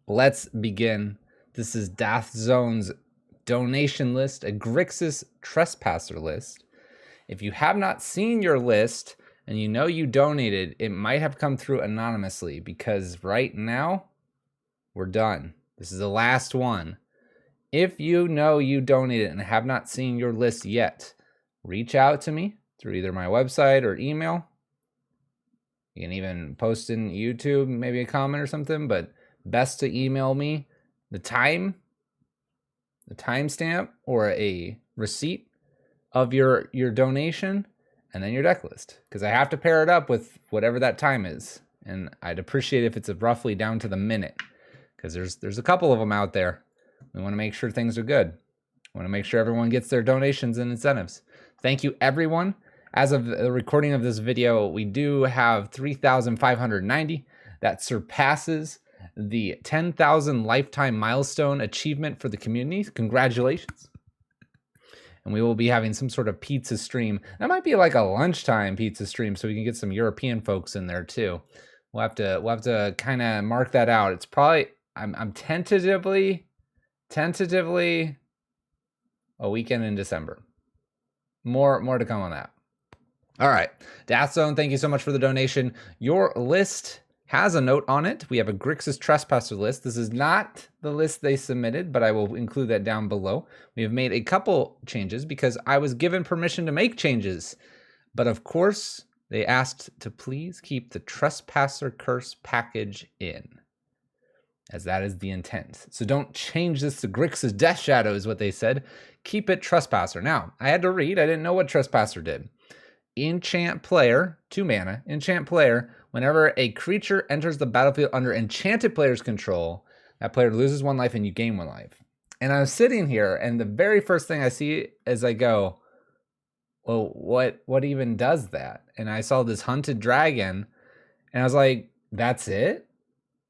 let's begin. This is Dath Zone's donation list, a Grixis Trespasser list. If you have not seen your list and you know you donated, it might have come through anonymously because right now we're done. This is the last one. If you know you donated and have not seen your list yet, reach out to me through either my website or email. You can even post in YouTube, maybe a comment or something, but best to email me the timestamp or a receipt of your donation and then your deck list, because I have to pair it up with whatever that time is. And I'd appreciate if it's roughly down to the minute, because there's a couple of them out there. We want to make sure things are good. We want to make sure everyone gets their donations and incentives. Thank you, everyone. As of the recording of this video, we do have 3,590. That surpasses the 10,000 lifetime milestone achievement for the community. Congratulations. And we will be having some sort of pizza stream. That might be like a lunchtime pizza stream, so we can get some European folks in there too. We'll have to kind of mark that out. It's probably I'm tentatively a weekend in December. More to come on that. All right, Dath Zone, thank you so much for the donation. Your list has a note on it. We have a Grixis Trespasser list. This is not the list they submitted, but I will include that down below. We have made a couple changes because I was given permission to make changes. But of course, they asked to please keep the Trespasser Curse package in, as that is the intent. So don't change this to Grixis Death Shadow is what they said. Keep it Trespasser. Now, I had to read. I didn't know what Trespasser did. Enchant player, 2 mana, enchant player, whenever a creature enters the battlefield under enchanted player's control, that player loses 1 life and you gain 1 life. And I'm sitting here, and the very first thing I see is I go, well, what even does that? And I saw this hunted dragon, and I was like, that's it?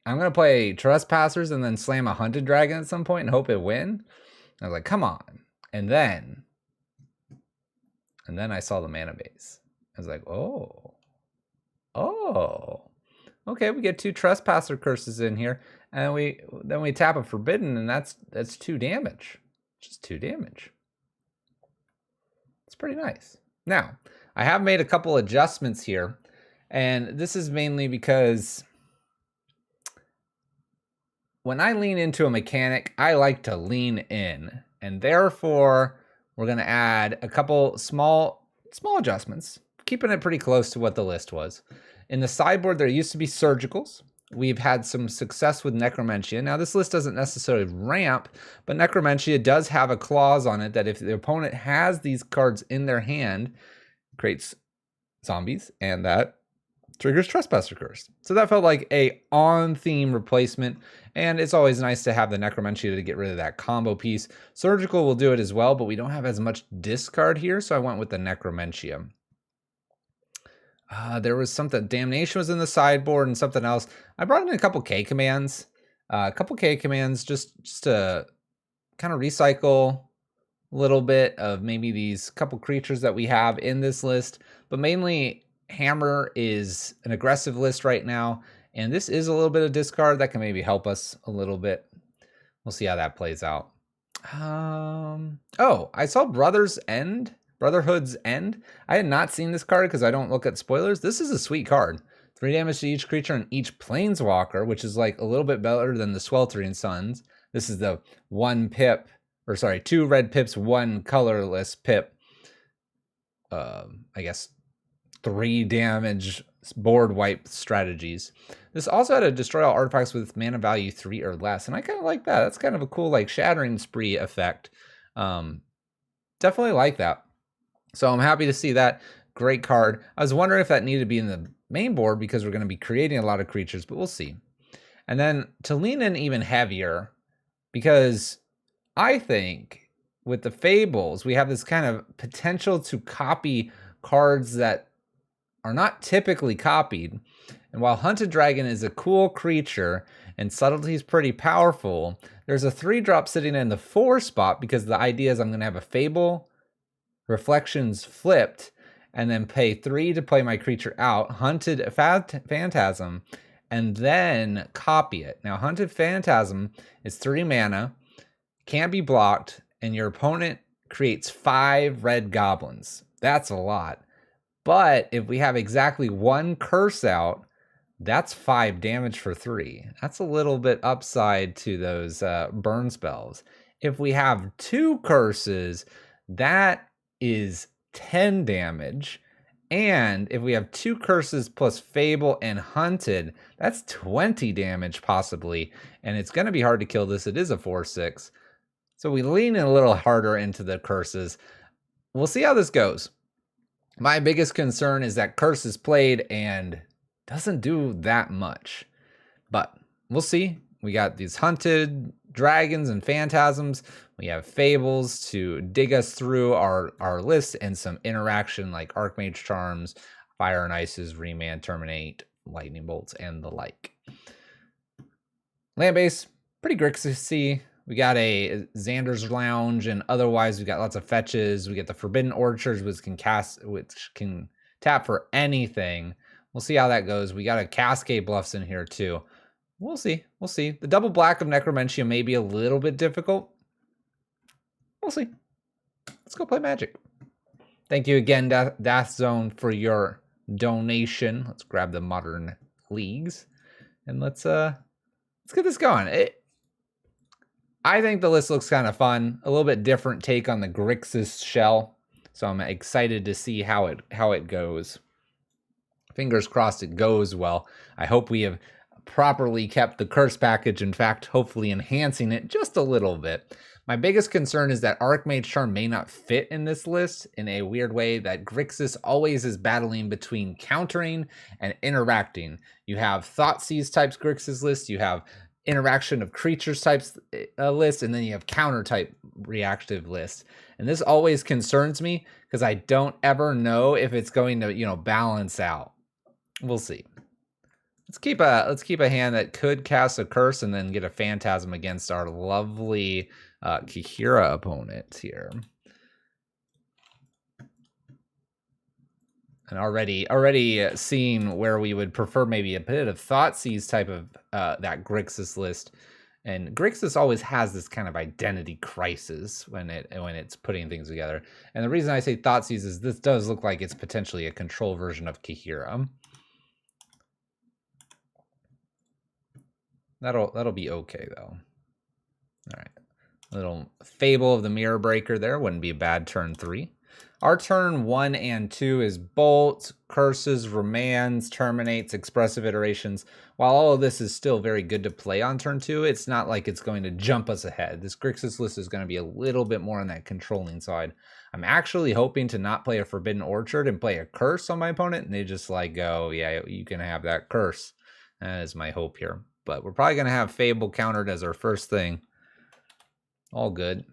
I'm going to play Trespassers and then slam a hunted dragon at some point and hope it win? I was like, come on. And then I saw the mana base. I was like, oh, okay. We get 2 Trespasser curses in here, and then we tap a Forbidden, and that's 2 damage, just 2 damage. It's pretty nice. Now, I have made a couple adjustments here, and this is mainly because when I lean into a mechanic, I like to lean in, and therefore we're going to add a couple small adjustments, keeping it pretty close to what the list was. In the sideboard, there used to be Surgicals. We've had some success with Necromentia. Now, this list doesn't necessarily ramp, but Necromentia does have a clause on it that if the opponent has these cards in their hand, it creates zombies, and that triggers Trespasser Curse. So that felt like a on-theme replacement, and it's always nice to have the Necromentia to get rid of that combo piece. Surgical will do it as well, but we don't have as much discard here, so I went with the Necromentia. There was something, Damnation was in the sideboard and something else. I brought in a couple K commands. Just to kind of recycle a little bit of maybe these couple creatures that we have in this list, but mainly Hammer is an aggressive list right now, and this is a little bit of discard that can maybe help us a little bit. We'll see how that plays out. Oh, I saw Brotherhood's End. I had not seen this card because I don't look at spoilers. This is a sweet card. 3 damage to each creature and each planeswalker, which is like a little bit better than the Sweltering Suns. This is the 2 red pips, 1 colorless pip. I guess 3 damage board wipe strategies. This also had a destroy all artifacts with mana value 3 or less, and I kind of like that. That's kind of a cool like shattering spree effect. Definitely like that. So I'm happy to see that. Great card. I was wondering if that needed to be in the main board because we're going to be creating a lot of creatures, but we'll see. And then to lean in even heavier, because I think with the Fables, we have this kind of potential to copy cards that are not typically copied. And while Hunted Dragon is a cool creature and Subtlety is pretty powerful, there's a 3-drop sitting in the 4 spot because the idea is I'm going to have a Fable, Reflections flipped, and then pay 3 to play my creature out, Hunted Phantasm, and then copy it. Now, Hunted Phantasm is 3 mana, can't be blocked, and your opponent creates 5 red goblins. That's a lot. But if we have exactly 1 curse out, that's 5 damage for 3. That's a little bit upside to those burn spells. If we have 2 curses, that is 10 damage. And if we have 2 curses plus Fable and Hunted, that's 20 damage possibly. And it's going to be hard to kill this. It is a 4/6. So we lean in a little harder into the curses. We'll see how this goes. My biggest concern is that curse is played and doesn't do that much. But we'll see. We got these hunted dragons and phantasms. We have fables to dig us through our list, and some interaction like Archmage Charms, Fire and Ices, Remand, Terminate, Lightning Bolts, and the like. Land base, pretty Grixis-y. We got a Xander's Lounge, and otherwise we got lots of fetches. We get the Forbidden Orchards, which can tap for anything. We'll see how that goes. We got a Cascade Bluffs in here too. We'll see. We'll see. The double black of Necromentia may be a little bit difficult. We'll see. Let's go play Magic. Thank you again, Death Zone, for your donation. Let's grab the Modern Leagues, and let's get this going. I think the list looks kind of fun. A little bit different take on the Grixis shell, so I'm excited to see how it goes. Fingers crossed it goes well. I hope we have properly kept the curse package. In fact, hopefully enhancing it just a little bit. My biggest concern is that Archmage Charm may not fit in this list in a weird way, that Grixis always is battling between countering and interacting. You have Thoughtseize types Grixis list, you have interaction of creatures types list, and then you have counter type reactive list. And this always concerns me because I don't ever know if it's going to, balance out. We'll see. Let's keep a hand that could cast a curse and then get a phantasm against our lovely Kihira opponent here. And already seeing where we would prefer maybe a bit of Thoughtseize type of that Grixis list. And Grixis always has this kind of identity crisis when it's putting things together. And the reason I say Thoughtseize is this does look like it's potentially a control version of Kihira. That'll be okay though. All right. Little Fable of the Mirror Breaker there wouldn't be a bad turn 3. Our turn 1 and 2 is Bolt, Curses, Remands, Terminates, Expressive Iterations. While all of this is still very good to play on turn 2, it's not like it's going to jump us ahead. This Grixis list is going to be a little bit more on that controlling side. I'm actually hoping to not play a Forbidden Orchard and play a Curse on my opponent, and they just like go, yeah, you can have that Curse. That is my hope here. But we're probably going to have Fable countered as our first thing. All good.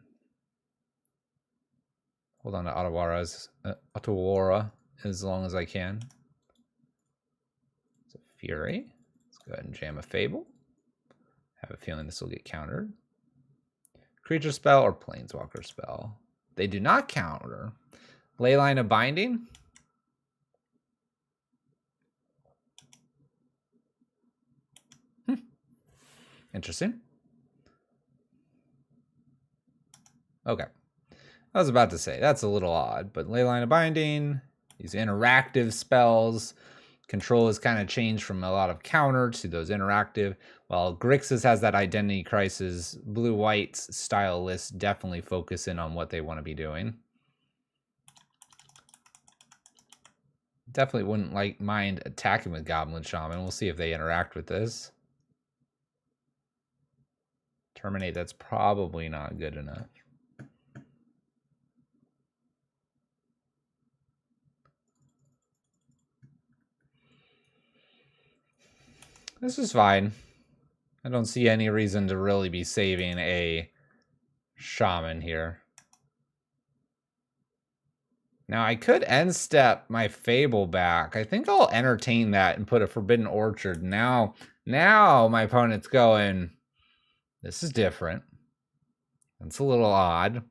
Hold on to Otawara as long as I can. It's a Fury. Let's go ahead and jam a Fable. Have a feeling this will get countered. Creature spell or Planeswalker spell. They do not counter. Leyline of Binding. Interesting. Okay. I was about to say, that's a little odd, but Leyline of Binding, these interactive spells, control has kind of changed from a lot of counter to those interactive, while Grixis has that identity crisis. Blue-white style lists definitely focus in on what they want to be doing. Definitely wouldn't mind attacking with Goblin Shaman. We'll see if they interact with this. Terminate, that's probably not good enough. This is fine. I don't see any reason to really be saving a Shaman here. Now, I could end step my Fable back. I think I'll entertain that and put a Forbidden Orchard. Now my opponent's going, this is different. It's a little odd.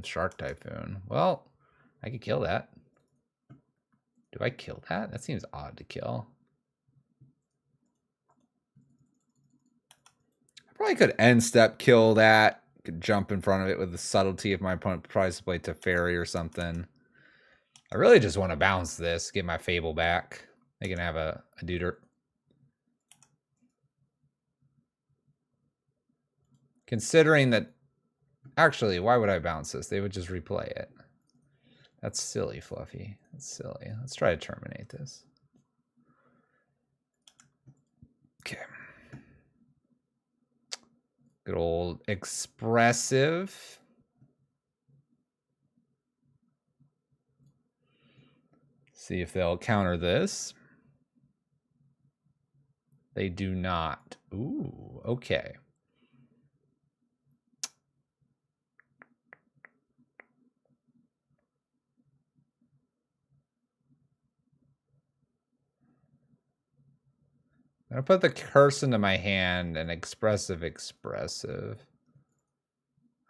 Shark Typhoon. Well, I could kill that. Do I kill that? That seems odd to kill. Probably could end step kill that. Could jump in front of it with the subtlety if my opponent tries to play Teferi or something. I really just want to bounce this, get my Fable back. They can have a Deuter. Considering that, actually, why would I bounce this? They would just replay it. That's silly, Fluffy. That's silly. Let's try to terminate this. Okay. Good old expressive. See if they'll counter this. They do not. Ooh, okay. I'm gonna put the curse into my hand and expressive.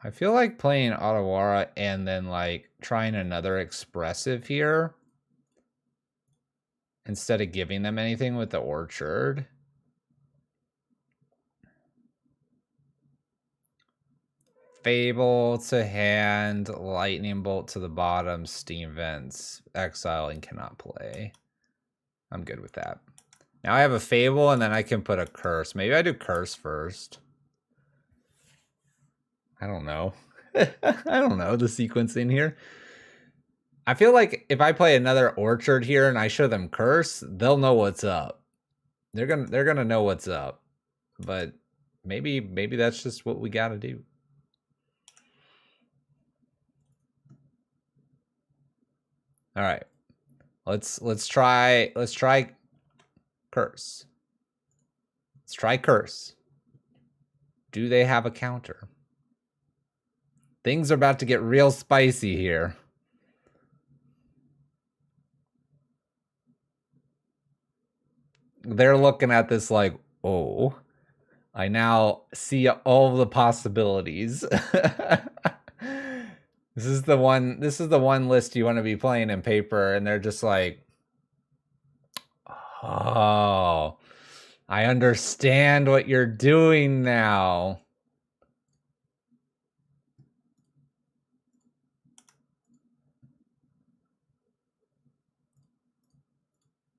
I feel like playing Otawara and then like trying another expressive here instead of giving them anything with the orchard. Fable to hand, lightning bolt to the bottom, steam vents, exiling cannot play. I'm good with that. Now I have a Fable, and then I can put a curse. Maybe I do curse first. I don't know. I don't know the sequencing here. I feel like if I play another orchard here and I show them curse, they'll know what's up. They're gonna know what's up. But maybe that's just what we gotta do. All right. Let's try curse. Let's try curse. Do they have a counter? Things are about to get real spicy here. They're looking at this like, oh, I now see all the possibilities. This is the one list you want to be playing in paper, and they're just like, oh, I understand what you're doing now.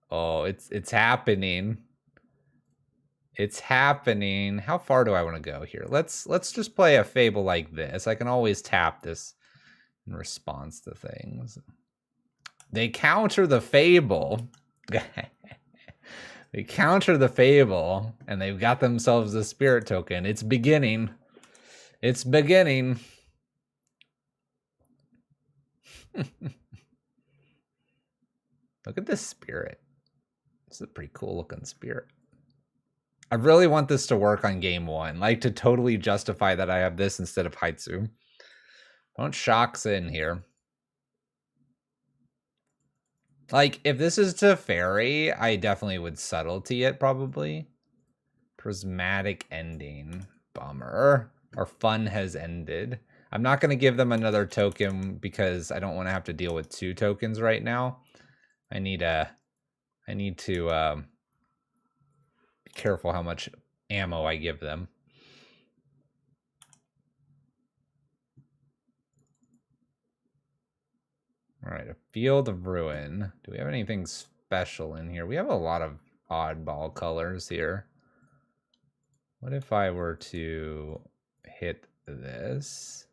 Oh, it's happening. It's happening. How far do I want to go here? Let's just play a Fable like this. I can always tap this in response to things. They counter the Fable. They counter the Fable, and they've got themselves a spirit token. It's beginning. It's beginning. Look at this spirit. This is a pretty cool looking spirit. I really want this to work on game one. Like to totally justify that I have this instead of Haitsu. Don't shocks in here. Like, if this is to fairy, I definitely would subtlety it, probably. Prismatic ending. Bummer. Our fun has ended. I'm not going to give them another token because I don't want to have to deal with 2 tokens right now. I need to be careful how much ammo I give them. All right, a Field of Ruin. Do we have anything special in here? We have a lot of oddball colors here. What if I were to hit this?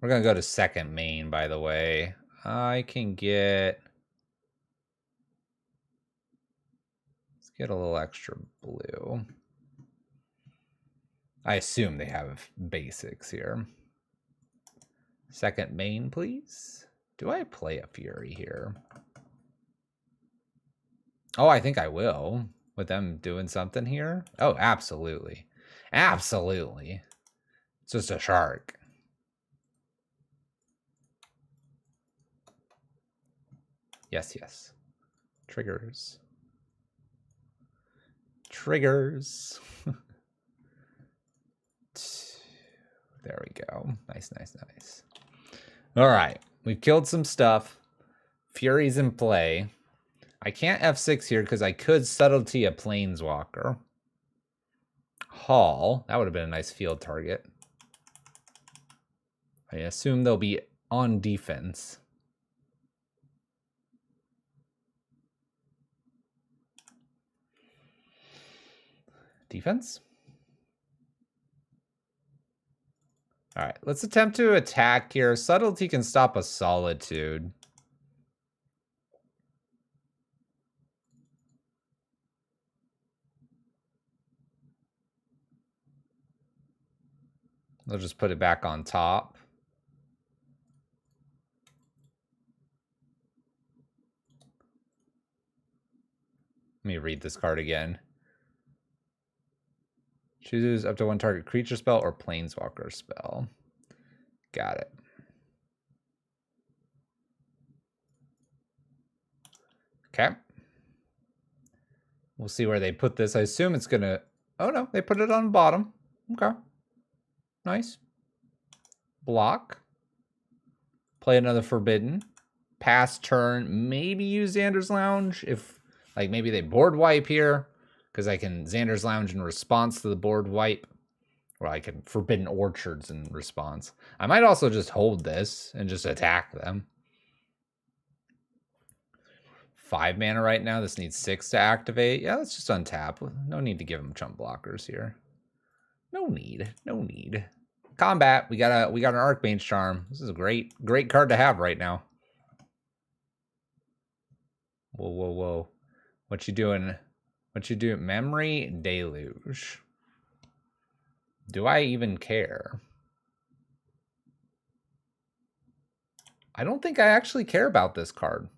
We're going to go to second main, by the way. I can get... Let's get a little extra blue. I assume they have basics here. Second main, please. Do I play a Fury here? Oh, I think I will. With them doing something here? Oh, absolutely. Absolutely. It's just a shark. Yes, yes. Triggers. Triggers. There we go. Nice, nice, nice. All right. We've killed some stuff. Fury's in play. I can't F6 here because I could subtlety a Planeswalker. Hall. That would have been a nice field target. I assume they'll be on defense. Defense? All right, let's attempt to attack here. Subtlety can stop a Solitude. They'll just put it back on top. Let me read this card again. Choose up to one target creature spell or planeswalker spell. Got it. Okay. We'll see where they put this. I assume it's going to... Oh, no. They put it on the bottom. Okay. Nice. Block. Play another Forbidden. Pass turn. Maybe use Xander's Lounge if... Like, maybe they board wipe here. Because I can Xander's Lounge in response to the board wipe. Or I can Forbidden Orchards in response. I might also just hold this and just attack them. 5 mana right now. This needs 6 to activate. Yeah, let's just untap. No need to give them chump blockers here. No need. No need. Combat. We got an Archmage Charm. This is a great card to have right now. Whoa, whoa, whoa. What you doing? What you doing? Memory Deluge. Do I even care? I don't think I actually care about this card.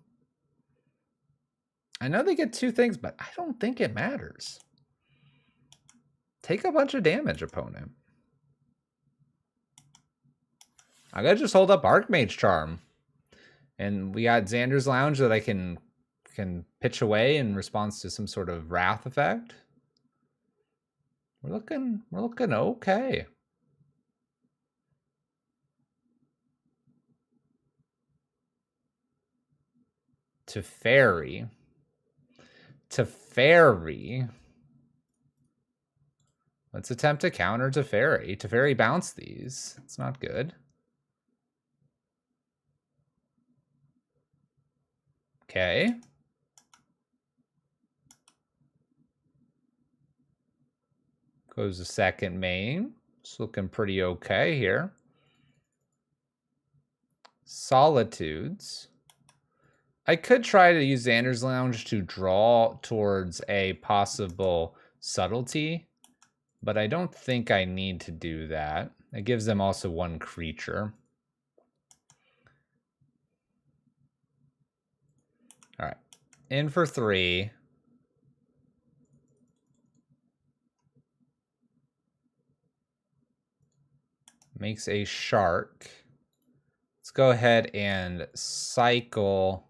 I know they get 2 things, but I don't think it matters. Take a bunch of damage, opponent. I gotta just hold up Archmage Charm. And we got Xander's Lounge that I can pitch away in response to some sort of wrath effect. We're looking okay. Teferi. Let's attempt to counter Teferi. Teferi bounce these. It's not good. Okay. Goes the second main. It's looking pretty okay here. Solitudes. I could try to use Xander's Lounge to draw towards a possible subtlety, but I don't think I need to do that. It gives them also 1 creature. All right, in for 3. Makes a shark. Let's go ahead and cycle.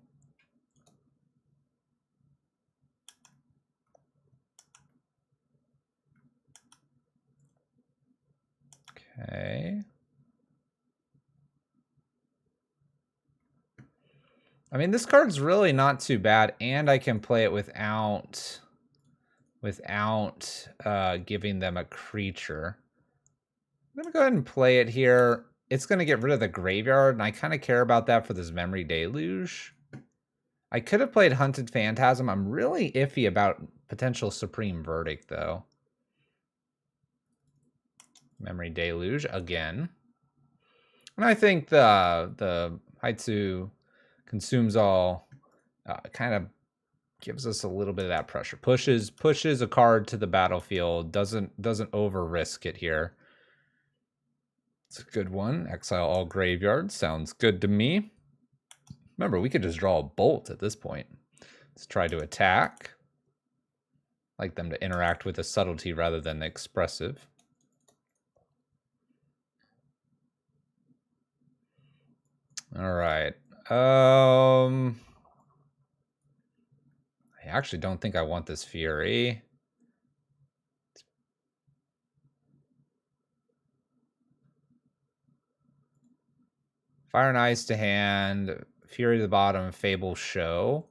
Okay. I mean, this card's really not too bad, and I can play it without giving them a creature. I'm going to go ahead and play it here. It's going to get rid of the graveyard, and I kind of care about that for this Memory Deluge. I could have played Hunted Phantasm. I'm really iffy about potential Supreme Verdict, though. Memory Deluge again. And I think the Haitsu consumes all kind of gives us a little bit of that pressure. Pushes a card to the battlefield. Doesn't over risk it here. It's a good one. Exile all graveyards. Sounds good to me. Remember, we could just draw a bolt at this point. Let's try to attack. I like them to interact with a subtlety rather than expressive. All right. I actually don't think I want this Fury. Fire and Ice to hand. Fury to the bottom. Fable Show.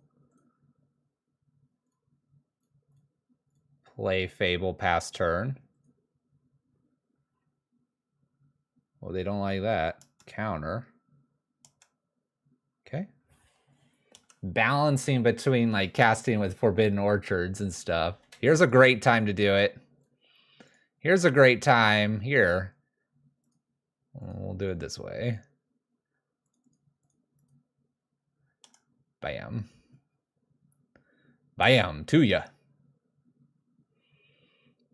play Fable past turn. Well, they don't like that. Counter. Okay. Balancing between like casting with Forbidden Orchards and stuff. Here's a great time to do it. Here's a great time. Here. We'll do it this way. Bam. Bam, to ya.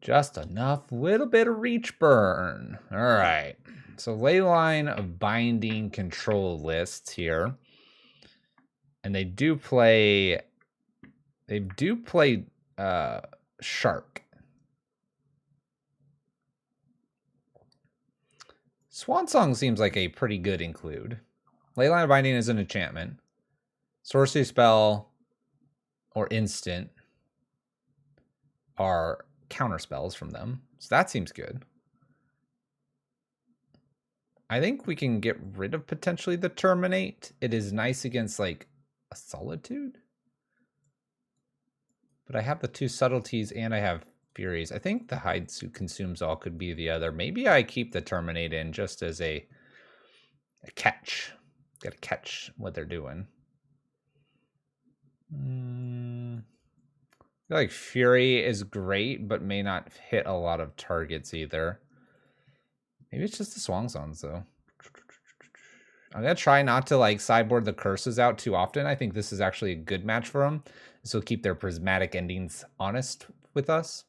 Just enough, little bit of reach burn. All right. So Leyline of Binding control lists here. And they do play Shark. Swan Song seems like a pretty good include. Leyline of Binding is an enchantment. Sorcery spell or instant are counter spells from them. So that seems good. I think we can get rid of potentially the Terminate. It is nice against like a Solitude. But I have the 2 subtleties and I have Furies. I think the Hide Suit Consumes All could be the other. Maybe I keep the Terminate in just as a catch. Got to catch what they're doing. I feel like Fury is great, but may not hit a lot of targets either. Maybe it's just the Swan Songs, though. I'm going to try not to like sideboard the curses out too often. I think this is actually a good match for them. This will keep their prismatic endings honest with us.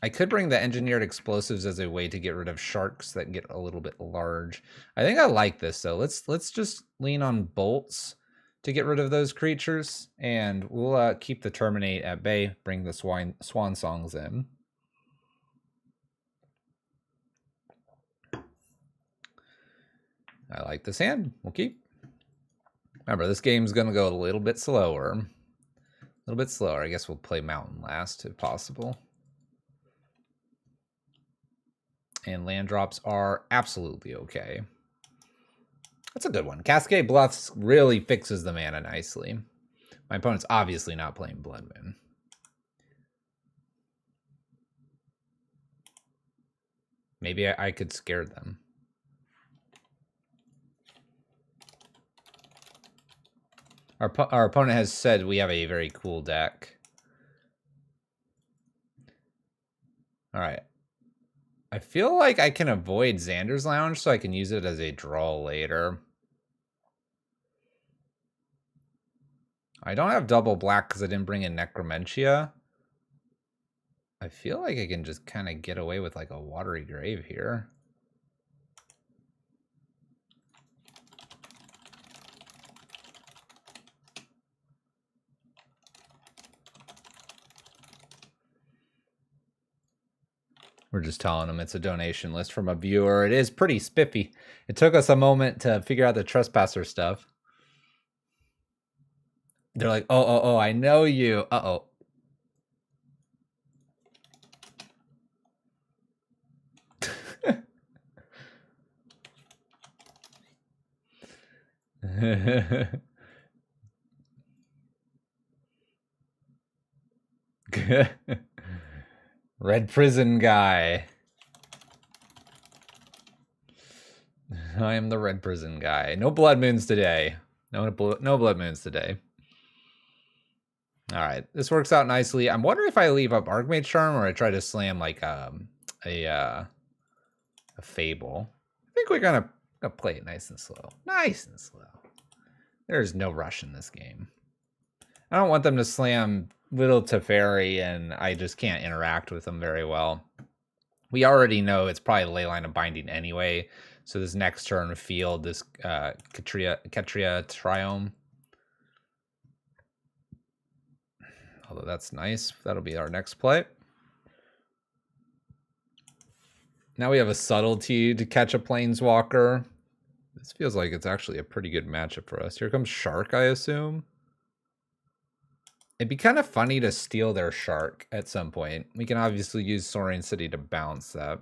I could bring the engineered explosives as a way to get rid of sharks that get a little bit large. I think I like this though. Let's just lean on bolts to get rid of those creatures, and we'll keep the Terminate at bay, bring the Swan Songs in. I like this hand. We'll keep. Remember, this game's going to go a little bit slower. A little bit slower. I guess we'll play Mountain last if possible. And land drops are absolutely okay. That's a good one. Cascade Bluffs really fixes the mana nicely. My opponent's obviously not playing Blood Moon. Maybe I could scare them. Our opponent has said we have a very cool deck. All right. I feel like I can avoid Xander's Lounge so I can use it as a draw later. I don't have double black because I didn't bring in Necromentia. I feel like I can just kind of get away with like a Watery Grave here. We're just telling them it's a donation list from a viewer. It is pretty spiffy. It took us a moment to figure out the Trespasser stuff. They're like, oh, I know you. Uh-oh. Red Prison guy. I am the Red Prison guy. No Blood Moons today. No Blood Moons today. All right, this works out nicely. I'm wondering if I leave up Archmage Charm or I try to slam like a Fable. I think we're gonna play it nice and slow. Nice and slow. There's no rush in this game. I don't want them to slam Little Teferi and I just can't interact with them very well. We already know it's probably Leyline of Binding anyway. So this next turn field, this Ketria Triome. Although that's nice. That'll be our next play. Now we have a Subtlety to catch a Planeswalker. This feels like it's actually a pretty good matchup for us. Here comes Shark, I assume. It'd be kind of funny to steal their Shark at some point. We can obviously use Soaring City to bounce that.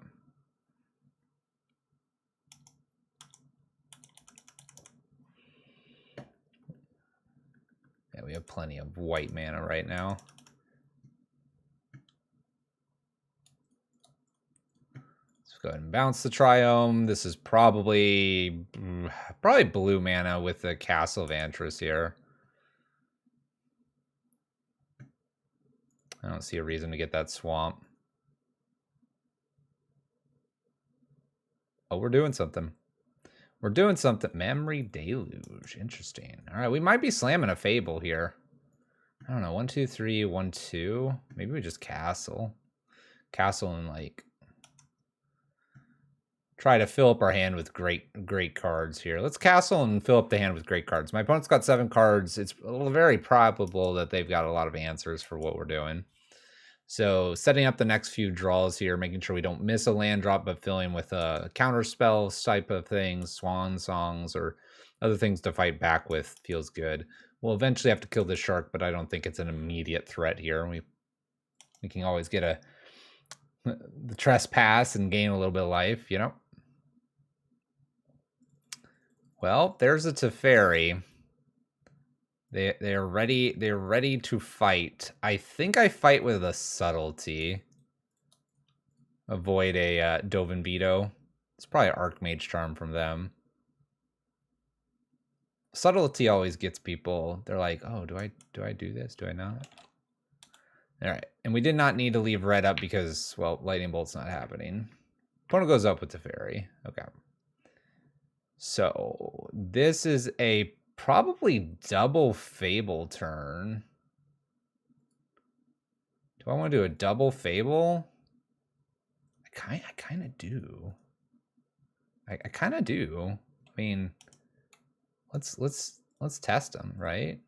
Yeah, we have plenty of white mana right now. Let's go ahead and bounce the Triome. This is probably blue mana with the Castle of Antris here. I don't see a reason to get that swamp. Oh, we're doing something. We're doing something. Memory Deluge. Interesting. All right, we might be slamming a Fable here. I don't know. 1, 2, 3, 1, 2. Maybe we just castle. Castle and like try to fill up our hand with great cards here. Let's castle and fill up the hand with great cards. My opponent's got 7 cards. It's very probable that they've got a lot of answers for what we're doing. So setting up the next few draws here, making sure we don't miss a land drop, but filling with a counter spells type of things, swan songs, or other things to fight back with feels good. We'll eventually have to kill this shark, but I don't think it's an immediate threat here. We can always get the trespass and gain a little bit of life, you know? Well, there's a Teferi. They're ready to fight. I think I fight with a subtlety. Avoid a Dovin Beetle. It's probably Archmage Charm from them. Subtlety always gets people. They're like, oh, do I do this? Do I not? All right, and we did not need to leave red up because, well, Lightning Bolt's not happening. Opponent goes up with Teferi. Okay. So this is a probably double Fable turn. Do I want to do a double Fable? I kind of do. I kind of do. I mean, let's test them, right?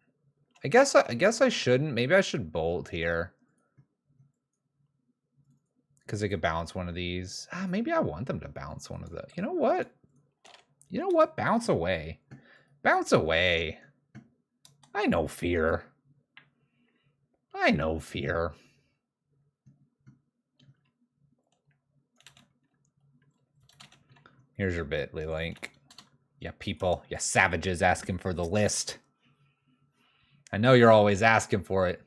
I guess I shouldn't. Maybe I should bolt here. Because they could bounce one of these. Maybe I want them to bounce one of the. You know what? You know what? Bounce away. Bounce away. I know fear. I know fear. Here's your bit.ly link. Yeah, people. Yeah, savages asking for the list. I know you're always asking for it.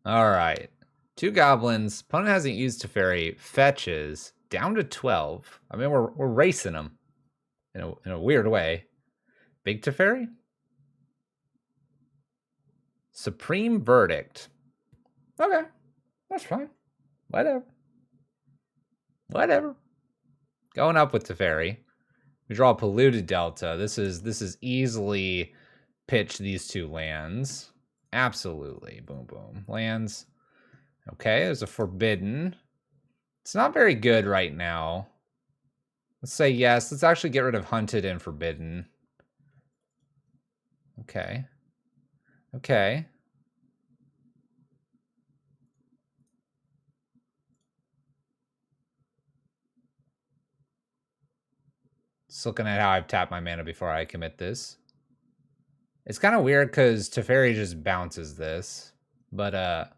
All right. 2 goblins. Opponent hasn't used Teferi. Fetches. Down to 12. I mean, we're racing them in a weird way. Big Teferi? Supreme Verdict. Okay. That's fine. Whatever. Whatever. Going up with Teferi. We draw a Polluted Delta. This is easily pitch these 2 lands. Absolutely. Boom, boom. Lands. Okay, there's a Forbidden. It's not very good right now. Let's say yes. Let's actually get rid of Hunted and Forbidden. Okay. Okay. Just looking at how I've tapped my mana before I commit this. It's kind of weird because Teferi just bounces this. But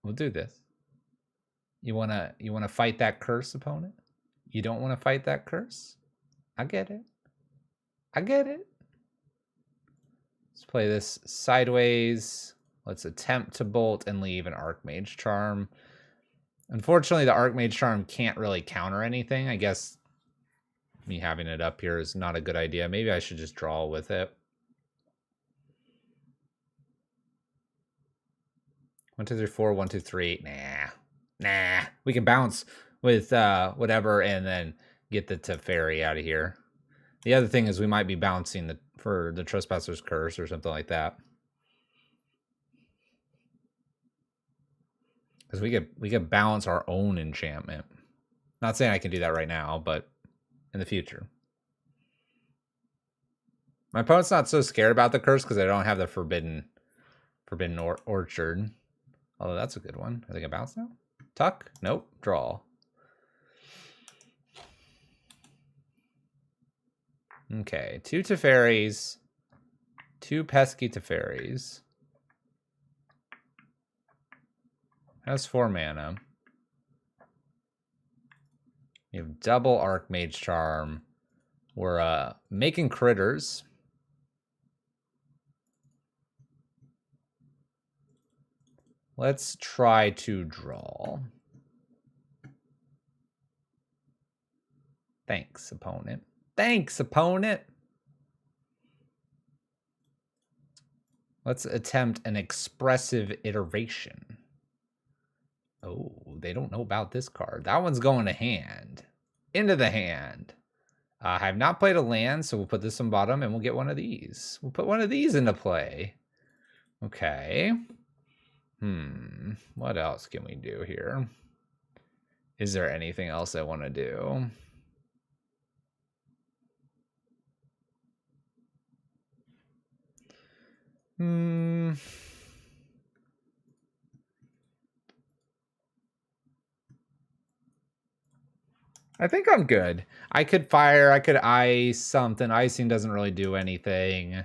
we'll do this. You wanna fight that curse, opponent? You don't want to fight that curse? I get it. I get it. Let's play this sideways. Let's attempt to bolt and leave an Archmage Charm. Unfortunately, the Archmage Charm can't really counter anything. I guess me having it up here is not a good idea. Maybe I should just draw with it. 1, 2, 3, 4, 1, 2, 3. Nah. We can bounce with whatever and then get the Teferi out of here. The other thing is we might be bouncing for the Trespasser's Curse or something like that. Because we could balance our own enchantment. Not saying I can do that right now, but in the future. My opponent's not so scared about the curse because I don't have the Forbidden Orchard. Although that's a good one. I think I bounce now. Tuck? Nope. Draw. Okay. 2 Teferis. 2 pesky Teferis. Has 4 mana. You have double Archmage Charm. We're making critters. Let's try to draw. Thanks, opponent. Thanks, opponent. Let's attempt an expressive iteration. Oh, they don't know about this card. That one's going to hand. Into the hand. I have not played a land, so we'll put this on bottom and we'll get one of these. We'll put one of these into play. Okay. What else can we do here? Is there anything else I want to do? I think I'm good. I could fire, I could ice something. Icing doesn't really do anything.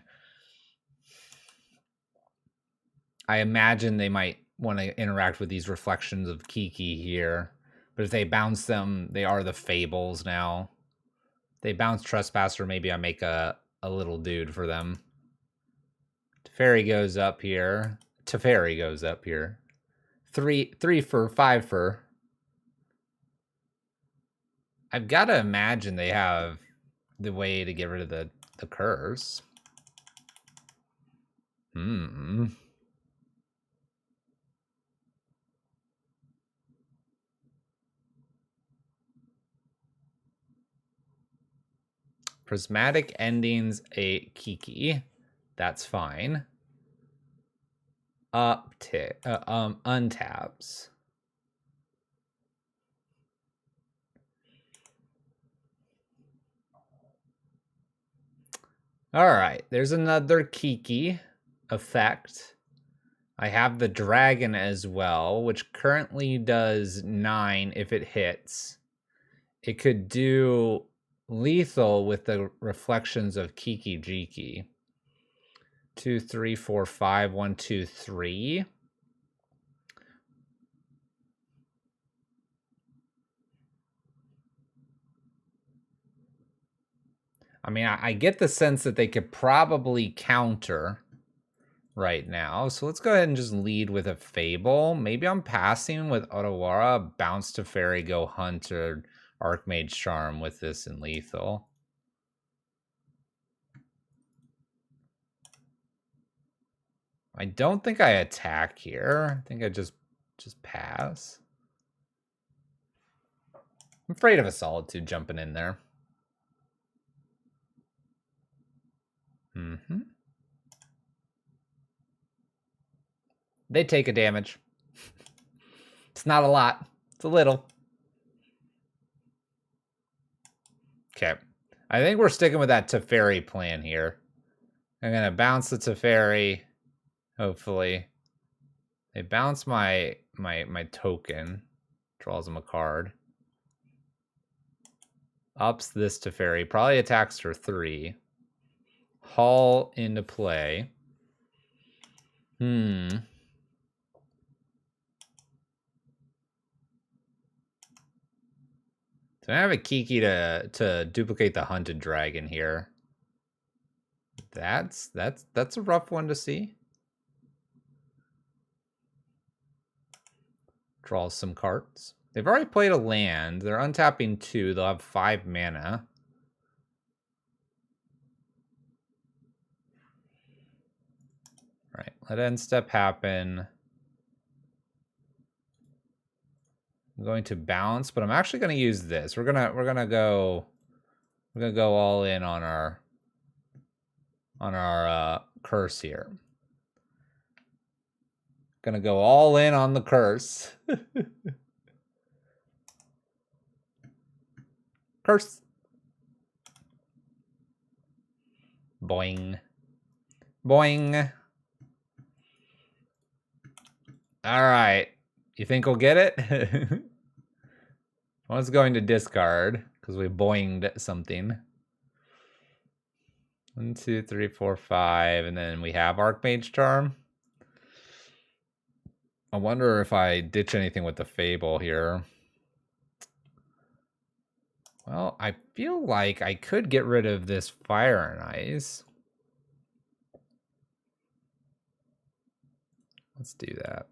I imagine they might want to interact with these reflections of Kiki here. But if they bounce them, they are the Fables now. They bounce Trespasser, maybe I make a little dude for them. Teferi goes up here. Teferi goes up here. 3 for 5 for. I've got to imagine they have the way to get rid of the curse. Prismatic Endings, a Kiki. That's fine. Untaps. All right, there's another Kiki effect. I have the dragon as well, which currently does 9 if it hits. It could do lethal with the reflections of Kiki Jiki. 2, 3, 4, 5, 1, 2, 3. I mean, I get the sense that they could probably counter right now. So let's go ahead and just lead with a Fable. Maybe I'm passing with Otawara, bounce to Fairy, go Hunt, or Archmage Charm with this in lethal. I don't think I attack here. I think I just pass. I'm afraid of a Solitude jumping in there. They take a damage. It's not a lot. It's a little. Okay. I think we're sticking with that Teferi plan here. I'm going to bounce the Teferi, hopefully. They bounce my token. Draws them a card. Ups this Teferi. Probably attacks for 3. Haul into play. So I have a Kiki to duplicate the Hunted Dragon here. That's a rough one to see. Draw some cards. They've already played a land. They're untapping 2. They'll have 5 mana. All right, let end step happen. I'm going to bounce, but I'm actually going to use this. We're gonna go all in on our curse here. Gonna go all in on the curse. Curse. Boing. Boing. All right. You think we'll get it? One's going to discard because we boinged something. 1, 2, 3, 4, 5, and then we have Archmage Charm. I wonder if I ditch anything with the Fable here. Well, I feel like I could get rid of this Fire and Ice. Let's do that.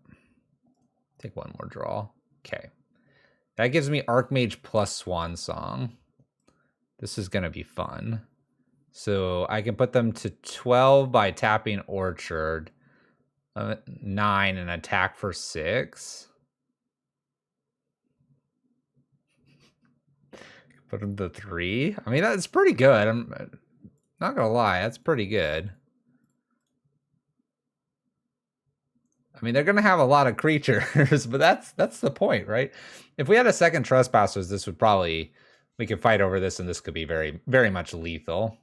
Take one more draw. Okay. That gives me Archmage plus Swan Song. This is going to be fun. So I can put them to 12 by tapping Orchard. 9 and attack for 6. Put them to 3. I mean, that's pretty good. I'm not going to lie. That's pretty good. I mean, they're going to have a lot of creatures, but that's the point, right? If we had a second Trespassers, this would probably... We could fight over this, and this could be very, very much lethal.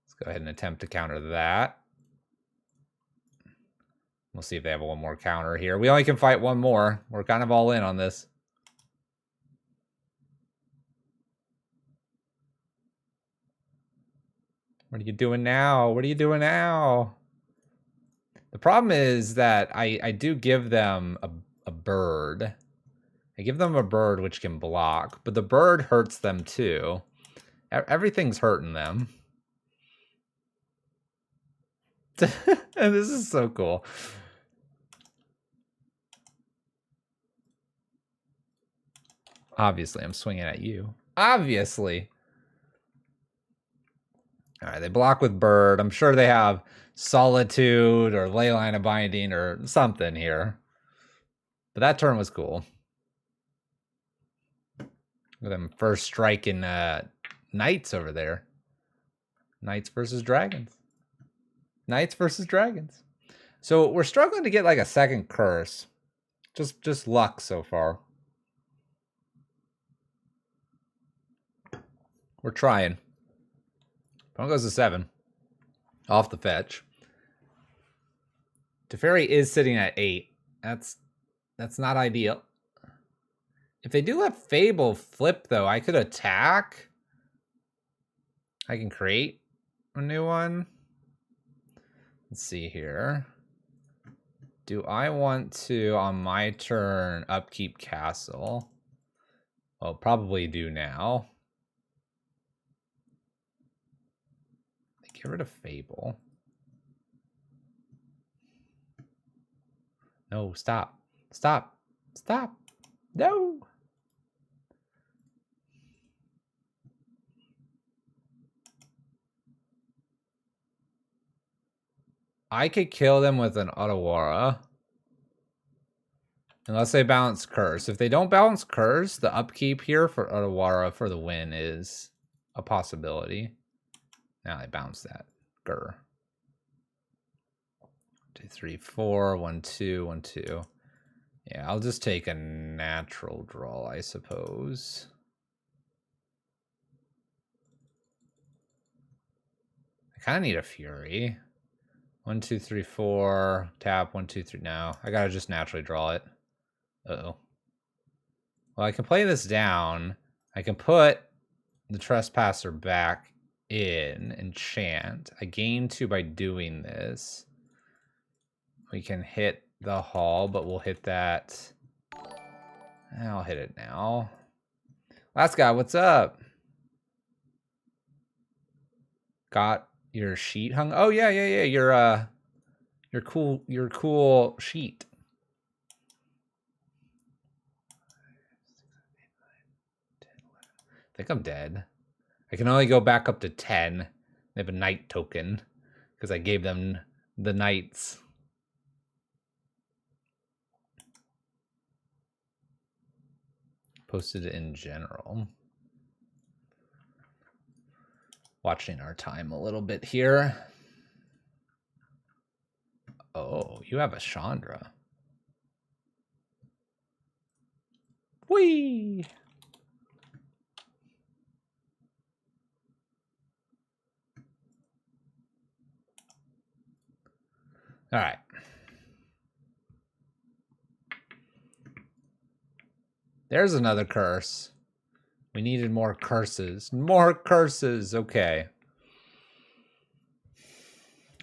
Let's go ahead and attempt to counter that. We'll see if they have one more counter here. We only can fight one more. We're kind of all in on this. What are you doing now? What are you doing now? The problem is that I do give them a bird. I give them a bird which can block, but the bird hurts them too. Everything's hurting them. And this is so cool. Obviously, I'm swinging at you. Obviously. All right, they block with bird. I'm sure they have Solitude or Leyline of Binding or something here. But that turn was cool. With them first striking Knights over there. Knights versus Dragons. Knights versus Dragons. So we're struggling to get like a second curse. Just luck so far. We're trying. Opponent goes to 7. Off the fetch. Teferi is sitting at 8. That's not ideal. If they do let Fable flip, though, I could attack. I can create a new one. Let's see here. Do I want to, on my turn, upkeep Castle? Well, probably do now. Get rid of Fable. No, stop. Stop. Stop. No. I could kill them with an Otawara. Unless they balance Curse. If they don't balance Curse, the upkeep here for Otawara for the win is a possibility. Now I bounce that. Grr. 2, 3, 4. 1, 2, 1, 2. Yeah, I'll just take a natural draw, I suppose. I kind of need a Fury. 1, 2, 3, 4. Tap. 1, 2, 3. No, I gotta just naturally draw it. Uh-oh. Well, I can play this down. I can put the Trespasser back in, enchant. I gain 2 by doing this. We can hit the hall, but we'll hit that. I'll hit it now. Last guy, what's up? Got your sheet hung? Oh yeah. Your cool sheet. I think I'm dead. I can only go back up to 10. They have a knight token because I gave them the knights. Posted in general. Watching our time a little bit here. Oh, you have a Chandra. Whee! All right. There's another curse. We needed more curses. More curses. Okay.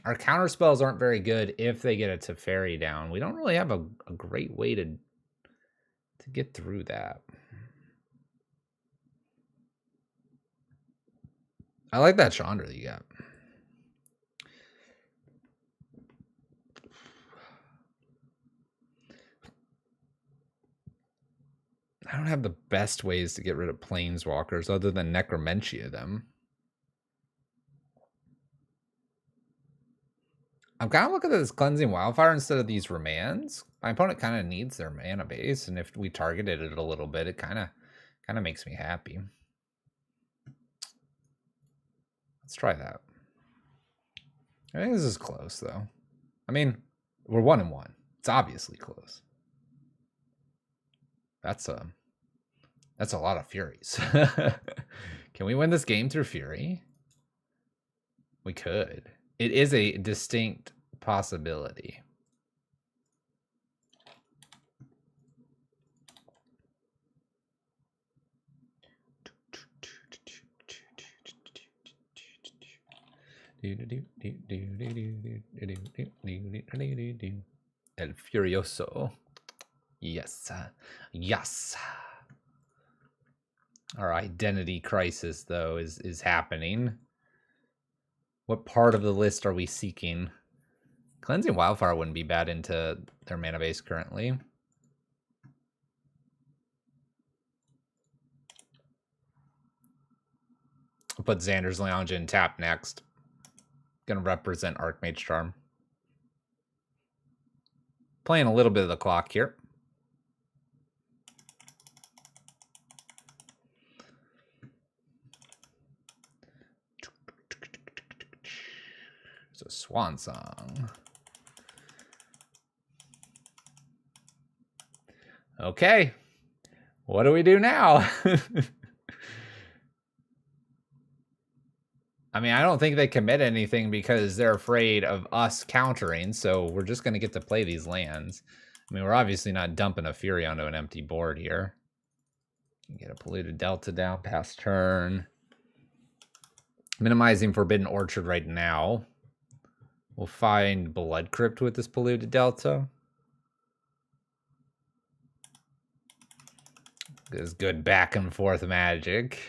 Our counter spells aren't very good if they get a Teferi down. We don't really have a great way to get through that. I like that Chandra that you got. I don't have the best ways to get rid of planeswalkers other than necromentia them. I'm kind of looking at this Cleansing Wildfire instead of these Remands. My opponent kind of needs their mana base, and if we targeted it a little bit, it kind of makes me happy. Let's try that. I think this is close, though. I mean, we're 1-1. It's obviously close. That's a lot of Furies. Can we win this game through Fury? We could. It is a distinct possibility. El Furioso. Yes. Yes. Our identity crisis, though, is happening. What part of the list are we seeking? Cleansing Wildfire wouldn't be bad into their mana base currently. I'll put Xander's Lounge in tap next. Gonna represent Archmage Charm. Playing a little bit of the clock here. It's a swan song. Okay. What do we do now? I mean, I don't think they commit anything because they're afraid of us countering, so we're just going to get to play these lands. I mean, we're obviously not dumping a Fury onto an empty board here. Get a Polluted Delta down past turn. Minimizing Forbidden Orchard right now. We'll find Blood Crypt with this Polluted Delta. This good back and forth magic.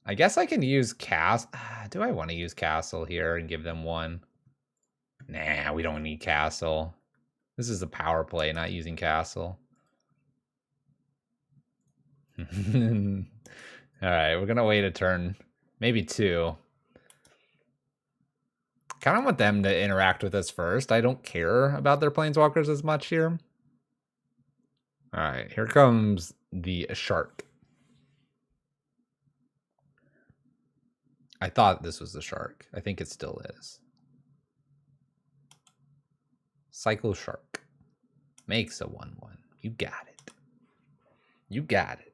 I guess I can use Castle. Do I want to use Castle here and give them one? Nah, we don't need Castle. This is a power play, not using Castle. All right, we're going to wait a turn. Maybe two. Kind of want them to interact with us first. I don't care about their planeswalkers as much here. All right, here comes the shark. I thought this was the shark. I think it still is. Cycle Shark. Makes a 1/1. You got it. You got it.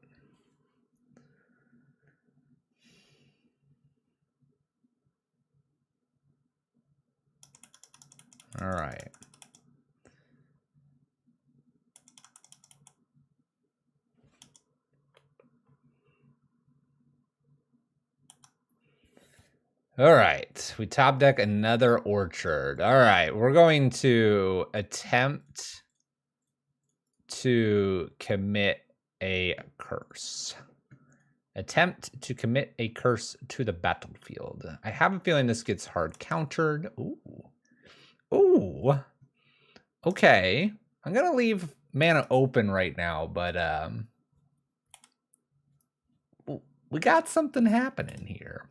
All right. All right, we top deck another Orchard. All right, we're going to attempt to commit a curse. Attempt to commit a curse to the battlefield. I have a feeling this gets hard countered. Ooh. Ooh. Okay. I'm going to leave mana open right now, but we got something happening here.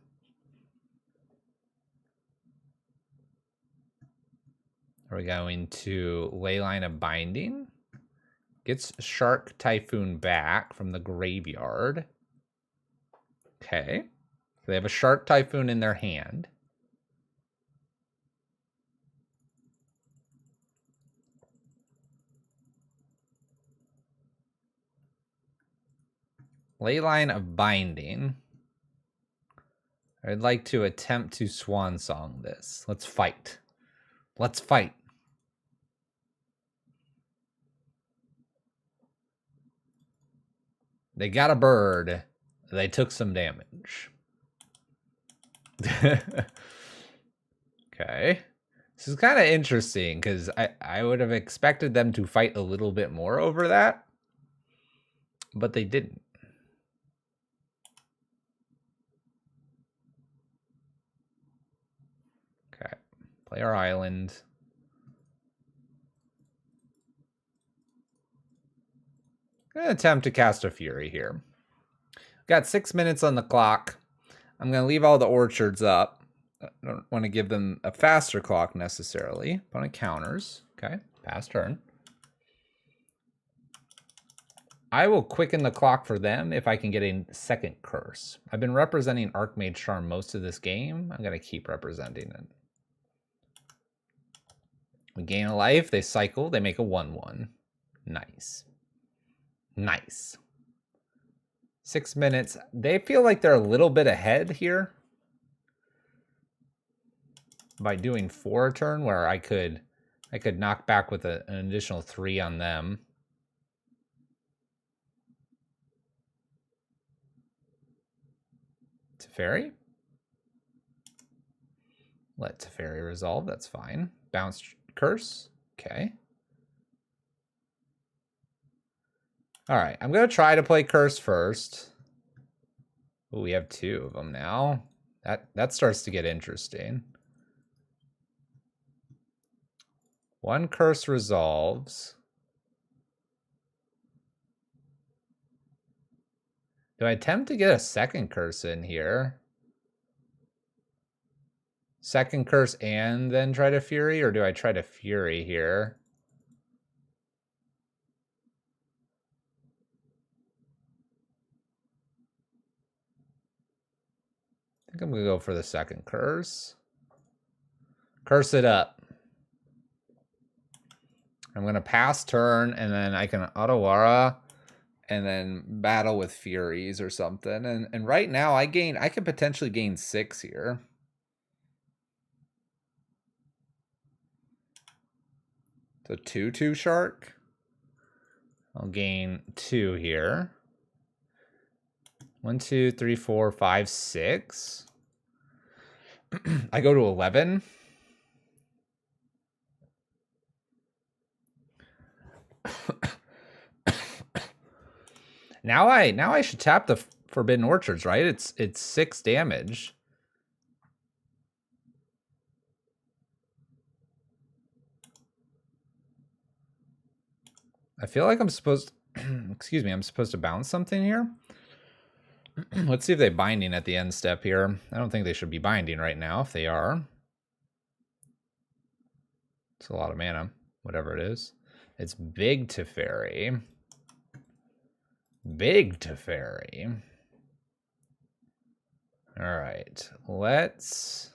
Are we going to Leyline of Binding? Gets Shark Typhoon back from the graveyard. Okay. So they have a Shark Typhoon in their hand. Leyline of Binding. I'd like to attempt to Swan Song this. Let's fight. Let's fight. They got a bird. They took some damage. Okay. This is kind of interesting because I would have expected them to fight a little bit more over that, but they didn't. Okay. Play our island. going to attempt to cast a Fury here. Got 6 minutes on the clock. I'm going to leave all the orchards up. I don't want to give them a faster clock necessarily. Opponent counters. Okay, pass turn. I will quicken the clock for them if I can get a second curse. I've been representing Archmage Charm most of this game. I'm going to keep representing it. We gain a life, they cycle, they make a 1/1. Nice. Nice. 6 minutes. They feel like they're a little bit ahead here by doing 4 a turn, where I could knock back with an additional 3 on them. Teferi? Let Teferi resolve, that's fine. Bounce curse, okay. All right, I'm gonna try to play curse first. Ooh, we have 2 of them now. That starts to get interesting. 1 curse resolves. Do I attempt to get a second curse in here? Second curse and then try to Fury, or do I try to Fury here? I think I'm gonna go for the second curse. Curse it up. I'm gonna pass turn, and then I can Otawara and then battle with Furies or something. And right now I could potentially gain 6 here. So 2/2 shark. I'll gain 2 here. 1, 2, 3, 4, 5, 6. I go to 11. Now I should tap the Forbidden Orchards, right? It's 6 damage. I feel like I'm supposed excuse me, I'm supposed to bounce something here. Let's see if they binding at the end step here. I don't think they should be binding right now. If they are, it's a lot of mana, whatever it is. It's big Teferi. Big Teferi. All right, let's...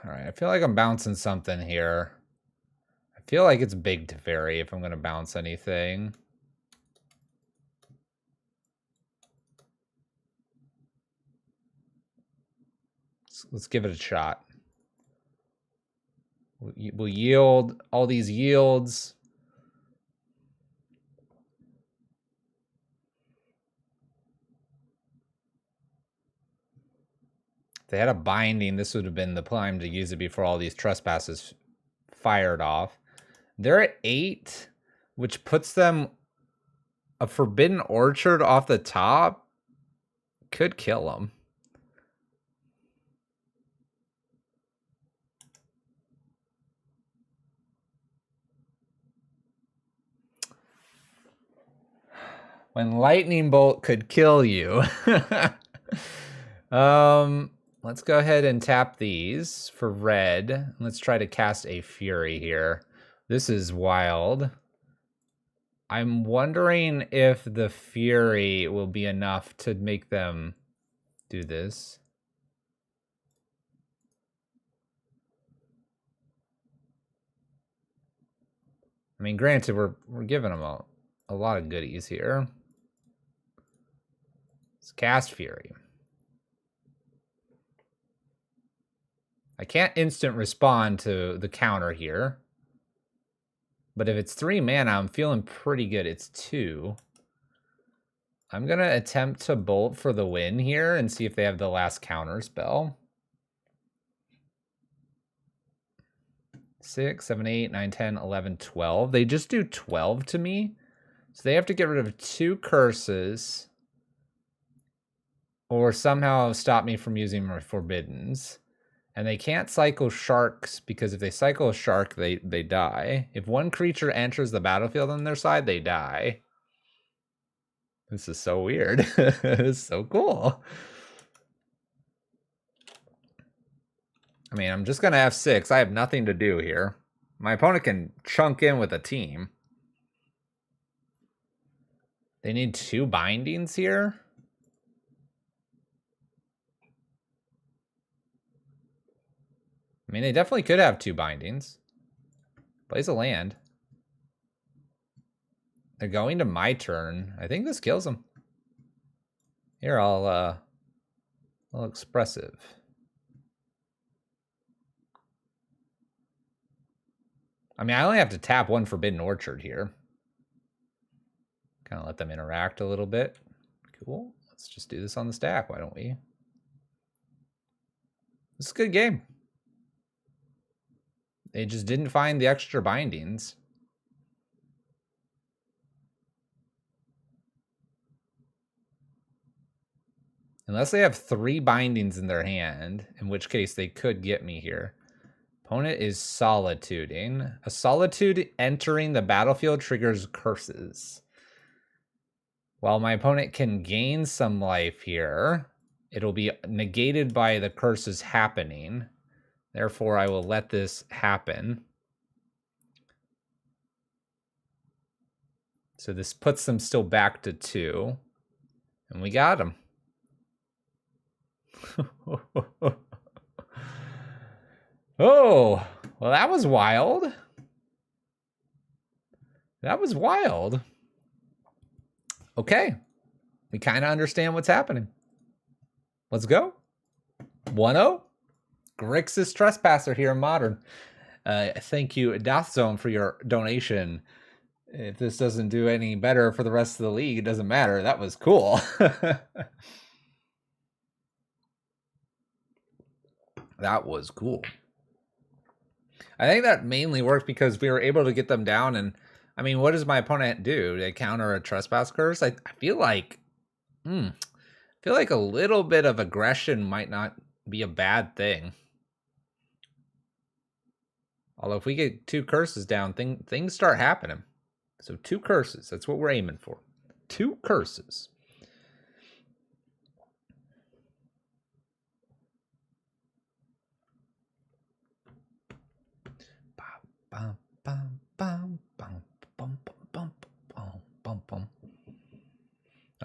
All right, I feel like I'm bouncing something here. I feel like it's big Teferi if I'm going to bounce anything. Let's give it a shot. We'll yield all these yields. If they had a binding, this would have been the time to use it before all these trespasses fired off. They're at 8, which puts them a Forbidden Orchard off the top. Could kill them. When lightning bolt could kill you. Let's go ahead and tap these for red. Let's try to cast a Fury here. This is wild. I'm wondering if the Fury will be enough to make them do this. I mean, granted, we're giving them a lot of goodies here. Let's cast Fury. I can't instant respond to the counter here. But if it's 3 mana, I'm feeling pretty good. It's 2. I'm going to attempt to bolt for the win here and see if they have the last counter spell. 6, 7, 8, 9, 10, 11, 12. They just do 12 to me. So they have to get rid of 2 curses. Or somehow stop me from using my forbiddens. And they can't cycle sharks because if they cycle a shark, they die. If one creature enters the battlefield on their side, they die. This is so weird. It's so cool. I mean, I'm just going to F6. I have nothing to do here. My opponent can chunk in with a team. They need 2 bindings here. I mean, they definitely could have 2 bindings. Plays a land. They're going to my turn. I think this kills them. Here, I'll expressive. I mean, I only have to tap 1 Forbidden Orchard here. Kind of let them interact a little bit. Cool. Let's just do this on the stack. Why don't we? This is a good game. They just didn't find the extra bindings. Unless they have 3 bindings in their hand, in which case they could get me here. Opponent is solituding. A solitude entering the battlefield triggers curses. While my opponent can gain some life here, it'll be negated by the curses happening. Therefore, I will let this happen. So this puts them still back to 2. And we got them. Oh, well, that was wild. That was wild. Okay. We kind of understand what's happening. Let's go. 1-0. Grixis Trespasser here in Modern. Thank you, Death Zone, for your donation. If this doesn't do any better for the rest of the league, it doesn't matter. That was cool. That was cool. I think that mainly worked because we were able to get them down. And I mean, what does my opponent do? They counter a trespass curse? I feel like, a little bit of aggression might not be a bad thing. Although if we get 2 curses down, things start happening. So 2 curses, that's what we're aiming for. 2 curses.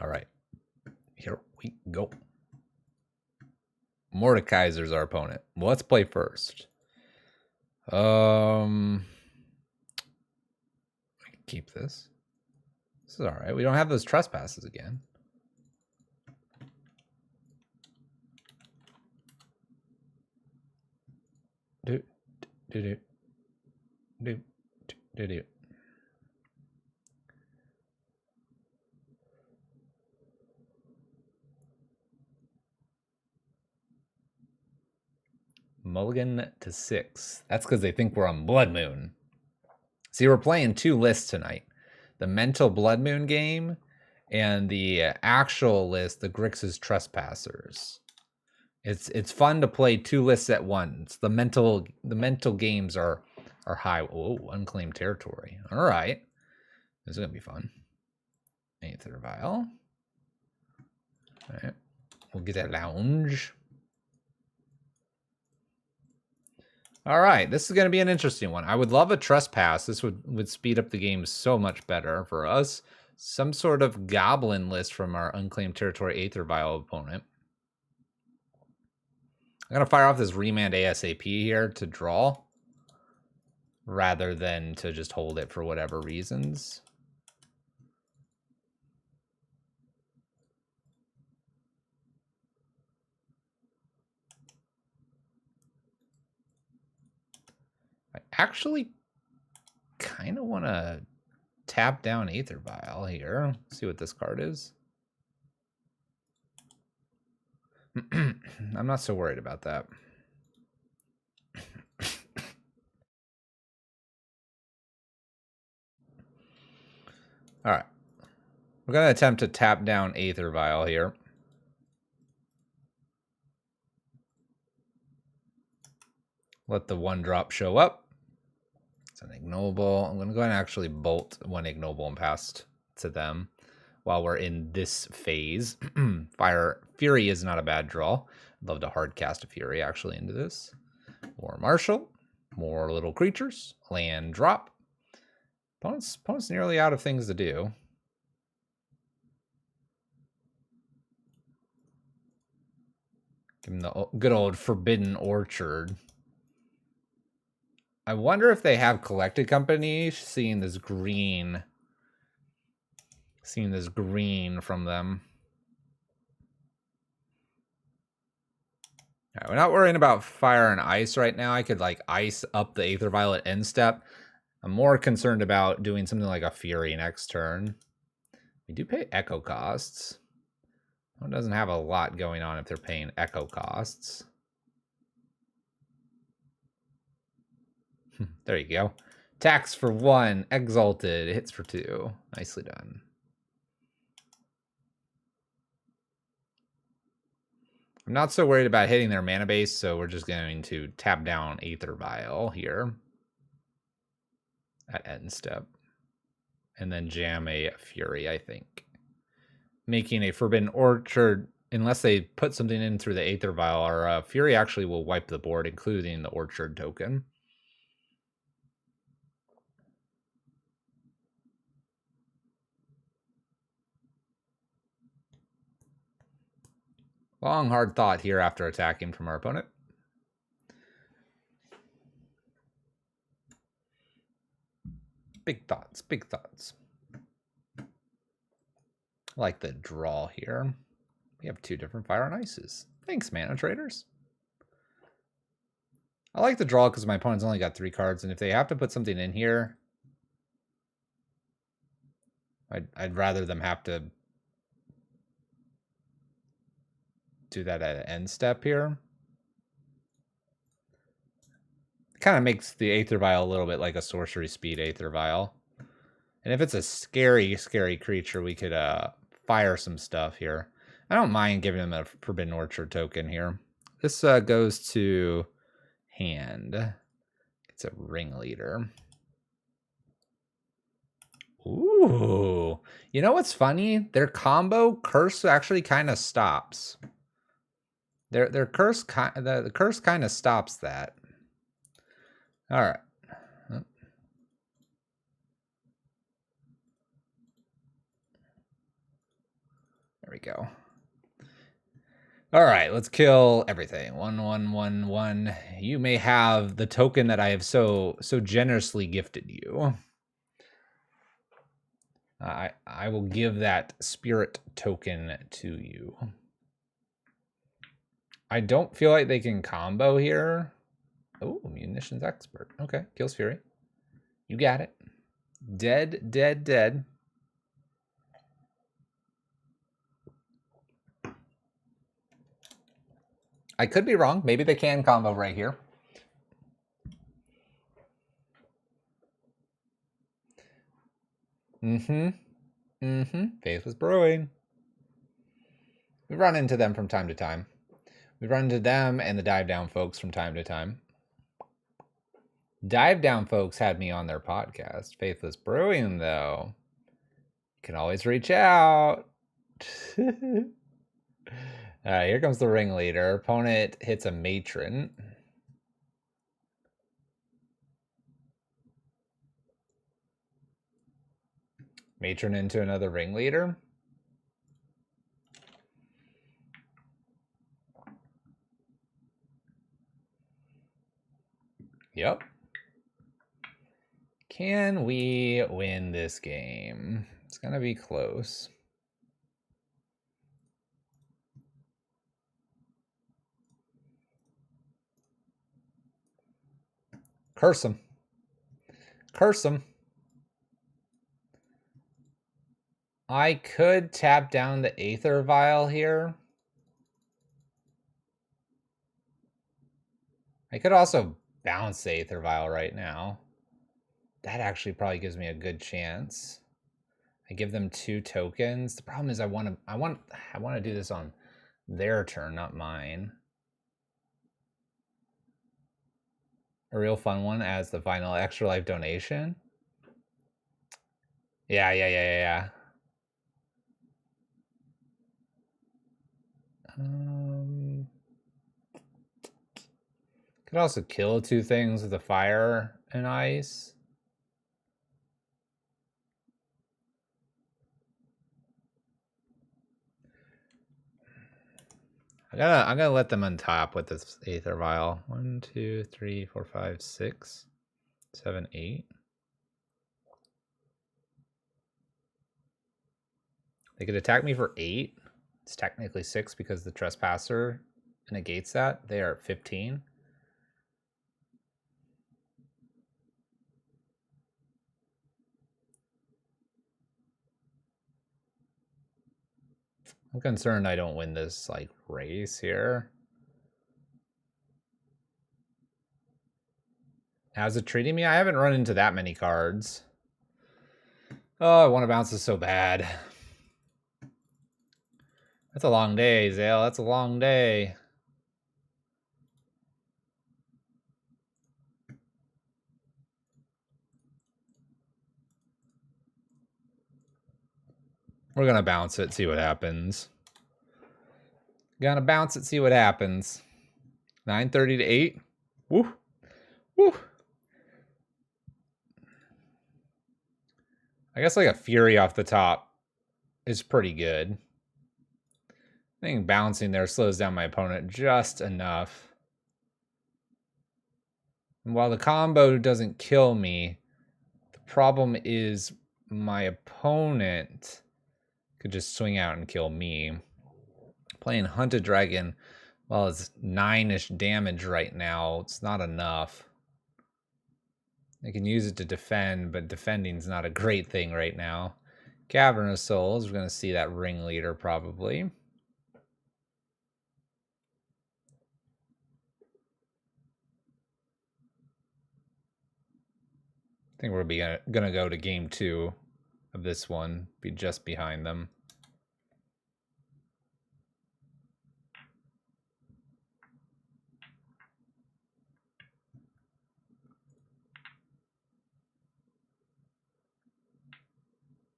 All right, here we go. Mordekaiser's our opponent. Well, let's play first. Keep this. This is all right. We don't have those trespasses again. Do. Mulligan to 6. That's because they think we're on Blood Moon. See, we're playing 2 lists tonight. The mental Blood Moon game and the actual list, the Grixis Trespassers. It's fun to play 2 lists at once. The mental games are high. Oh, unclaimed territory. All right. This is going to be fun. Aether Vial. All right. We'll get that lounge. All right, this is going to be an interesting one. I would love a trespass. This would speed up the game so much better for us. Some sort of goblin list from our unclaimed territory Aether Vial opponent. I'm going to fire off this Remand ASAP here to draw, rather than to just hold it for whatever reasons. I actually kind of want to tap down Aether Vial here. See what this card is. I'm not so worried about that. All right. We're going to attempt to tap down Aether Vial here. Let the 1-drop show up. It's an ignoble. I'm going to go ahead and actually bolt 1 ignoble and pass to them while we're in this phase. Fire Fury is not a bad draw. I'd love to hard cast a Fury actually into this. More Marshal. More little creatures. Land drop. Opponent's nearly out of things to do. Give him the good old Forbidden Orchard. I wonder if they have Collected Company, seeing this green from them. All right, we're not worrying about fire and ice right now. I could like ice up the Aether Violet end step. I'm more concerned about doing something like a Fury next turn. We do pay echo costs. One doesn't have a lot going on if they're paying echo costs. There you go. Tax for 1, Exalted, hits for 2. Nicely done. I'm not so worried about hitting their mana base, so we're just going to tap down Aether Vial here at end step. And then jam a Fury, I think. Making a Forbidden Orchard, unless they put something in through the Aether Vial, our Fury actually will wipe the board, including the Orchard token. Long, hard thought here after attacking from our opponent. Big thoughts, big thoughts. I like the draw here. We have 2 different fire and ices. Thanks, mana traders. I like the draw because my opponent's only got 3 cards, and if they have to put something in here, I'd rather them have to do that at an end step here. It kind of makes the Aether Vial a little bit like a sorcery speed Aether Vial. And if it's a scary, scary creature, we could fire some stuff here. I don't mind giving them a Forbidden Orchard token here. This goes to hand. It's a Ringleader. Ooh. You know what's funny? Their combo curse actually kind of stops. Their curse the curse kind of stops that. All right. There we go. All right, let's kill everything. 1, 1, 1, 1. You may have the token that I have so generously gifted you. I will give that spirit token to you. I don't feel like they can combo here. Oh, munitions expert. Okay, kills Fury. You got it. Dead, dead, dead. I could be wrong. Maybe they can combo right here. Faith was brewing. We run into them from time to time. We run into them and the Dive Down folks from time to time. Dive Down folks had me on their podcast. Faithless Brewing, though. You can always reach out. All right, here comes the Ringleader. Opponent hits a Matron. Matron into another Ringleader. Yep. Can we win this game? It's gonna be close. Curse him. Curse him. I could tap down the Aether Vial here. I could also bounce the Aether Vial right now. That actually probably gives me a good chance. I give them 2 tokens. The problem is I want to do this on their turn, not mine. a real fun one as the final extra life donation. Yeah. Could also kill two things with the fire and ice. I'm gonna let them untop with this Aether Vial. 1, 2, 3, 4, 5, 6, 7, 8. They could attack me for 8. It's technically 6 because the Trespasser negates that. They are at 15. I'm concerned I don't win this like race here. How's it treating me? I haven't run into that many cards. Oh, I want to bounce this so bad. That's a long day, Zale. That's a long day. We're gonna bounce it, see what happens. Gonna bounce it, see what happens. 9:30 to 8. Woo. Woo. I guess like a Fury off the top is pretty good. I think bouncing there slows down my opponent just enough. And while the combo doesn't kill me, the problem is my opponent could just swing out and kill me. Playing Hunted Dragon, well, it's 9-ish damage right now. It's not enough. I can use it to defend, but defending's not a great thing right now. Cavern of Souls, we're going to see that ringleader probably. I think we're going to go to game 2 of this one, be just behind them.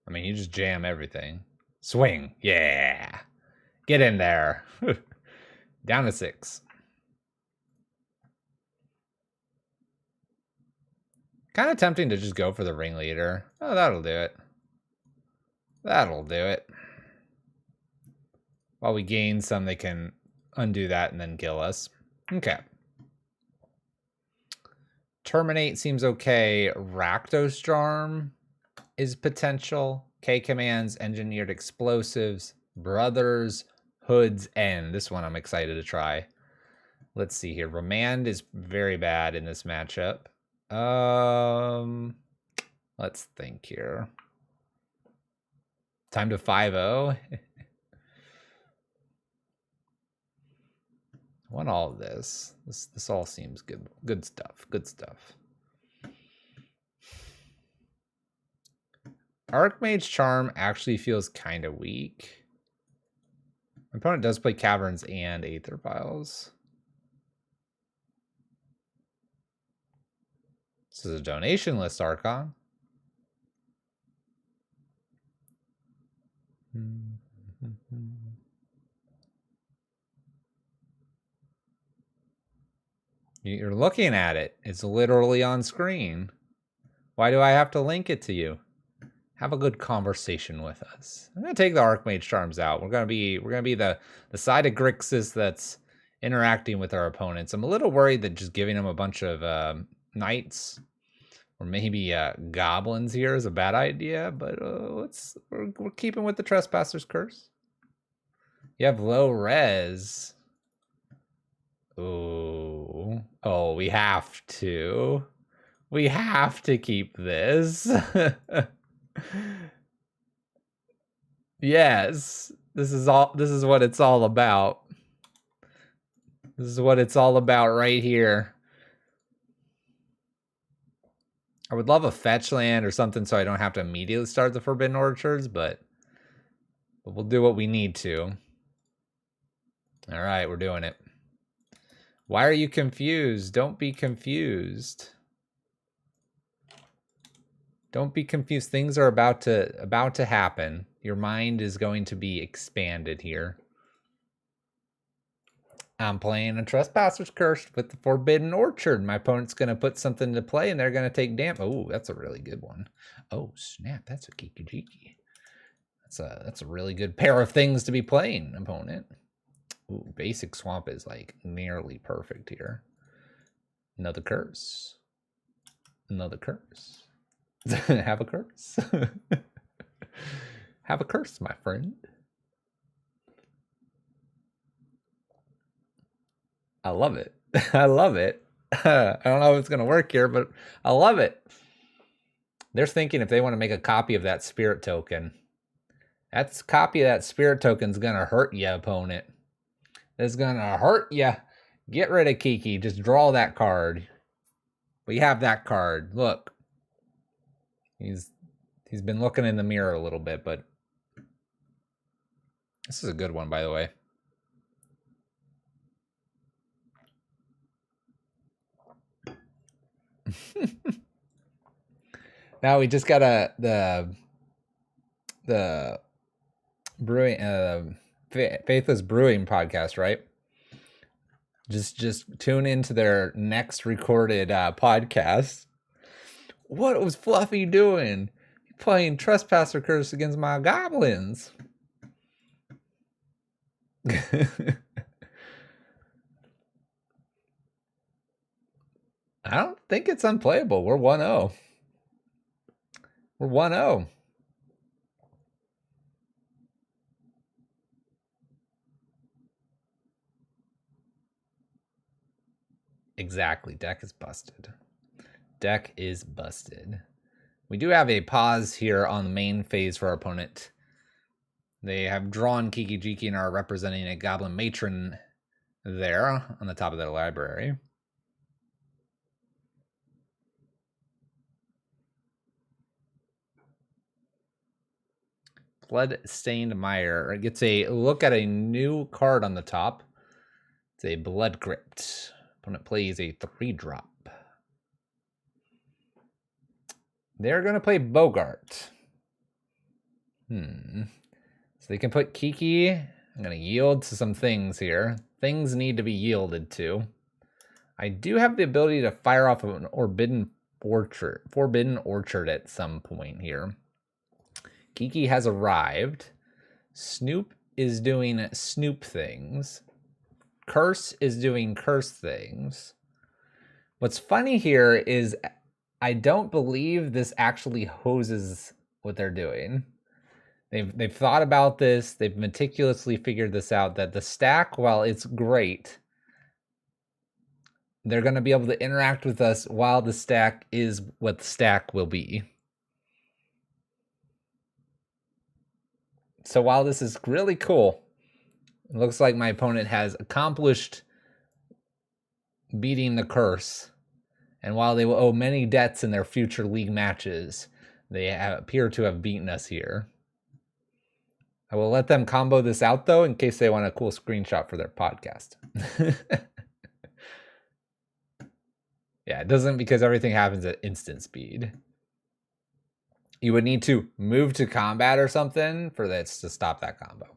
I mean, you just jam everything. Swing. Yeah. Get in there. Down to 6. Kind of tempting to just go for the ringleader. Oh, that'll do it. That'll do it. While we gain some, they can undo that and then kill us. Okay. Terminate seems okay. Rakdos Charm is potential. K commands, engineered explosives, brothers, hoods, end. This one I'm excited to try. Let's see here. Remand is very bad in this matchup. Let's think here. Time to 5-0. I want all of this. This all seems good. Good stuff. Good stuff. Archmage Charm actually feels kind of weak. My opponent does play Caverns and Aether Vials. This is a donation list, Archon. You're looking at it. It's literally on screen. Why do I have to link it to you? Have a good conversation with us. I'm gonna take the Archmage Charms out. We're gonna be the side of Grixis that's interacting with our opponents. I'm a little worried that just giving them a bunch of knights or maybe goblins here is a bad idea. But we're keeping with the Trespasser's Curse. You have low res. Ooh. Oh, we have to. We have to keep this. Yes. This is what it's all about. This is what it's all about right here. I would love a fetch land or something so I don't have to immediately start the Forbidden Orchards, but we'll do what we need to. All right, we're doing it. Why are you confused? Don't be confused. Don't be confused. Things are about to happen. Your mind is going to be expanded here. I'm playing a Trespasser's Curse with the Forbidden Orchard. My opponent's going to put something to play, and they're going to take damage. Oh, that's a really good one. Oh, snap. That's a Kiki-Jiki. That's a really good pair of things to be playing, opponent. Ooh, basic swamp is like nearly perfect here. Another curse. Another curse. Have a curse. Have a curse, my friend. I love it. I love it. I don't know if it's going to work here, but I love it. They're thinking if they want to make a copy of that spirit token. That copy of that spirit token is going to hurt you, opponent. It's going to hurt you. Get rid of Kiki. Just draw that card. We have that card. Look. He's been looking in the mirror a little bit, but this is a good one, by the way. Now we just got the brewing Faithless Brewing podcast, right? Just tune into their next recorded podcast. What was Fluffy doing? Playing Trespasser Curse against my goblins. I don't think it's unplayable. We're 1-0. We're 1-0. Exactly. Deck is busted. Deck is busted. We do have a pause here on the main phase for our opponent. They have drawn Kiki-Jiki and are representing a Goblin Matron there on the top of their library. Blood-Stained Mire gets a look at a new card on the top. It's a Blood Crypt. Opponent plays a 3-drop. They're going to play Bogart. So they can put Kiki. I'm going to yield to some things here. Things need to be yielded to. I do have the ability to fire off an Forbidden Orchard at some point here. Kiki has arrived. Snoop is doing Snoop things. Curse is doing Curse things. What's funny here is I don't believe this actually hoses what they're doing. They've thought about this. They've meticulously figured this out, that the stack, while it's great, they're going to be able to interact with us while the stack is what the stack will be. So while this is really cool, it looks like my opponent has accomplished beating the curse. And while they will owe many debts in their future league matches, they appear to have beaten us here. I will let them combo this out, though, in case they want a cool screenshot for their podcast. Yeah, it doesn't, because everything happens at instant speed. You would need to move to combat or something for this to stop that combo.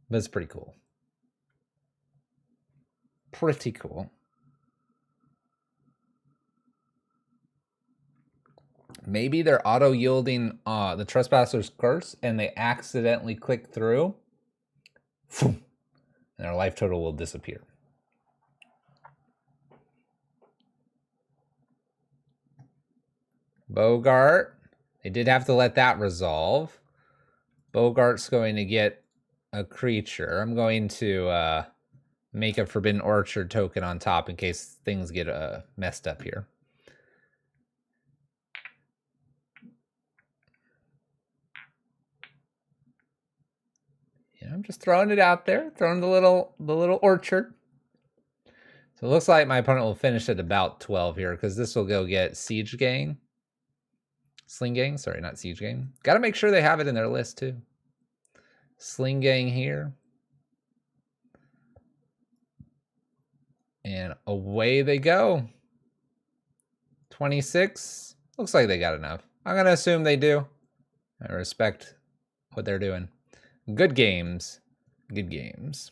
But it's pretty cool. Pretty cool. Maybe they're auto-yielding the Trespasser's Curse and they accidentally click through. And their life total will disappear. Bogart. They did have to let that resolve. Bogart's going to get a creature. I'm going to make a Forbidden Orchard token on top in case things get messed up here. Yeah, I'm just throwing it out there, throwing the little orchard. So it looks like my opponent will finish at about 12 here, because this will go get Siege Gang. Sling Gang, sorry, not Siege Gang. Got to make sure they have it in their list too. Sling Gang here. And away they go. 26. Looks like they got enough. I'm going to assume they do. I respect what they're doing. Good games. Good games.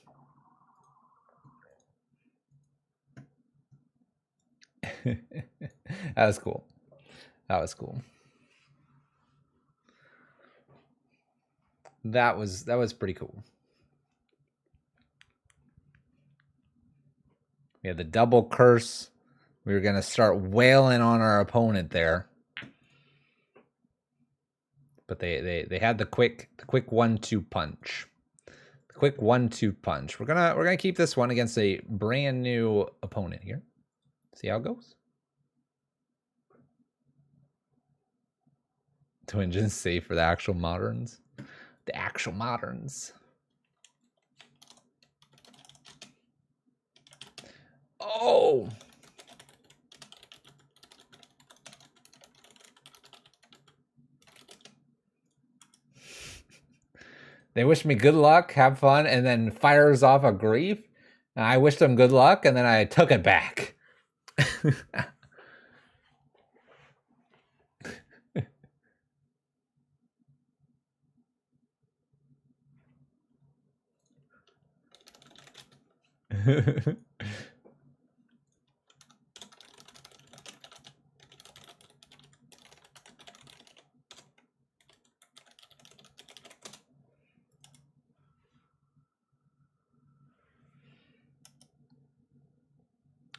That was cool. That was cool. That was pretty cool. We had the double curse. We were gonna start wailing on our opponent there, but they had the quick 1-2 punch. The quick 1-2 punch. We're gonna keep this one against a brand new opponent here. See how it goes. Twingeon's safe for the actual moderns. The actual moderns. Oh! They wish me good luck, have fun, and then fires off a grief. And I wished them good luck, and then I took it back.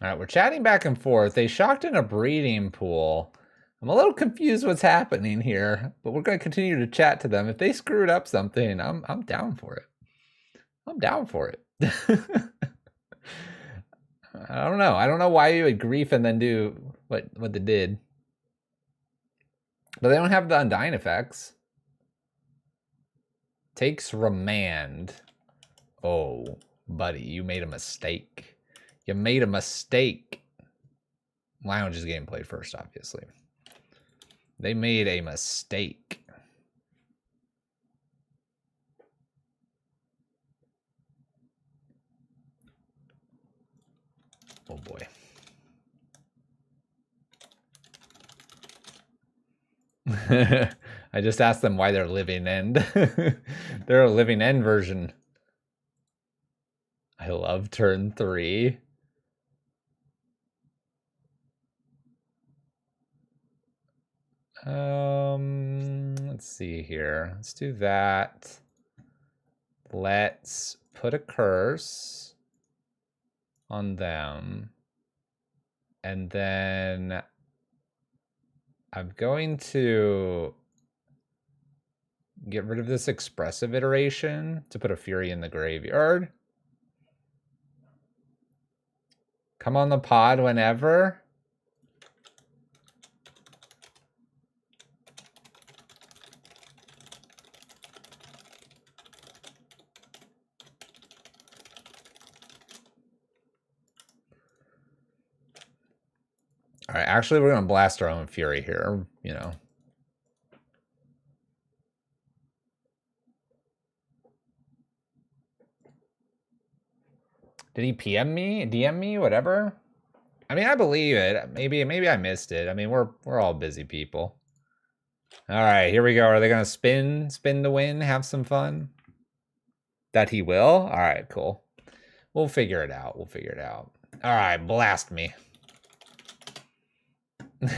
All right, we're chatting back and forth. They shocked in a breeding pool. I'm a little confused what's happening here, but we're going to continue to chat to them. If they screwed up something, I'm down for it. I'm down for it. I don't know. I don't know why you would grief and then do what they did. But they don't have the undying effects. Takes remand. Oh, buddy, you made a mistake. You made a mistake. Lounge is getting played first, obviously. They made a mistake. Oh boy. I just asked them why they're living end. They're a living end version. I love turn 3. Let's see here. Let's do that. Let's put a curse on them. And then I'm going to get rid of this expressive iteration to put a Fury in the graveyard. Come on the pod whenever. All right, actually, we're going to blast our own Fury here, you know. Did he PM me, DM me, whatever? I mean, I believe it. Maybe I missed it. I mean, we're all busy people. All right, here we go. Are they going to spin to win, have some fun? That he will? All right, cool. We'll figure it out. We'll figure it out. All right, blast me. We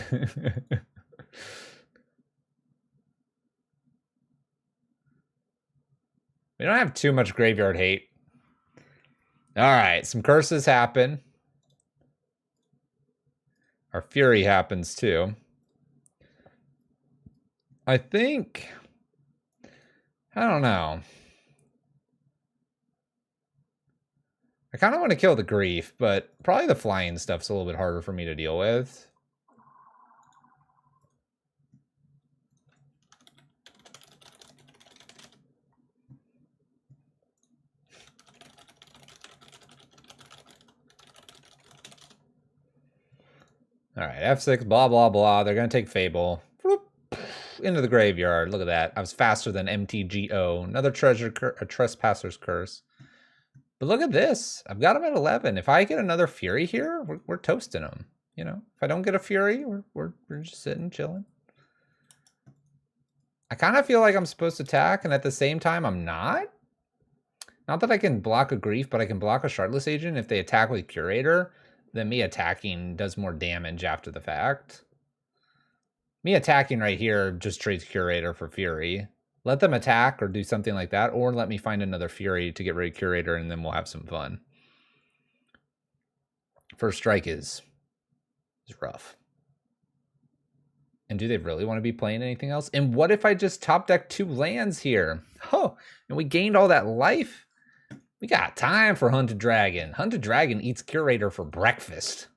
don't have too much graveyard hate. All right, some curses happen. Our Fury happens too. I think, I don't know. I kind of want to kill the grief, but probably the flying stuff's a little bit harder for me to deal with. All right, F6, blah, blah, blah. They're going to take Fable. Into the graveyard. Look at that. I was faster than MTGO. Another treasure, a Trespasser's Curse. But look at this. I've got him at 11. If I get another Fury here, we're toasting him. You know, if I don't get a Fury, we're just sitting, chilling. I kind of feel like I'm supposed to attack, and at the same time, I'm not. Not that I can block a Grief, but I can block a Shardless Agent. If they attack with Curator, then me attacking does more damage after the fact. Me attacking right here just trades Curator for Fury. Let them attack or do something like that, or let me find another Fury to get rid of Curator, and then we'll have some fun. First strike is rough. And do they really want to be playing anything else? And what if I just top deck 2 lands here? Oh, and we gained all that life? We got time for Hunted Dragon. Hunted Dragon eats Curator for breakfast.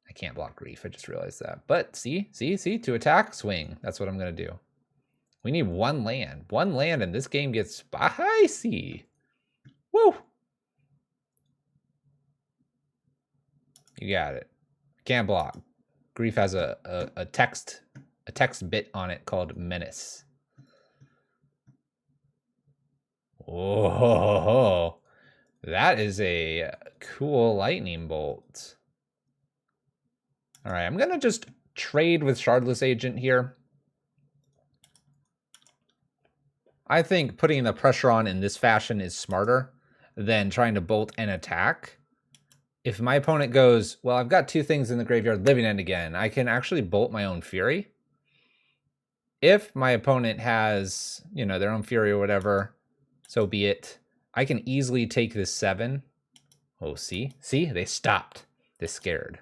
I can't block Grief, I just realized that. But see, to attack, swing. That's what I'm going to do. We need 1 land. 1 land, and this game gets spicy. Woo! You got it. Can't block. Grief has a text bit on it called Menace. Oh, that is a cool lightning bolt. All right, I'm gonna just trade with Shardless Agent here. I think putting the pressure on in this fashion is smarter than trying to bolt and attack. If my opponent goes, well, I've got 2 things in the graveyard, Living End again, I can actually bolt my own Fury. If my opponent has, you know, their own Fury or whatever, so be it. I can easily take this 7. Oh, see? See? They stopped. They scared.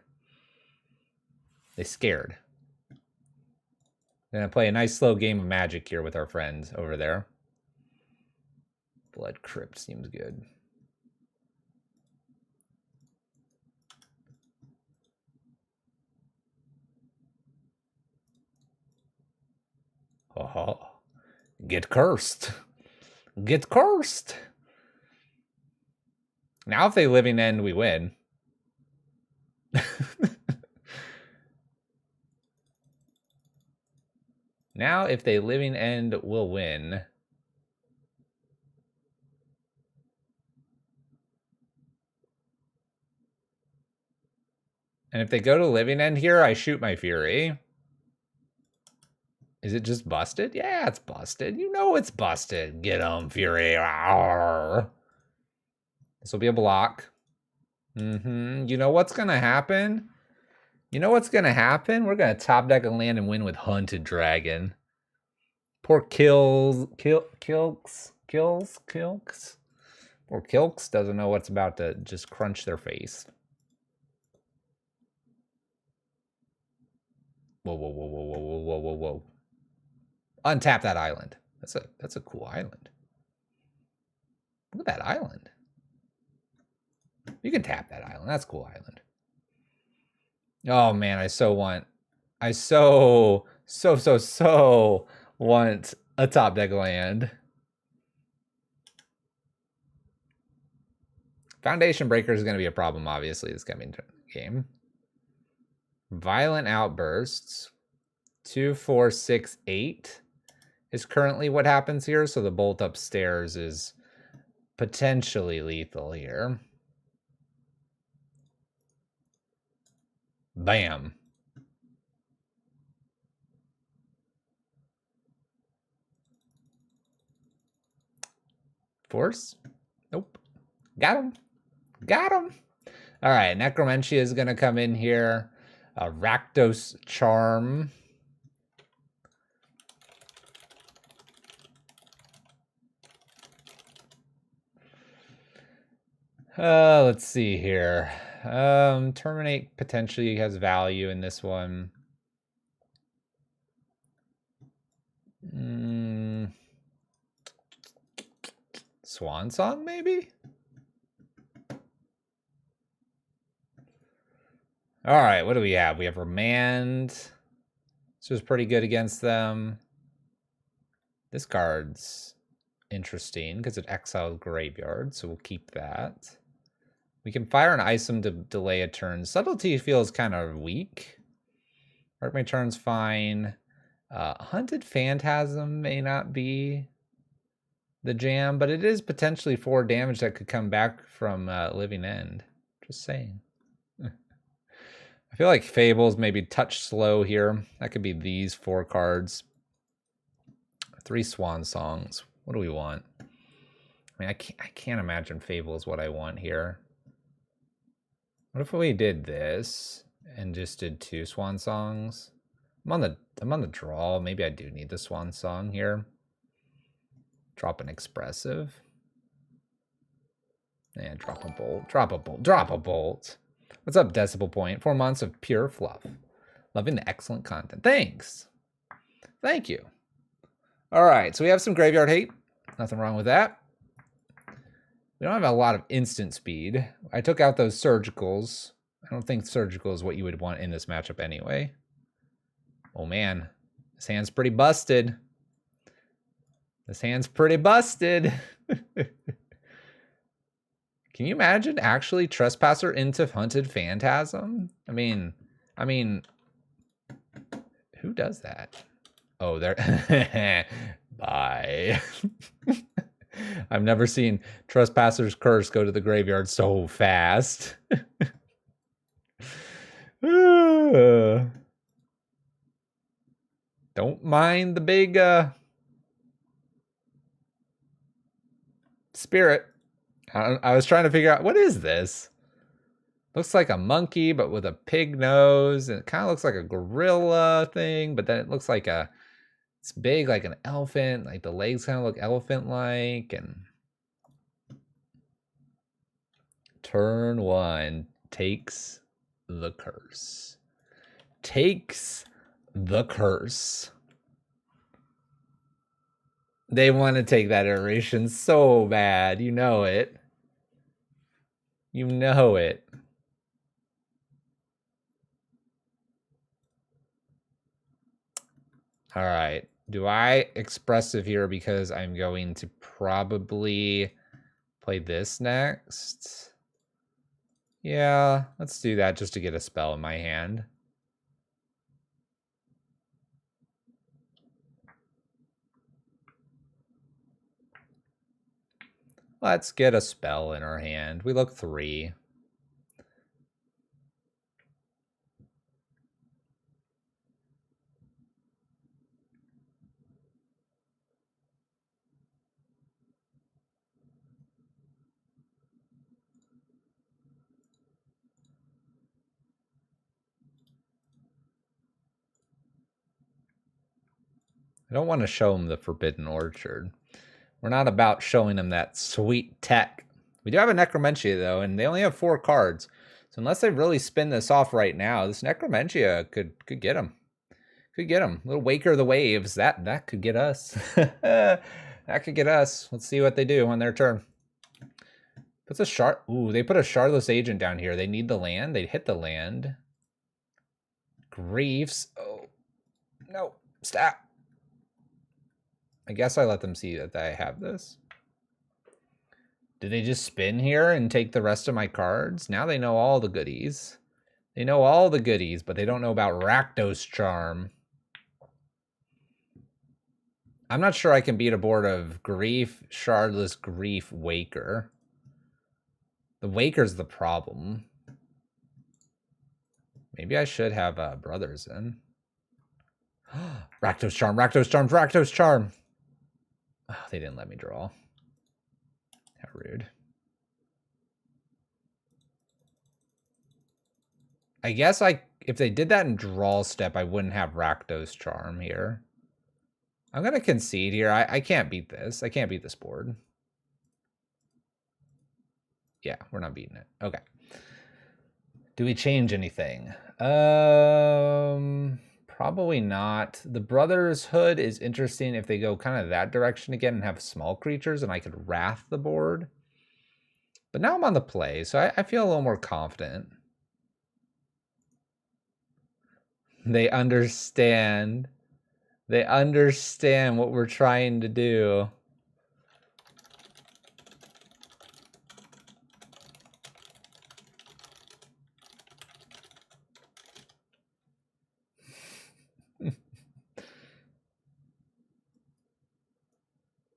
They scared. Gonna play a nice slow game of Magic here with our friends over there. Blood Crypt seems good. Oh, get cursed. Get cursed. Now if they Living End, we win. Now if they Living End, we'll win. And if they go to Living End here, I shoot my Fury. Is it just busted? Yeah, it's busted. You know it's busted. Get 'em, Fury. Arrgh. This will be a block. You know what's going to happen? You know what's going to happen? We're going to top deck a land and win with Hunted Dragon. Poor Kilks. Poor Kilks doesn't know what's about to just crunch their face. Whoa. Untap that island. That's a cool island. Look at that island. You can tap that island. That's a cool island. Oh man, I so want a top deck land. Foundation Breaker is going to be a problem, obviously, this coming game. Violent Outbursts. 2, 4, 6, 8 is currently what happens here. So the bolt upstairs is potentially lethal here. Bam. Force? Nope. Got him. Got him. All right, Necromentia is going to come in here. Rakdos Charm. Let's see here. Terminate potentially has value in this one. Swan Song, maybe? All right, what do we have? We have Remand. This was pretty good against them. This card's interesting because it exiles Graveyard, so we'll keep that. We can fire an Isom to delay a turn. Subtlety feels kind of weak. Mark my turn's fine. Hunted Phantasm may not be the jam, but it is potentially 4 damage that could come back from Living End. Just saying. I feel like Fables maybe touch slow here. That could be these 4 cards. 3 Swan Songs. What do we want? I mean, I can't imagine Fable is what I want here. What if we did this and just did 2 Swan Songs? I'm on the draw. Maybe I do need the Swan Song here. Drop an Expressive. And drop a Bolt. Drop a Bolt. Drop a Bolt. What's up, Decibel Point? 4 months of pure fluff. Loving the excellent content. Thanks. Thank you. All right, so we have some graveyard hate. Nothing wrong with that. We don't have a lot of instant speed. I took out those surgicals. I don't think surgical is what you would want in this matchup anyway. Oh man, this hand's pretty busted. This hand's pretty busted. Can you imagine actually Trespasser into Hunted Phantasm? I mean, who does that? Oh, there. Bye. I've never seen Trespasser's Curse go to the graveyard so fast. Don't mind the big spirit. I was trying to figure out, what is this? Looks like a monkey, but with a pig nose. And it kind of looks like a gorilla thing, but then it looks like it's big like an elephant. Like the legs kind of look elephant-like. And turn 1 takes the curse. Takes the curse. They want to take that iteration so bad. You know it. You know it. All right. Do I Expressive here because I'm going to probably play this next? Yeah, let's do that just to get a spell in my hand. Let's get a spell in our hand. We look 3. I don't want to show him the Forbidden Orchard. We're not about showing him that sweet tech. We do have a Necromentia, though, and they only have 4 cards. So unless they really spin this off right now, this Necromentia could get him. Could get him. Little Waker of the Waves. That could get us. That could get us. Let's see what they do on their turn. Puts a shard. Ooh, they put a Shardless Agent down here. They need the land. They hit the land. Griefs. Oh, no. Stop. I guess I let them see that I have this. Did they just spin here and take the rest of my cards? Now they know all the goodies. They know all the goodies, but they don't know about Rakdos Charm. I'm not sure I can beat a board of Grief, Shardless, Grief, Waker. The Waker's the problem. Maybe I should have Brothers in. Rakdos Charm, Rakdos Charm, Rakdos Charm. Oh, they didn't let me draw. How rude. I guess if they did that in draw step, I wouldn't have Rakdos Charm here. I'm going to concede here. I can't beat this. I can't beat this board. Yeah, we're not beating it. Okay. Do we change anything? Probably not. The Brothers Hood is interesting if they go kind of that direction again and have small creatures, and I could Wrath the board. But now I'm on the play, so I feel a little more confident. They understand. They understand what we're trying to do.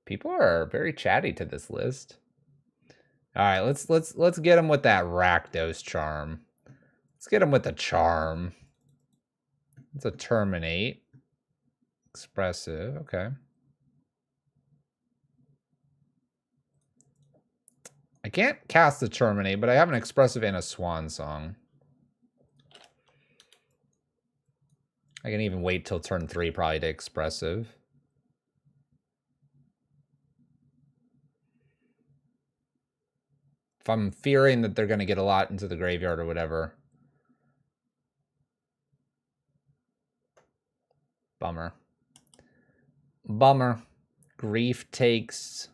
People are very chatty to this list. All right, let's get him with that Rakdos charm. Let's get him with the charm. It's a terminate. Expressive, okay. I can't cast the terminate, but I have an expressive and a swan song. I can even wait till turn 3 probably to expressive. If I'm fearing that they're going to get a lot into the graveyard or whatever. Bummer. Bummer. Grief takes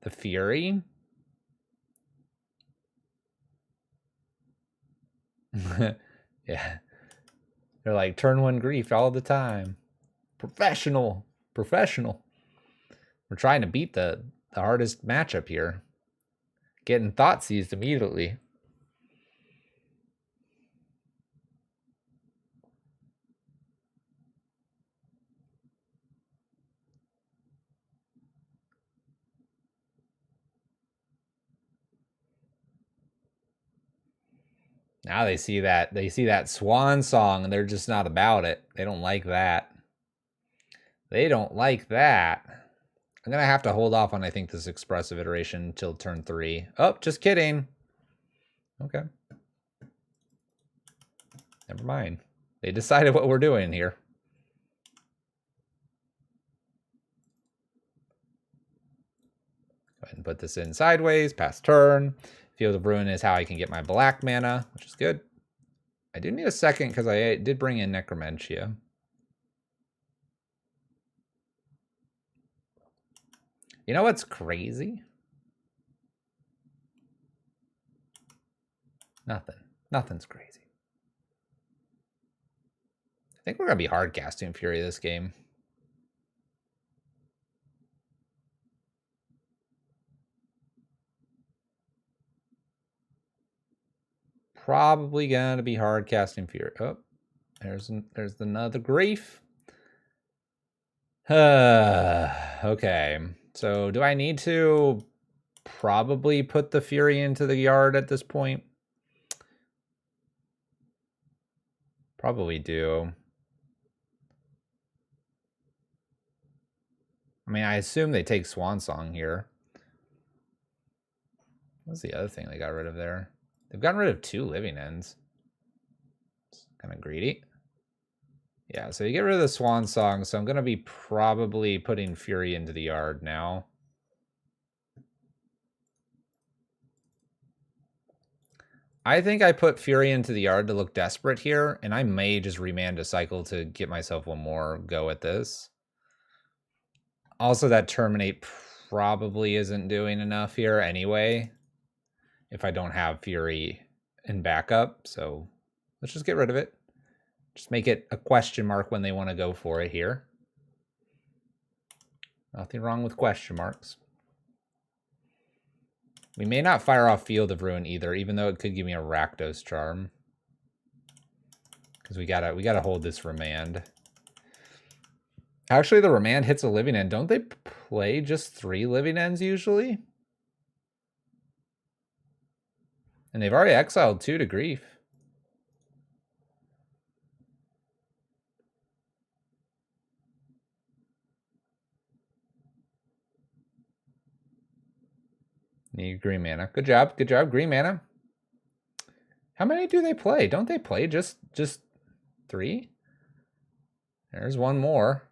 the Fury. Yeah. They're like, turn 1 Grief all the time. Professional. Professional. We're trying to beat the hardest matchup here. Getting thought seized immediately. Now they see that swan song and they're just not about it. They don't like that. They don't like that. I'm going to have to hold off on, I think, this expressive iteration until turn 3. Oh, just kidding. Okay. Never mind. They decided what we're doing here. Go ahead and put this in sideways, pass turn. Field of Ruin is how I can get my black mana, which is good. I do need a second because I did bring in Necromentia. You know what's crazy? Nothing. Nothing's crazy. I think we're going to be hard casting Fury this game. Probably going to be hard casting Fury. Oh, there's another Grief. Okay. So do I need to probably put the Fury into the yard at this point? Probably do. I mean, I assume they take Swan Song here. What's the other thing they got rid of there? They've gotten rid of 2 living ends. It's kind of greedy. Yeah, so you get rid of the Swan Song, so I'm going to be probably putting Fury into the yard now. I think I put Fury into the yard to look desperate here, and I may just remand a cycle to get myself one more go at this. Also, that Terminate probably isn't doing enough here anyway, if I don't have Fury in backup, so let's just get rid of it. Just make it a question mark when they want to go for it here. Nothing wrong with question marks. We may not fire off Field of Ruin either, even though it could give me a Rakdos charm. Because we gotta hold this remand. Actually, the remand hits a living end. Don't they play just 3 living ends usually? And they've already exiled 2 to Grief. Need green mana. Good job. Good job. Green mana. How many do they play? Don't they play just 3? There's one more.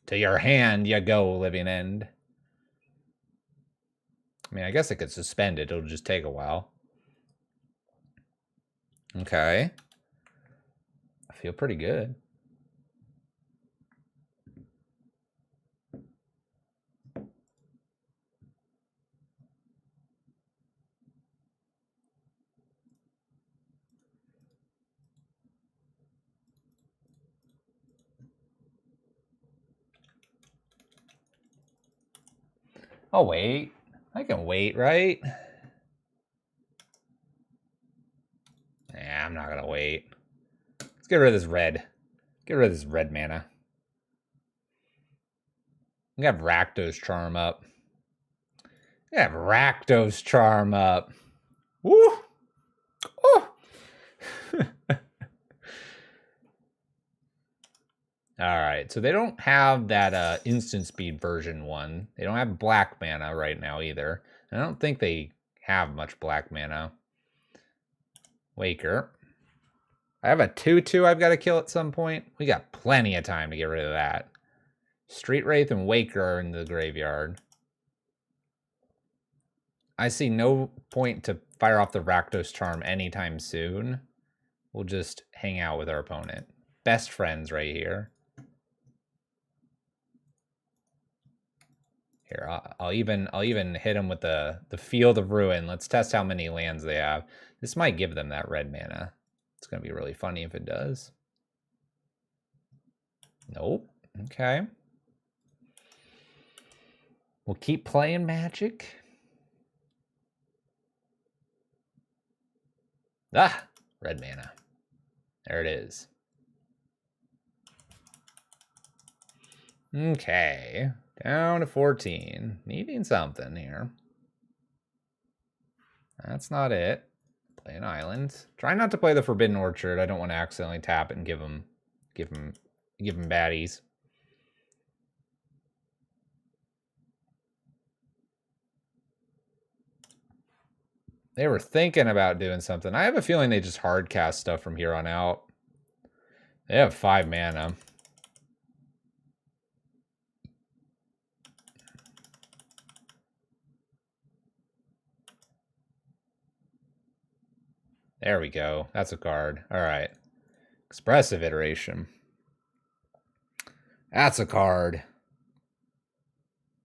To your hand you go, living end. I mean, I guess I could suspend it. It'll just take a while. Okay. I feel pretty good. I'll wait. I can wait, right? Yeah, I'm not gonna wait. Let's get rid of this red. Get rid of this red mana. We have Rakdos Charm up. We have Rakdos Charm up. Woo! Oh! Alright, so they don't have that instant speed version 1. They don't have black mana right now either. I don't think they have much black mana. Waker. I have a 2/2 I've got to kill at some point. We got plenty of time to get rid of that. Street Wraith and Waker are in the graveyard. I see no point to fire off the Rakdos Charm anytime soon. We'll just hang out with our opponent. Best friends right here. Here, I'll even hit them with the Field of Ruin. Let's test how many lands they have. This might give them that red mana. It's gonna be really funny if it does. Nope. Okay. We'll keep playing Magic. Ah, red mana. There it is. Okay. Down to 14. Needing something here. That's not it. Play an island. Try not to play the Forbidden Orchard. I don't want to accidentally tap it and give him baddies. They were thinking about doing something. I have a feeling they just hard cast stuff from here on out. They have 5 mana. There we go. That's a card. All right. Expressive Iteration. That's a card.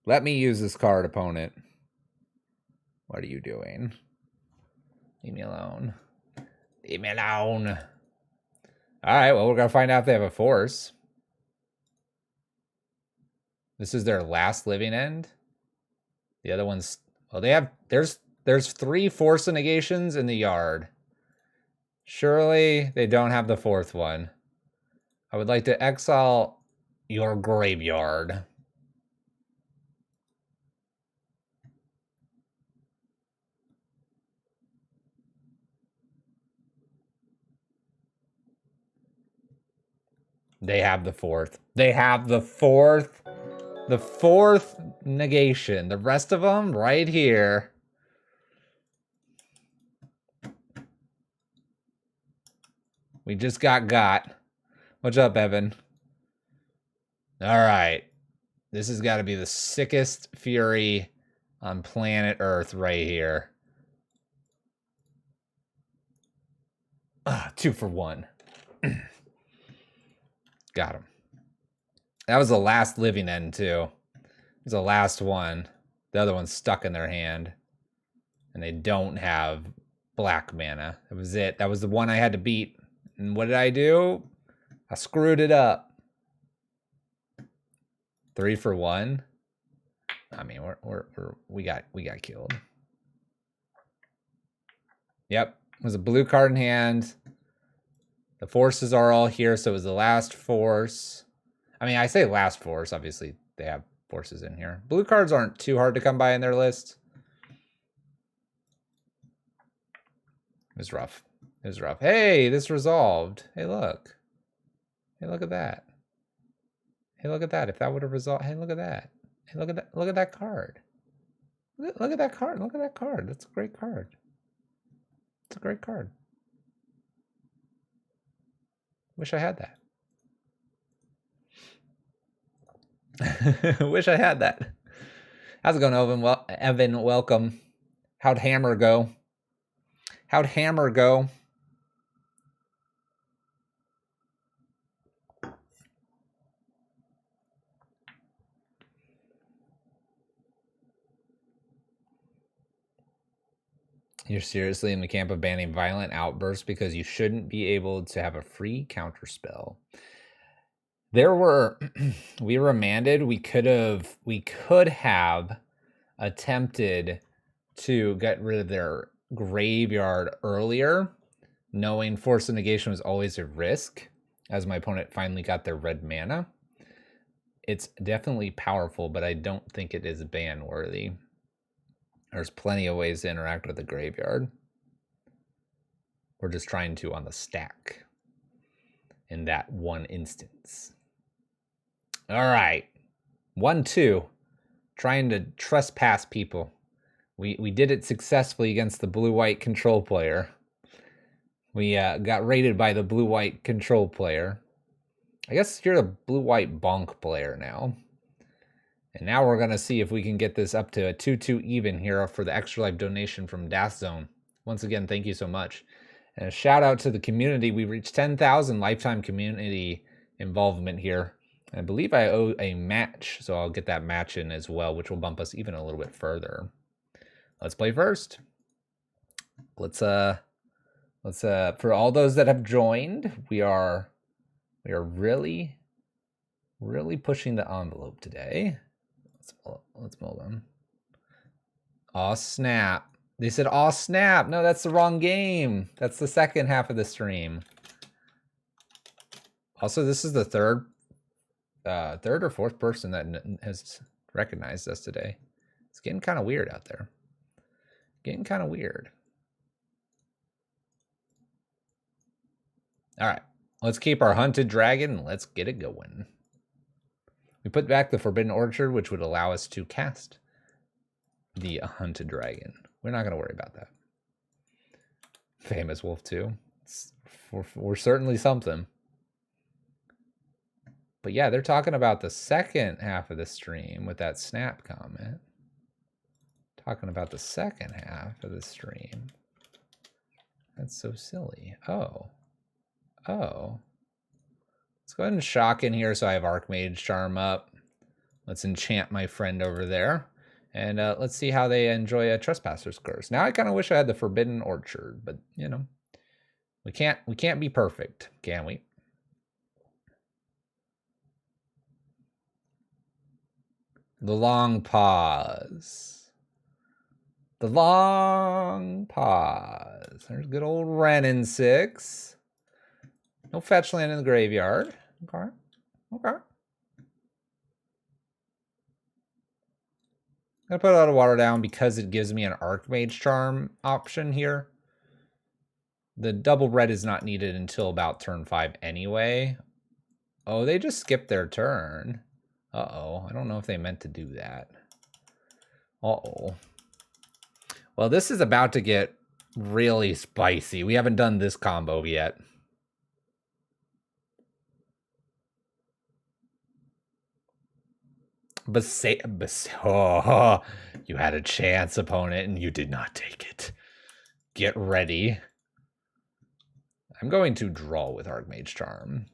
Let me use this card, opponent. What are you doing? Leave me alone. Leave me alone. All right, well, we're going to find out if they have a force. This is their last living end. The other one's... Well, they have... There's 3 force negations in the yard. Surely they don't have the 4th one. I would like to exile your graveyard. They have the 4th. They have the 4th. The 4th negation. The rest of them right here. We just got. What's up, Evan? All right. This has got to be the sickest fury on planet Earth right here. 2 for 1. Got him. That was the last living end, too. It was the last one. The other one's stuck in their hand. And they don't have black mana. That was it. That was the one I had to beat. And what did I do? I screwed it up. 3 for 1. I mean, we got killed. Yep, it was a blue card in hand. The forces are all here, so it was the last force. I mean, I say last force. Obviously, they have forces in here. Blue cards aren't too hard to come by in their list. It was rough. It was rough. Hey, this resolved. Hey, look. Hey, look at that. Hey, look at that. If that would have resolved. Hey, look at that. Hey, look at that. Look at that card. Look at that card. Look at that card. That's a great card. It's a great card. Wish I had that. Wish I had that. How's it going, Evan? Well, Evan, welcome. How'd Hammer go? How'd Hammer go? You're seriously in the camp of banning violent outbursts because you shouldn't be able to have a free counterspell. There were, we were remanded. We could have attempted to get rid of their graveyard earlier, knowing Force of Negation was always a risk, as my opponent finally got their red mana. It's definitely powerful, but I don't think it is ban worthy. There's plenty of ways to interact with the graveyard. We're just trying to on the stack in that one instance. All right. 1-2. Trying to trespass people. We did it successfully against the blue-white control player. We got raided by the blue-white control player. I guess you're the blue-white bonk player now. And now we're going to see if we can get this up to a 2-2 even here for the Extra Life donation from Death Zone. Once again, thank you so much. And a shout out to the community. We reached 10,000 lifetime community involvement here. And I believe I owe a match, so I'll get that match in as well, which will bump us even a little bit further. Let's play first. Let's for all those that have joined, we are really pushing the envelope today. Let's mold them. Aw, snap. They said, aw, snap. No, that's the wrong game. That's the second half of the stream. Also, this is the third or fourth person that has recognized us today. It's getting kind of weird out there. Getting kind of weird. All right. Let's keep our hunted dragon and let's get it going. We put back the Forbidden Orchard, which would allow us to cast the hunted dragon. We're not going to worry about that. Famous Wolf 2. We're certainly something. But yeah, they're talking about the second half of the stream with that snap comment. Talking about the second half of the stream. That's so silly. Oh. Let's go ahead and shock in here so I have Archmage Charm up. Let's enchant my friend over there. And let's see how they enjoy a Trespasser's Curse. Now I kind of wish I had the Forbidden Orchard, but you know, we can't be perfect, can we? The long pause. The long pause. There's good old Renin 6. No fetch land in the graveyard. Okay. I'm gonna put a lot of water down because it gives me an Archmage Charm option here. The double red is not needed until about turn 5 anyway. Oh, they just skipped their turn. Uh-oh. I don't know if they meant to do that. Uh-oh. Well, this is about to get really spicy. We haven't done this combo yet. Oh, you had a chance, opponent, and you did not take it. Get ready. I'm going to draw with Archmage Charm.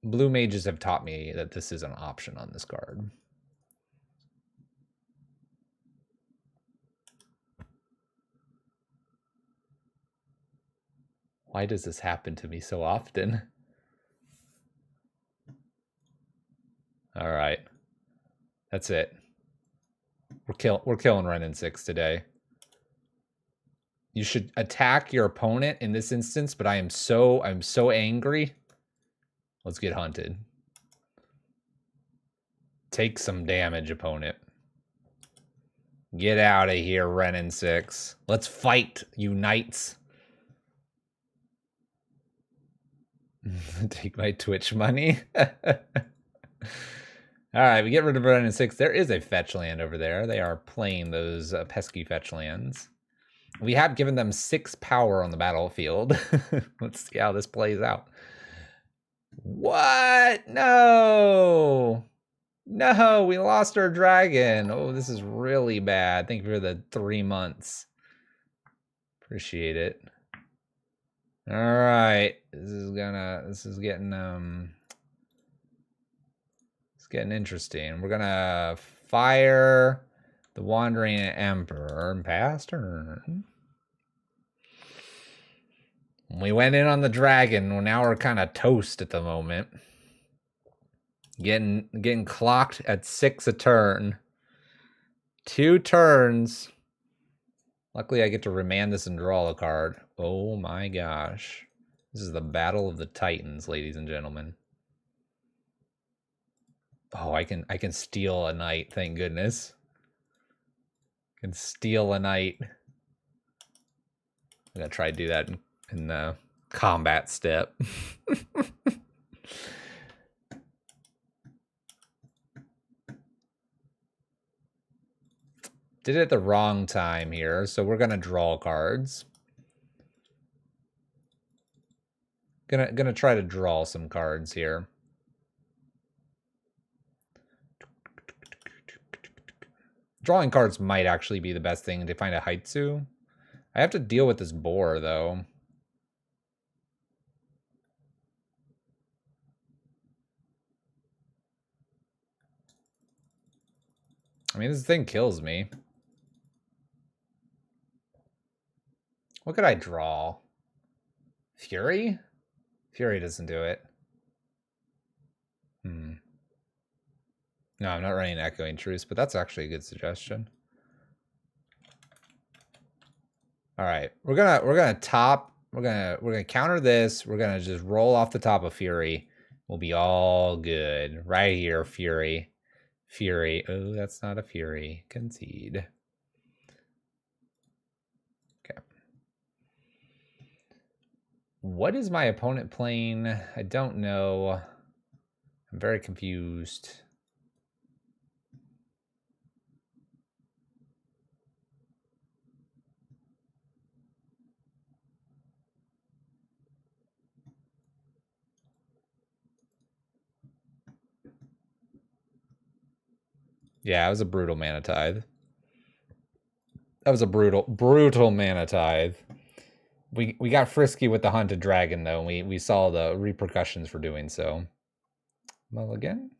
Blue mages have taught me that this is an option on this card. Why does this happen to me so often? All right. That's it. We're killing Renin 6 today. You should attack your opponent in this instance, but I'm so angry. Let's get hunted. Take some damage, opponent. Get out of here, Renin 6. Let's fight, you knights. Take my Twitch money. All right, we get rid of Renin 6. There is a fetch land over there. They are playing those pesky fetch lands. We have given them 6 power on the battlefield. Let's see how this plays out. What? No. No, we lost our dragon. Oh, this is really bad. Thank you for the 3 months. Appreciate it. All right. This is getting it's getting interesting. We're gonna fire the Wandering Emperor and pass turn. We went in on the dragon. Well, now we're kind of toast at the moment. Getting clocked at 6 a turn. 2 turns. Luckily, I get to remand this and draw a card. Oh my gosh. This is the Battle of the Titans, ladies and gentlemen. Oh, I can steal a knight, thank goodness. I can steal a knight. I'm gonna try to do that in the combat step. Did it at the wrong time here, so we're gonna draw cards. Gonna try to draw some cards here. Drawing cards might actually be the best thing to find a Haitsu. I have to deal with this boar, though. I mean, this thing kills me. What could I draw? Fury? Fury doesn't do it. No, I'm not running Echoing Truce, but that's actually a good suggestion. All right, we're gonna counter this. We're gonna just roll off the top of Fury. We'll be all good. Right here, Fury. Fury. Oh, that's not a Fury. Concede. Okay. What is my opponent playing? I don't know. I'm very confused. Yeah, it was a brutal Mana Tithe. That was a brutal Mana Tithe. We got frisky with the Hunted Dragon, though, and we saw the repercussions for doing so. Mulligan.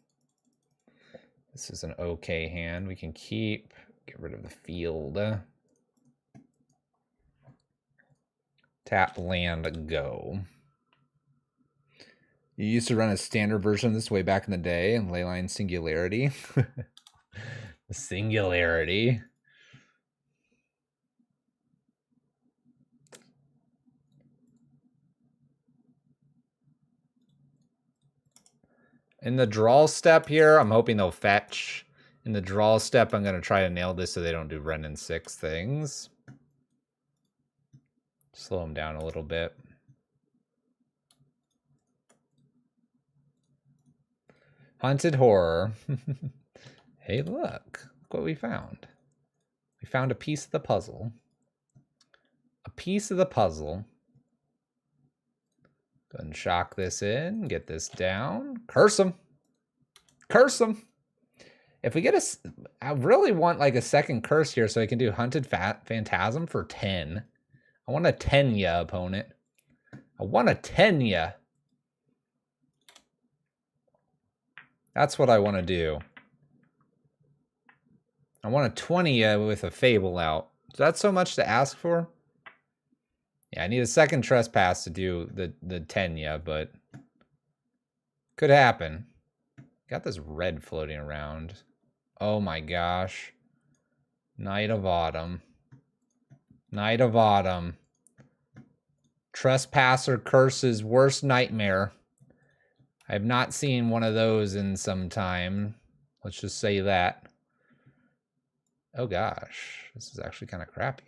This is an okay hand. We can keep, get rid of the field. Tap, land, go. You used to run a standard version of this way back in the day in Leyline Singularity. Singularity. In the draw step here, I'm hoping they'll fetch. In the draw step, I'm going to try to nail this so they don't do Ren and 6 things. Slow them down a little bit. Haunted Horror. Hey, look what we found. We found a piece of the puzzle. A piece of the puzzle. Go ahead and shock this in. Get this down. Curse them. Curse them. If we get a... I really want like a second curse here so I can do Hunted Phantasm for 10. I want a 10-ya opponent. I want a 10-ya. That's what I want to do. I want a 20-ya with a Fable out. Is that so much to ask for? Yeah, I need a second Trespass to do the 10-ya, but could happen. Got this red floating around. Oh my gosh. Night of Autumn. Night of Autumn. Trespasser Curse's worst nightmare. I have not seen one of those in some time. Let's just say that. Oh gosh, this is actually kind of crappy.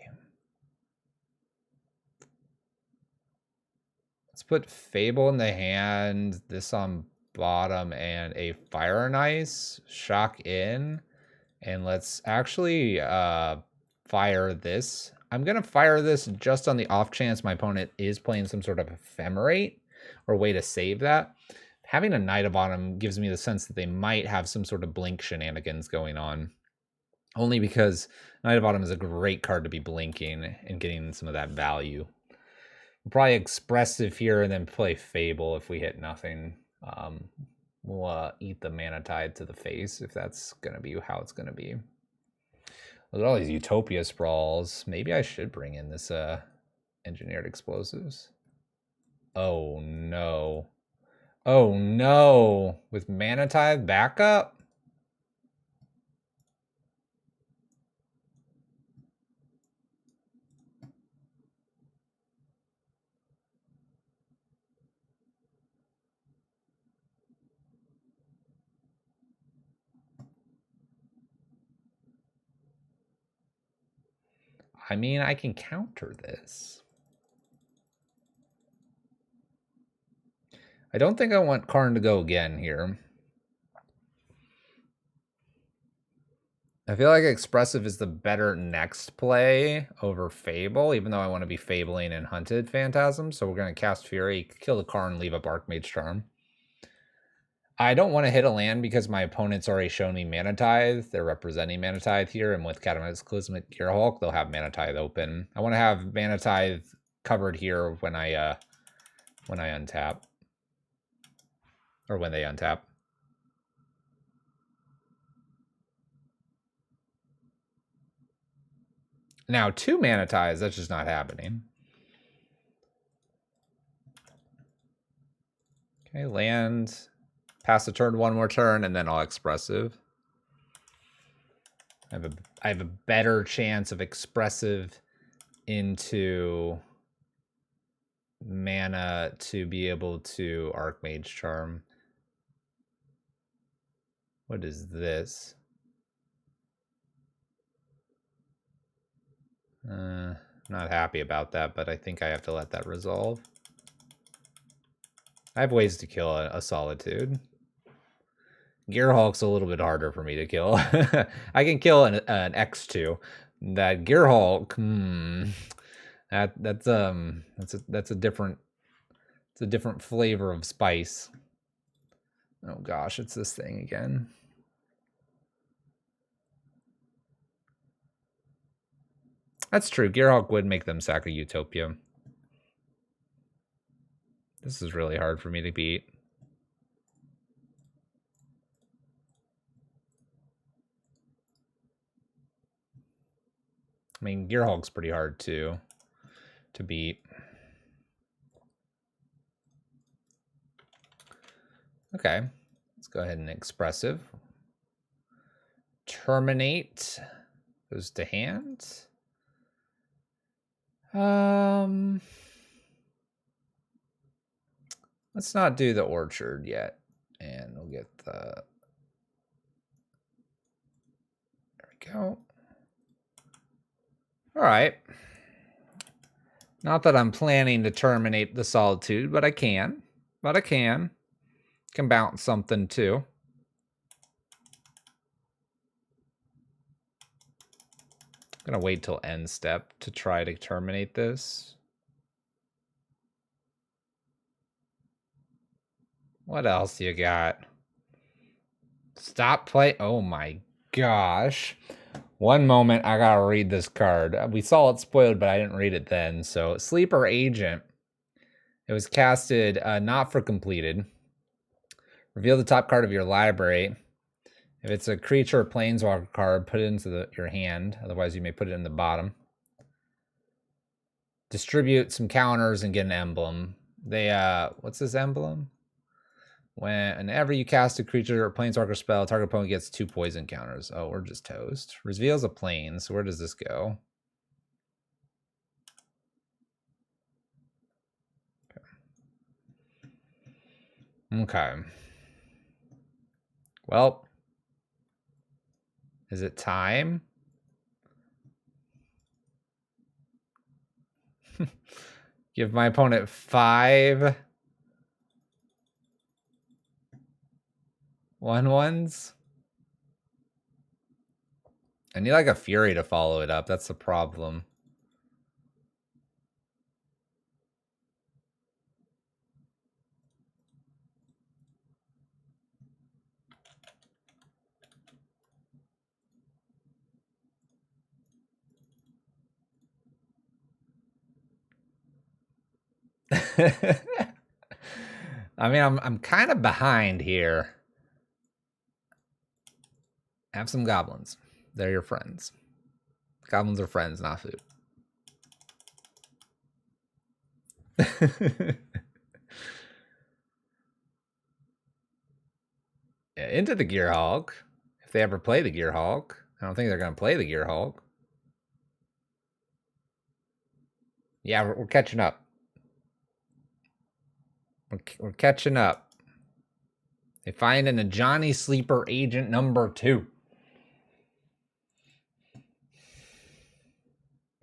Let's put Fable in the hand, this on bottom, and a Fire and Ice, shock in, and let's actually fire this. I'm going to fire this just on the off chance my opponent is playing some sort of ephemerate or way to save that. Having a Knight of Autumn gives me the sense that they might have some sort of blink shenanigans going on. Only because Knight of Autumn is a great card to be blinking and getting some of that value. We'll probably Expressive here and then play Fable if we hit nothing. We'll eat the Mana Tithe to the face if that's going to be how it's going to be. Look at all these Utopia sprawls. Maybe I should bring in this Engineered Explosives. Oh no. Oh no. With Mana Tithe backup? I mean, I can counter this. I don't think I want Karn to go again here. I feel like Expressive is the better next play over Fable, even though I want to be Fabling and Hunted Phantasm. So we're going to cast Fury, kill the Karn, leave up Archmage Charm. I don't want to hit a land because my opponent's already shown me Mana Tithe. They're representing Mana Tithe here, and with Cataclysmic Gearhulk, they'll have Mana Tithe open. I want to have Mana Tithe covered here when I untap. Or when they untap. Now, 2 Mana Tithes, that's just not happening. Okay, land, pass the turn 1 more turn, and then I'll Expressive. I have a better chance of Expressive into mana to be able to Archmage Charm. What is this? Not happy about that, but I think I have to let that resolve. I have ways to kill a Solitude. Gearhulk's a little bit harder for me to kill. I can kill an X2. That Gearhulk, that's a different flavor of spice. Oh gosh, it's this thing again. That's true. Gearhulk would make them sack a Utopia. This is really hard for me to beat. I mean, Gearhulk's pretty hard to beat. Okay, let's go ahead and Expressive. Terminate goes to hand. Let's not do the Orchard yet, and we'll get the. There we go. All right. Not that I'm planning to terminate the Solitude, but I can. Can bounce something too. I'm gonna wait till end step to try to terminate this. What else you got? Stop play. Oh my gosh. One moment, I gotta read this card. We saw it spoiled, but I didn't read it then. So, Sleeper Agent. It was casted not for completed. Reveal the top card of your library. If it's a creature or planeswalker card, put it into your hand. Otherwise, you may put it in the bottom. Distribute some counters and get an emblem. What's this emblem? Whenever you cast a creature or planeswalker spell, target opponent gets 2 poison counters. Oh, we're just toast. Reveals a plane. So where does this go? Okay. Well, is it time? Give my opponent 5 1/1s. I need like a Fury to follow it up. That's the problem. I mean, I'm kind of behind here. Have some goblins. They're your friends. Goblins are friends, not food. Yeah, into the Gearhulk. If they ever play the Gearhulk. I don't think they're going to play the Gearhulk. Yeah, we're catching up. We're catching up. They find an Ajani Sleeper Agent number 2.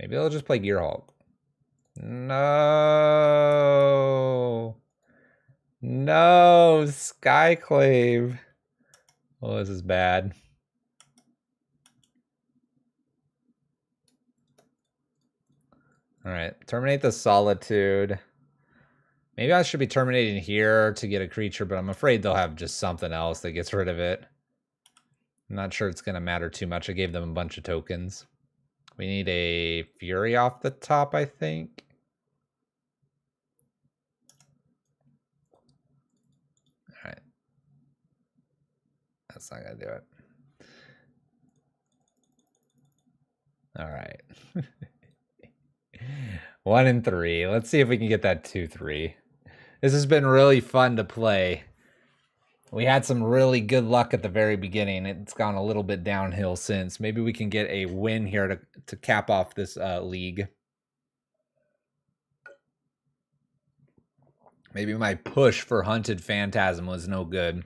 Maybe they'll just play Gearhulk. No. No, Skyclave. Oh, this is bad. All right, terminate the Solitude. Maybe I should be terminating here to get a creature, but I'm afraid they'll have just something else that gets rid of it. I'm not sure it's going to matter too much. I gave them a bunch of tokens. We need a Fury off the top, I think. All right. That's not going to do it. All right. 1 and 3. Let's see if we can get that 2-3. This has been really fun to play. We had some really good luck at the very beginning. It's gone a little bit downhill since. Maybe we can get a win here to cap off this league. Maybe my push for Hunted Phantasm was no good.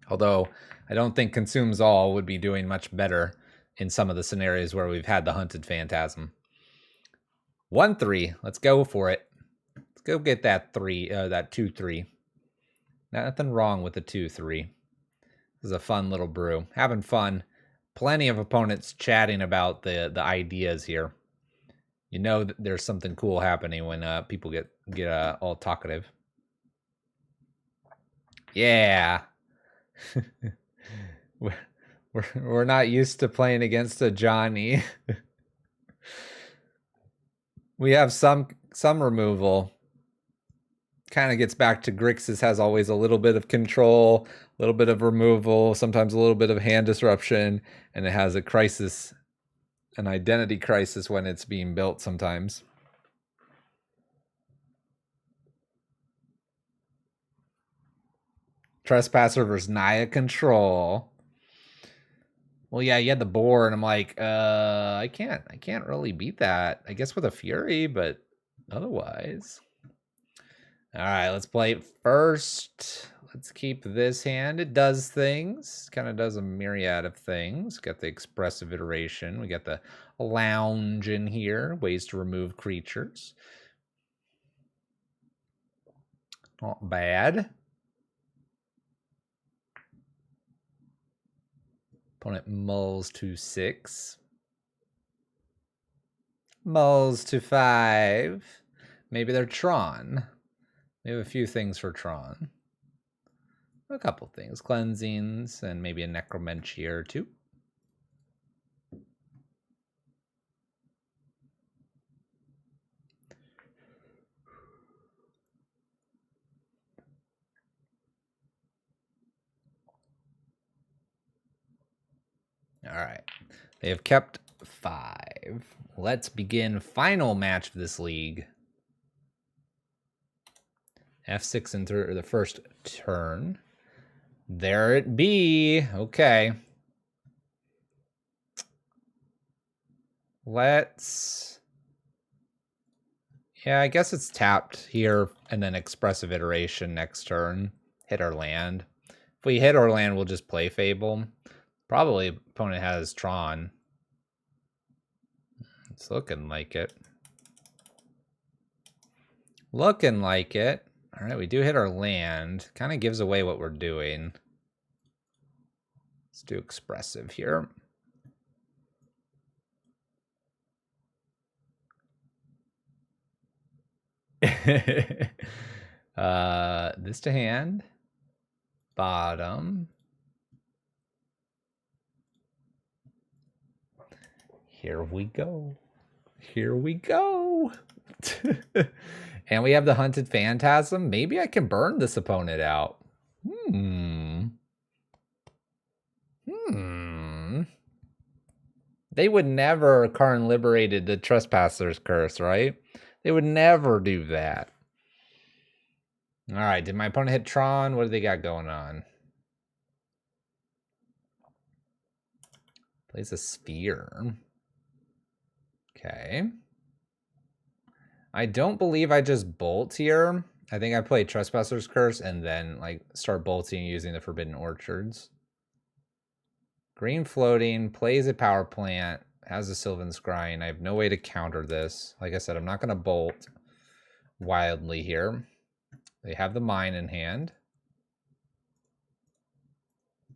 Although, I don't think Consumes All would be doing much better in some of the scenarios where we've had the Hunted Phantasm. 1-3. Let's go for it. Let's go get that 2-3. Nothing wrong with the 2-3. This is a fun little brew. Having fun. Plenty of opponents chatting about the ideas here. You know that there's something cool happening when people get all talkative. Yeah. We're not used to playing against a Johnny. We have some removal. Kind of gets back to Grixis has always a little bit of control, a little bit of removal, sometimes a little bit of hand disruption, and it has a crisis, an identity crisis when it's being built sometimes. Trespasser versus Naya Control. Well, yeah, you had the boar, and I'm like, I can't really beat that. I guess with a Fury, but otherwise. All right, let's play it first. Let's keep this hand. It does things. Kind of does a myriad of things. Got the expressive iteration. We got the lounge in here. Ways to remove creatures. Not bad. Opponent mulls to 6. Mulls to 5. Maybe they're Tron. We have a few things for Tron. A couple things. Cleansings and maybe a Necromancy or two. All right. They have kept 5. Let's begin final match of this league. F6 into the first turn. There it be. Okay. Let's... Yeah, I guess it's tapped here and then expressive iteration next turn. Hit our land. If we hit our land, we'll just play Fable. Probably opponent has Tron. It's looking like it. Looking like it. All right, we do hit our land. Kind of gives away what we're doing. Let's do expressive here. This to hand. Bottom. Here we go. Here we go. And we have the Hunted Phantasm. Maybe I can burn this opponent out. They would never Karn liberated the Trespasser's Curse, right? They would never do that. All right, did my opponent hit Tron? What do they got going on? Plays a Sphere. Okay. I don't believe I just bolt here. I think I play Trespasser's Curse and then like start bolting using the Forbidden Orchards. Green floating, plays a power plant. has a Sylvan Scrying. I have no way to counter this. Like I said, I'm not going to bolt wildly here. They have the mine in hand.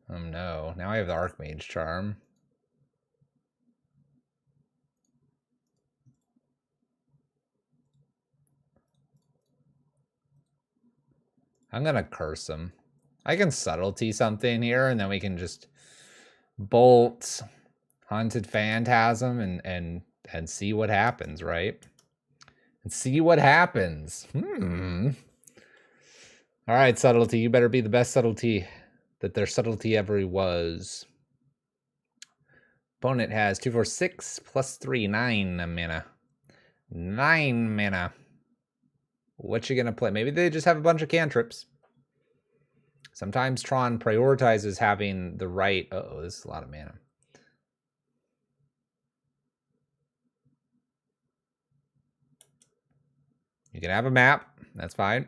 Oh no, now I have the Archmage Charm. I'm going to curse him. I can subtlety something here, and then we can just bolt Haunted Phantasm and see what happens, right? And see what happens. All right, subtlety. You better be the best subtlety that their subtlety ever was. Opponent has 2, 4, 6 plus 3, 9 mana. 9 mana. What you gonna play? Maybe they just have a bunch of cantrips. Sometimes Tron prioritizes having the right. Uh-oh, this is a lot of mana. You can have a map. That's fine.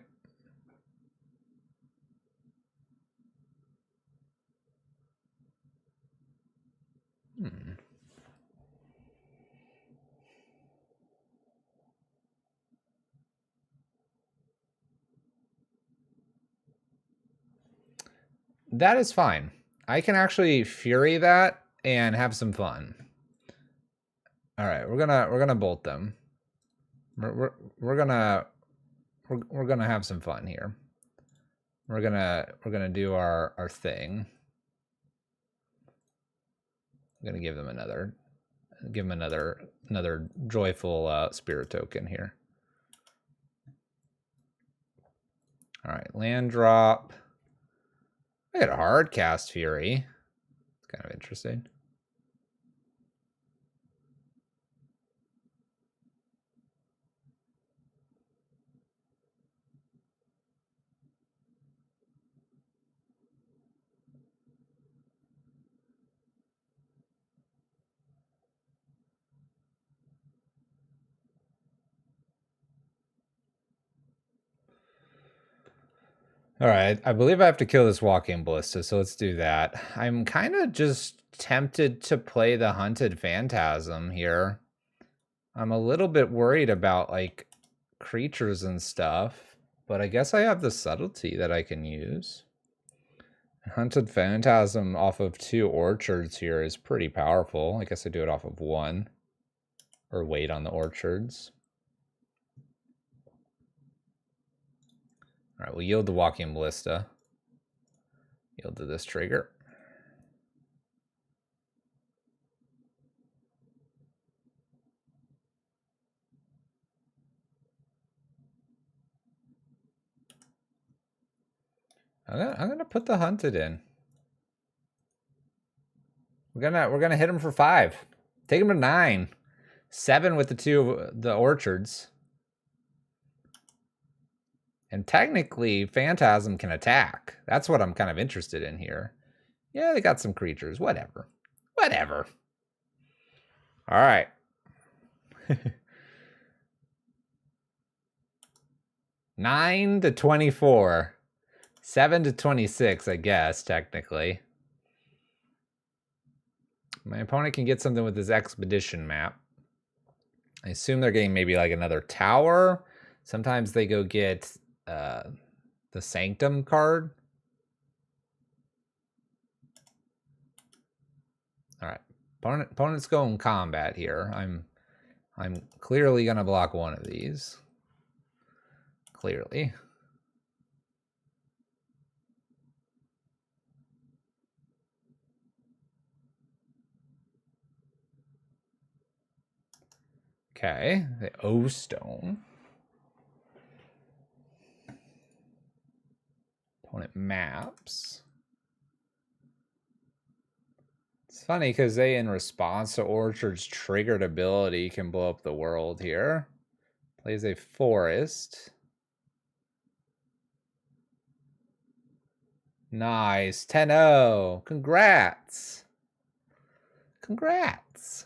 That is fine. I can actually Fury that and have some fun. All right, we're gonna bolt them. We're gonna have some fun here. We're gonna do our thing. I'm gonna give them another joyful spirit token here. All right, land drop. I got a hard cast Fury. It's kind of interesting. All right, I believe I have to kill this Walking Ballista, so let's do that. I'm kind of just tempted to play the Hunted Phantasm here. I'm a little bit worried about, like, creatures and stuff, but I guess I have the subtlety that I can use. Hunted Phantasm off of 2 orchards here is pretty powerful. I guess I do it off of 1, or wait on the orchards. All right, we'll yield the Walking Ballista. Yield to this trigger. I'm gonna put the Hunted in. We're gonna hit him for 5. Take him to 9. 7 with the orchards. And technically, Phantasm can attack. That's what I'm kind of interested in here. Yeah, they got some creatures. Whatever. Whatever. All right. 9 to 24. 7 to 26, I guess, technically. My opponent can get something with his Expedition map. I assume they're getting maybe like another tower. Sometimes they go get the Sanctum card. All right, opponent's going combat here. I'm clearly gonna block one of these. Clearly. Okay, the O Stone. Opponent maps. It's funny because they, in response to Orchard's triggered ability, can blow up the world here. Plays a forest. Nice. 10-0. Congrats. Congrats.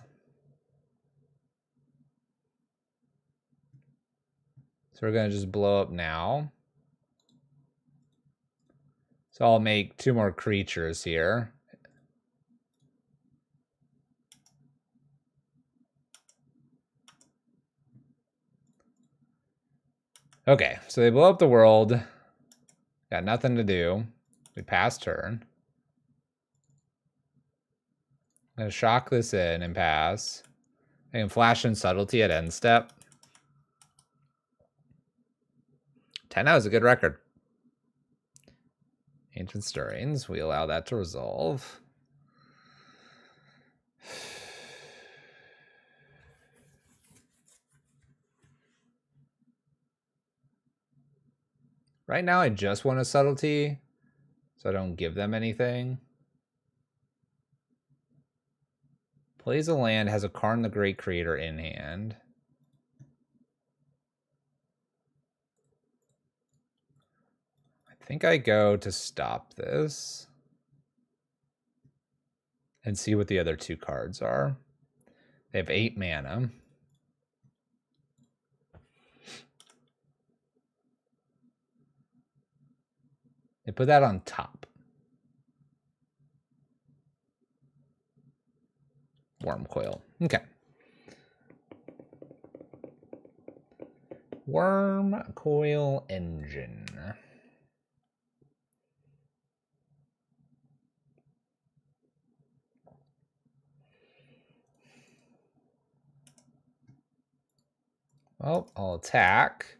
So we're going to just blow up now. So I'll make 2 more creatures here. Okay, so they blow up the world. Got nothing to do. We pass turn. I'm gonna shock this in and pass. I can flash in subtlety at end step. 10-0 is a good record. Ancient Stirrings, we allow that to resolve. Right now, I just want a subtlety, so I don't give them anything. Plays a land, has a Karn the Great Creator in hand. I think I go to stop this and see what the other two cards are. They have 8 mana. They put that on top. Wormcoil. Okay. Wormcoil Engine. Well, I'll attack.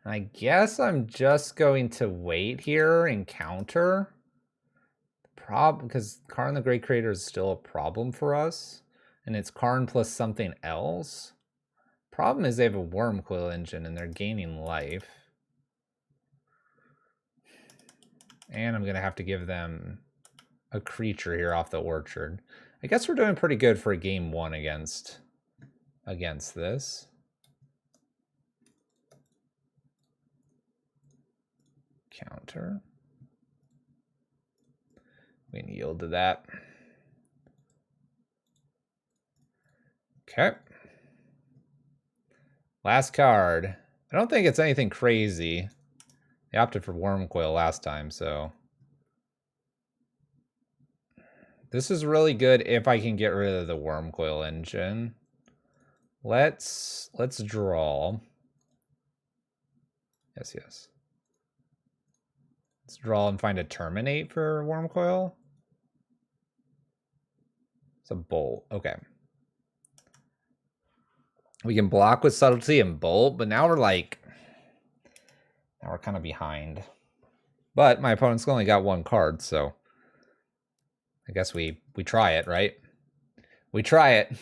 I guess I'm just going to wait here and counter. Because Karn the Great Creator is still a problem for us. And it's Karn plus something else. Problem is they have a Wormcoil Engine and they're gaining life. And I'm going to have to give them a creature here off the orchard. I guess we're doing pretty good for a game 1 against this. Counter. We can yield to that. Okay. Last card. I don't think it's anything crazy. They opted for Wormcoil last time, so this is really good if I can get rid of the Wormcoil Engine. Let's draw. Yes. Let's draw and find a terminate for Wormcoil. It's a bolt. Okay. We can block with subtlety and bolt, but now we're kind of behind. But my opponent's only got 1 card, so I guess we try it, right? We try it.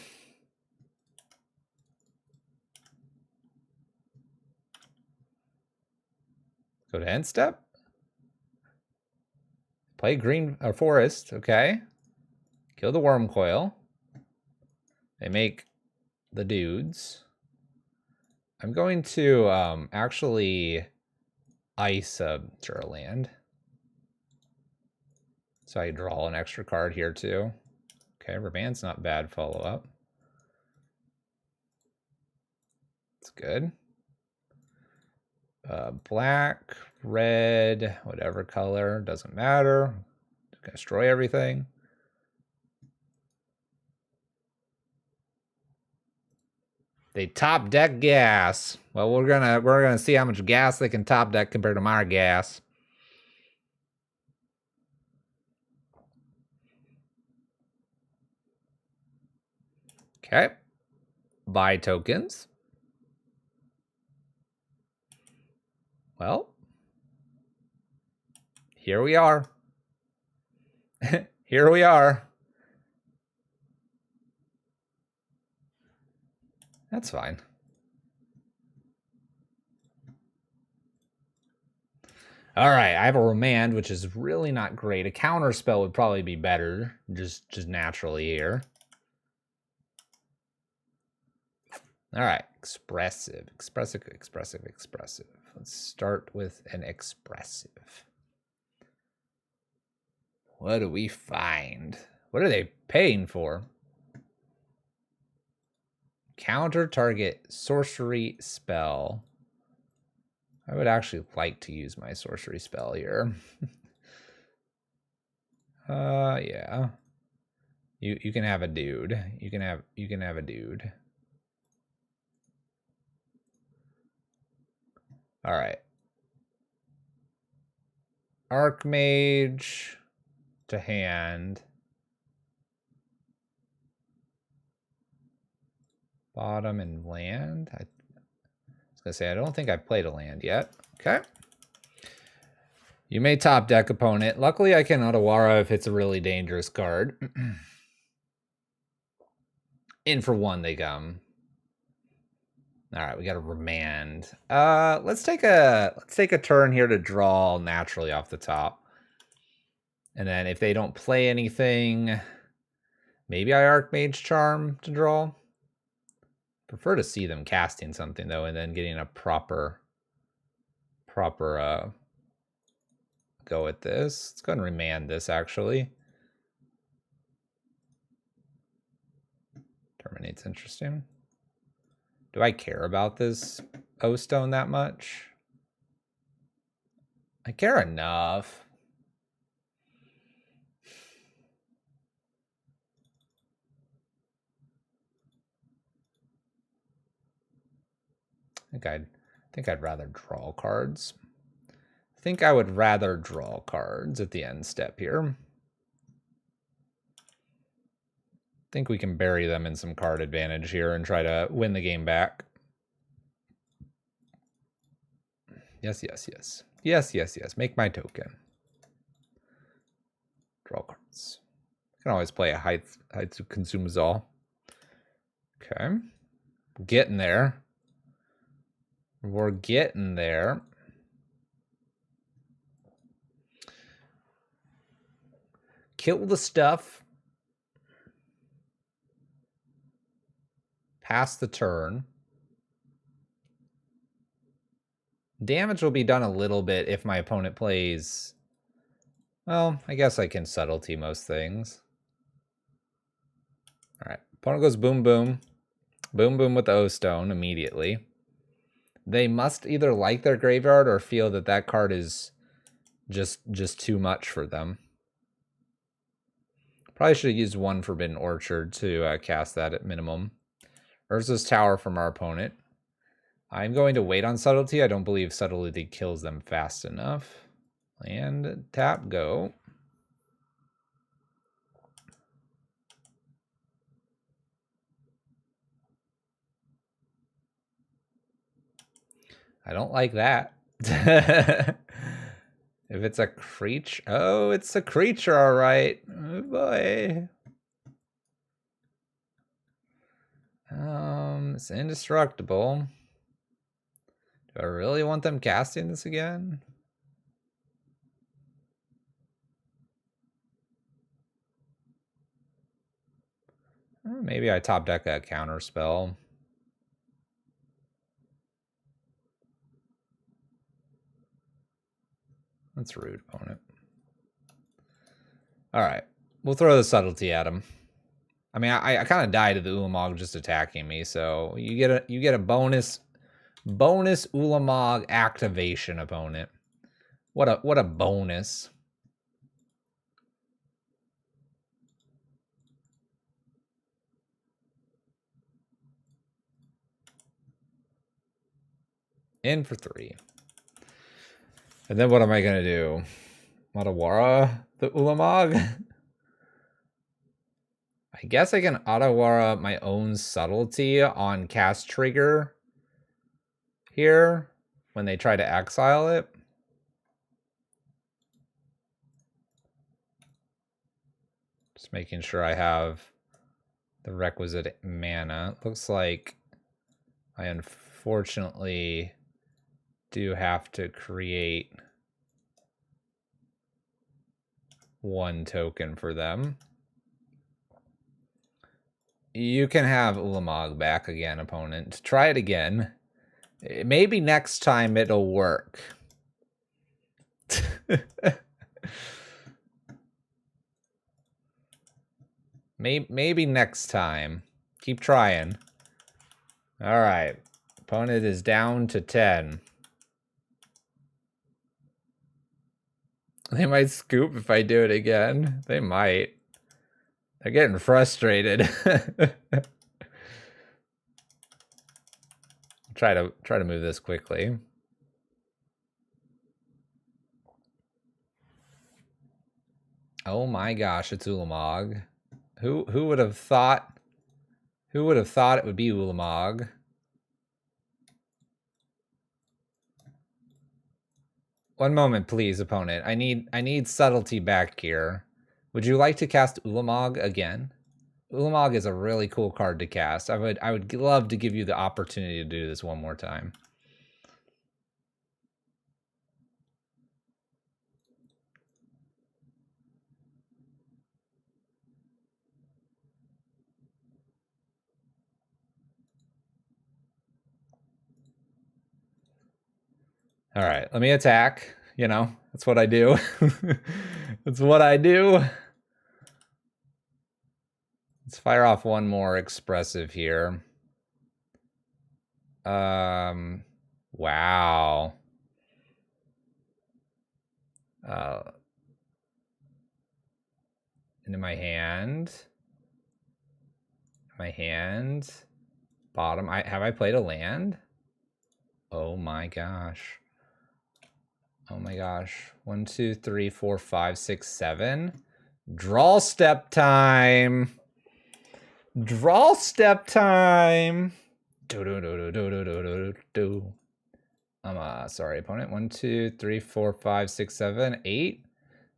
Go to end step. Play green or forest, okay. Kill the Wormcoil. They make the dudes. I'm going to actually ice a land. So I draw an extra card here too. Okay, Reband's not bad follow-up. It's good. Black, red, whatever color, doesn't matter. Destroy everything. They top deck gas. Well, we're gonna see how much gas they can top deck compared to my gas. Okay. Buy tokens. Well, here we are. Here we are. That's fine. All right, I have a Remand, which is really not great. A counter spell would probably be better, just naturally here. All right, expressive. Let's start with an expressive. What do we find? What are they paying for? Counter target sorcery spell. I would actually like to use my sorcery spell here. Yeah. You can have a dude. You can have a dude. All right. Archmage to hand. Bottom and land. I was gonna say, I don't think I've played a land yet. Okay. You may top deck opponent. Luckily, I can Otawara if it's a really dangerous card. In for one, they come. All right, we got a remand. Let's take a turn here to draw naturally off the top. And then if they don't play anything, maybe I Archmage Charm to draw. Prefer to see them casting something though, and then getting a proper go at this. Let's go ahead and remand this actually. Terminate's interesting. Do I care about this O-Stone that much? I care enough. I think I'd rather draw cards. I think I would rather draw cards at the end step here. I think we can bury them in some card advantage here and try to win the game back. Yes, yes, yes. Yes, yes, yes. Make my token. Draw cards. I can always play a Haitsu Consumes All. Okay. Getting there. We're getting there. Kill the stuff. Pass the turn. Damage will be done a little bit if my opponent plays... Well, I guess I can subtlety most things. All right. Opponent goes boom, boom. Boom, boom with the O-Stone immediately. They must either like their graveyard or feel that that card is just too much for them. Probably should have used one Forbidden Orchard to cast that at minimum. Urza's Tower from our opponent. I'm going to wait on Subtlety. I don't believe Subtlety kills them fast enough. And tap, go. I don't like that. If it's a creature... Oh, it's a creature, all right. Oh, boy. It's indestructible. Do I really want them casting this again? Maybe I top deck a counter spell. That's rude, opponent. All right, we'll throw the subtlety at him. I mean, I kind of died to the Ulamog just attacking me, so you get a bonus Ulamog activation, opponent. What a bonus. In for 3. And then what am I gonna do? Otawara the Ulamog? I guess I can Otawara my own subtlety on cast trigger here when they try to exile it. Just making sure I have the requisite mana. Looks like I unfortunately do have to create one token for them. You can have Ulamog back again, opponent. Try it again. Maybe next time it'll work. Maybe next time. Keep trying. All right. Opponent is down to 10. They might scoop if I do it again. They might. They're getting frustrated. Try to move this quickly. Oh my gosh, it's Ulamog. Who would have thought? Who would have thought it would be Ulamog? One moment, please, opponent. I need subtlety back here. Would you like to cast Ulamog again? Ulamog is a really cool card to cast. I would love to give you the opportunity to do this one more time. All right, let me attack. You know, that's what I do. That's what I do. Let's fire off one more expressive here. Wow. Into my hand. My hand. Bottom. Have I played a land? Oh my gosh. Oh my gosh. 1, 2, 3, 4, 5, 6, 7. Draw step time. Draw step time. I'm sorry, opponent. 1, 2, 3, 4, 5, 6, 7, 8.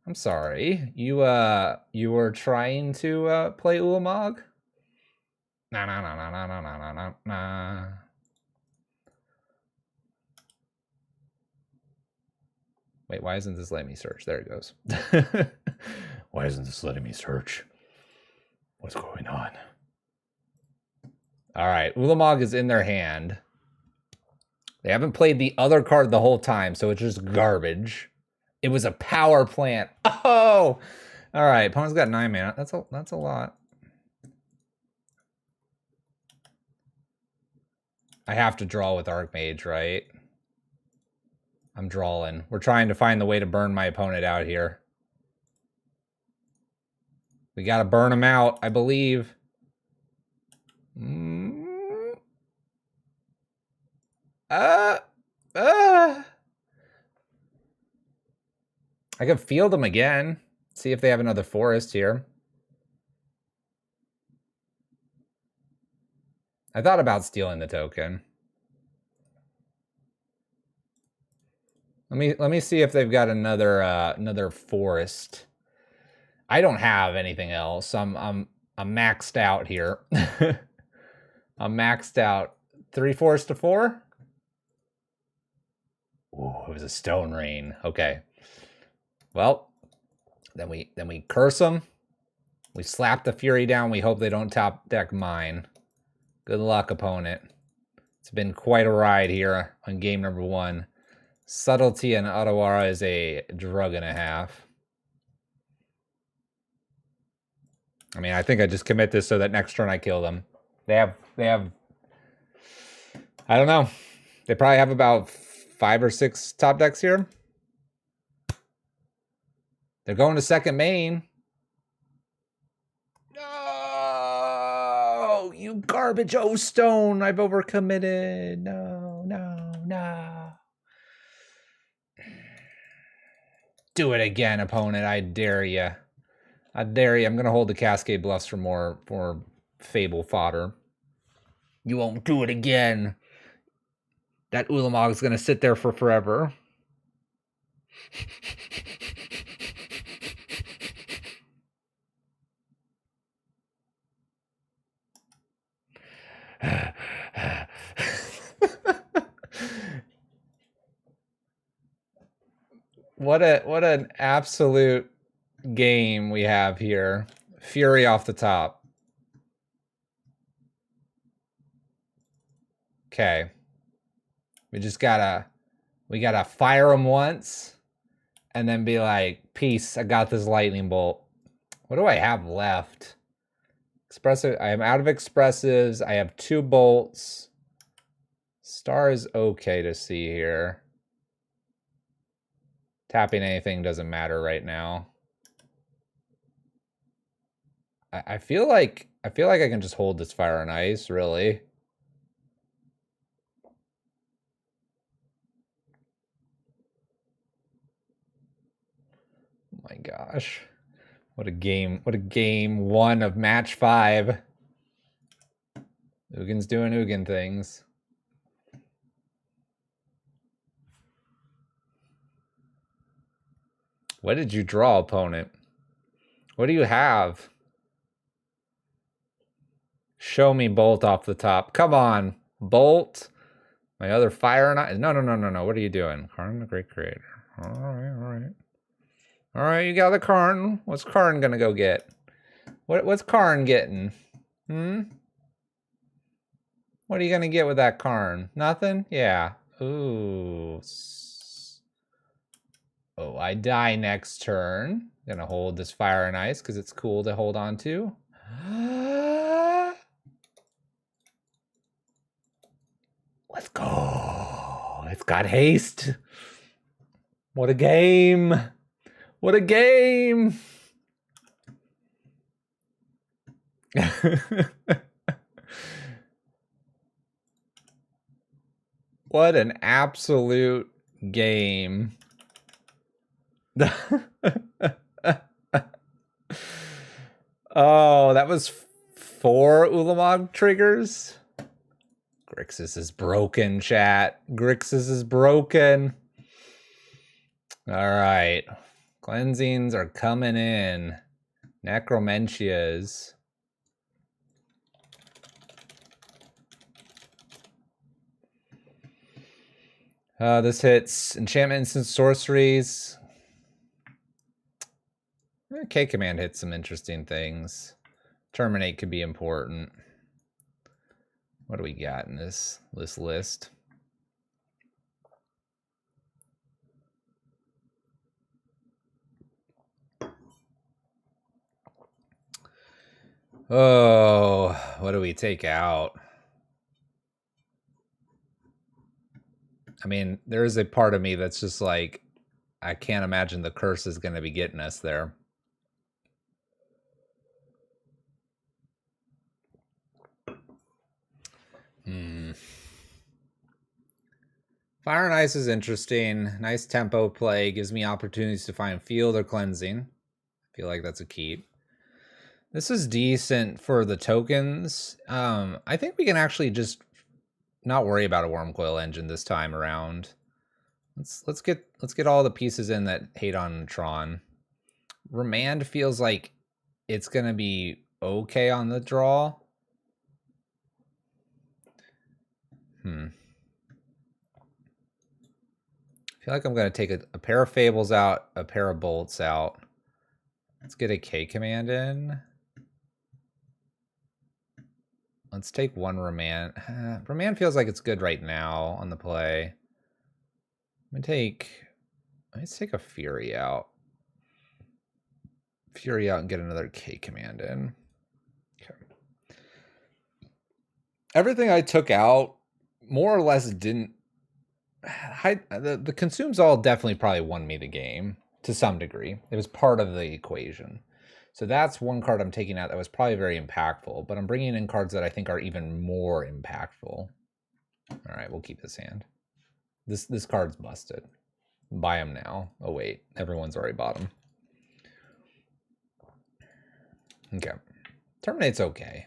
I'm sorry. You were trying to play Ulamog? Nah. Wait, why isn't this letting me search? There it goes. Why isn't this letting me search? What's going on? All right, Ulamog is in their hand. They haven't played the other card the whole time, so it's just garbage. It was a power plant. Oh! All right, opponent's got 9 mana. That's a lot. I have to draw with Archmage, right? I'm drawing. We're trying to find the way to burn my opponent out here. We got to burn him out, I believe. I could field them again. See if they have another forest here. I thought about stealing the token. Let me see if they've got another forest. I don't have anything else. I'm maxed out here. I'm maxed out. 3 forests to 4. Ooh, it was a stone rain. Okay. Well, then we curse them. We slap the Fury down. We hope they don't top deck mine. Good luck, opponent. It's been quite a ride here on game number 1. Subtlety and Otawara is a drug and a half. I mean, I think I just commit this so that next turn I kill them. They have I don't know. They probably have about 5 or 6 top decks here. They're going to second main. No, you garbage O-Stone. I've overcommitted. No. Do it again, opponent. I dare you. I dare you. I'm going to hold the Cascade Bluffs for more Fable fodder. You won't do it again. That Ulamog is going to sit there for forever. What an absolute game we have here. Fury off the top. Okay. We gotta fire him once and then be like, peace, I got this lightning bolt. What do I have left? Expressive, I am out of expressives. I have 2 bolts. Star is okay to see here. Tapping anything doesn't matter right now. I feel like I can just hold this Fire and Ice, really. Oh my gosh. What a game. What a game 1 of match 5. Ugin's doing Ugin things. What did you draw, opponent? What do you have? Show me Bolt off the top. Come on, Bolt. My other fire and ice. No. What are you doing? Karn, the Great Creator. All right. All right, you got the Karn. What's Karn gonna go get? What's Karn getting? What are you gonna get with that Karn? Nothing? Yeah. Ooh. Oh, I die next turn. Gonna hold this fire and ice because it's cool to hold on to. Let's go. It's got haste. What a game. What a game. What an absolute game. Oh, that was 4 Ulamog triggers. Grixis is broken, chat. Grixis is broken. All right. Cleansings are coming in. Necromentias. This hits enchantments and sorceries. K-Command hits some interesting things. Terminate could be important. What do we got in this list? Oh, what do we take out? I mean, there is a part of me that's just like, I can't imagine the curse is going to be getting us there. Fire and Ice is interesting. Nice tempo play. Gives me opportunities to find field or cleansing. I feel like that's a keep. This is decent for the tokens. I think we can actually just not worry about a Wormcoil Engine this time around. Let's get all the pieces in that hate on Tron. Remand feels like it's gonna be okay on the draw. I feel like I'm gonna take a pair of Fables out, a pair of Bolts out. Let's get a K-Command in. Let's take 1 Remand. Remand feels like it's good right now on the play. Let's take a Fury out. Fury out and get another K-Command in. Okay. Everything I took out more or less didn't... the consumes all definitely probably won me the game to some degree. It was part of the equation. So that's one card I'm taking out that was probably very impactful, but I'm bringing in cards that I think are even more impactful. All right, we'll keep this hand. This card's busted. Buy them now. Oh wait, everyone's already bought them. Okay, Terminate's okay.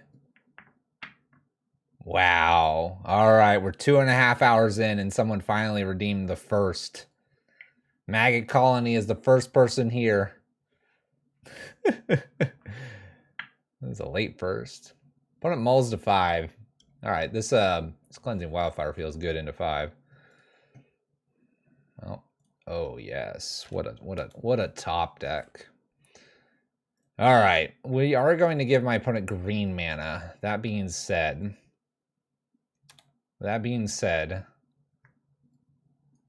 Wow. All right, we're 2.5 hours in and someone finally redeemed the first. Maggot Colony is the first person here. This is a late first. Opponent mulls to 5. All right, this Cleansing Wildfire feels good into 5. Oh yes, what a top deck. All right, we are going to give my opponent green mana. That being said,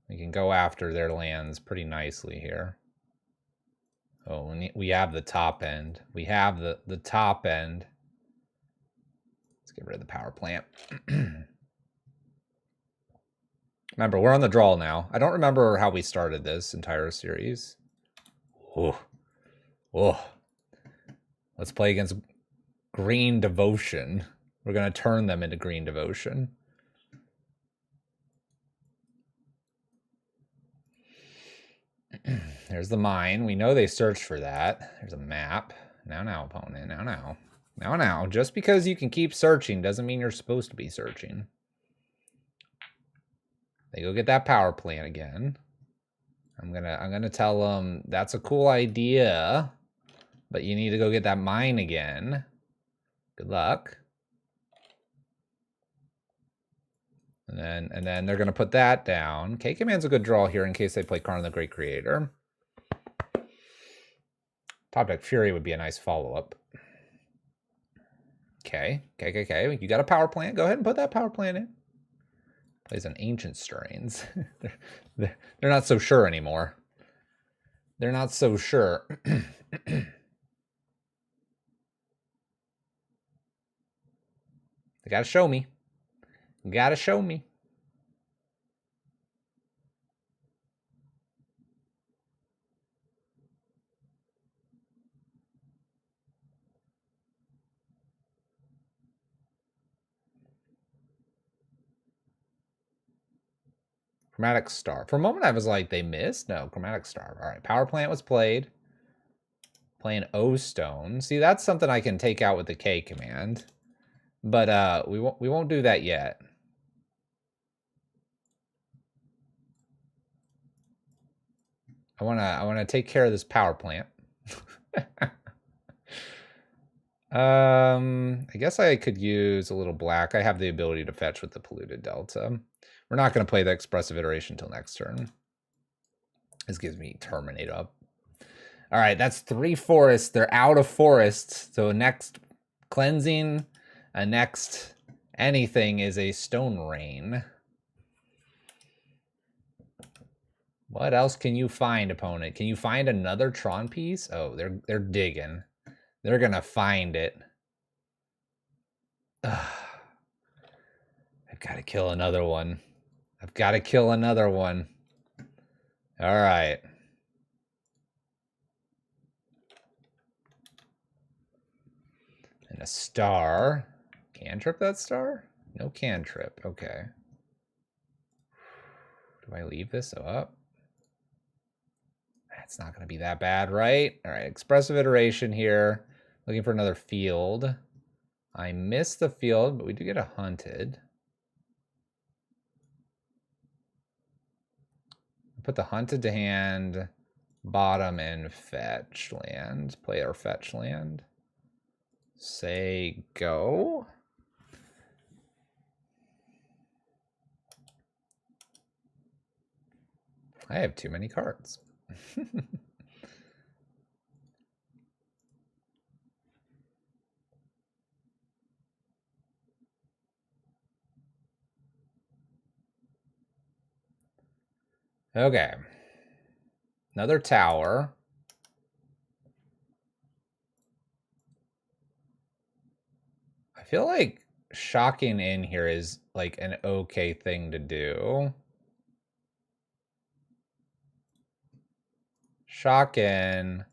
we can go after their lands pretty nicely here. Oh, we have the top end. We have the top end. Let's get rid of the power plant. Remember, we're on the draw now. I don't remember how we started this entire series. Oh. Let's play against Green Devotion. We're going to turn them into Green Devotion. There There's the mine. We know they searched for that. There's a map. Now, opponent. Now. Just because you can keep searching doesn't mean you're supposed to be searching. They go get that power plant again. I'm gonna tell them that's a cool idea, but you need to go get that mine again. Good luck. And then they're gonna put that down. K-Command's a good draw here in case they play Karn the Great Creator. Top deck Fury would be a nice follow-up. Okay. You got a power plant. Go ahead and put that power plant in. Plays an Ancient Strains. they're not so sure anymore. They're not so sure. They gotta show me. Gotta show me. Chromatic Star. For a moment, I was like, they missed? No, Chromatic Star. All right, Power Plant was played. Playing O-Stone. See, that's something I can take out with the K command. But we won't do that yet. I wanna take care of this power plant. I guess I could use a little black. I have the ability to fetch with the Polluted Delta. We're not going to play the Expressive Iteration until next turn. This gives me Terminate up. All right, that's 3 forests. They're out of forests. So next cleansing, next anything is a Stone Rain. What else can you find, opponent? Can you find another Tron piece? Oh, they're digging. They're gonna find it. Ugh. I've got to kill another one. All right. And a star. Cantrip that star? No cantrip. Okay. Do I leave this up? It's not going to be that bad, right? All right. Expressive Iteration here. Looking for another field. I missed the field, but we do get a hunted. Put the hunted to hand, bottom, and fetch land. Play our fetch land. Say go. I have too many cards. Okay. Another tower. I feel like shocking in here is like an okay thing to do. Shock in.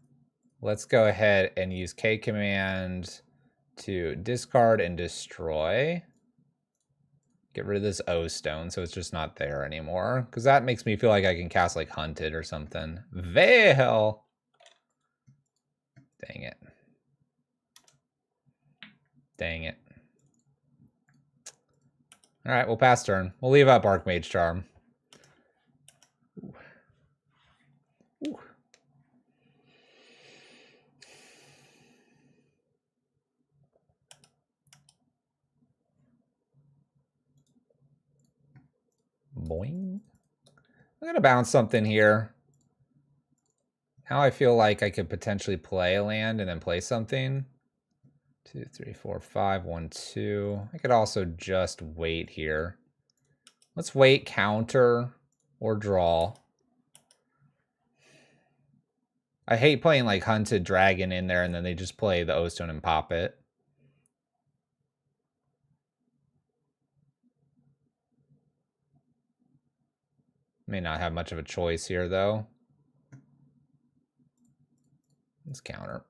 Let's go ahead and use K command to discard and destroy. Get rid of this O-Stone so it's just not there anymore. Because that makes me feel like I can cast like Hunted or something. Veil! Dang it. Dang it. Alright, we'll pass turn. We'll leave up Archmage Charm. Ooh. Ooh. Boing. I'm going to bounce something here. Now I feel like I could potentially play a land and then play something. 2, 3, 4, 5, 1, 2. I could also just wait here. Let's wait, counter, or draw. I hate playing like Hunted Dragon in there and then they just play the O-Stone and pop it. May not have much of a choice here though. Let's counter.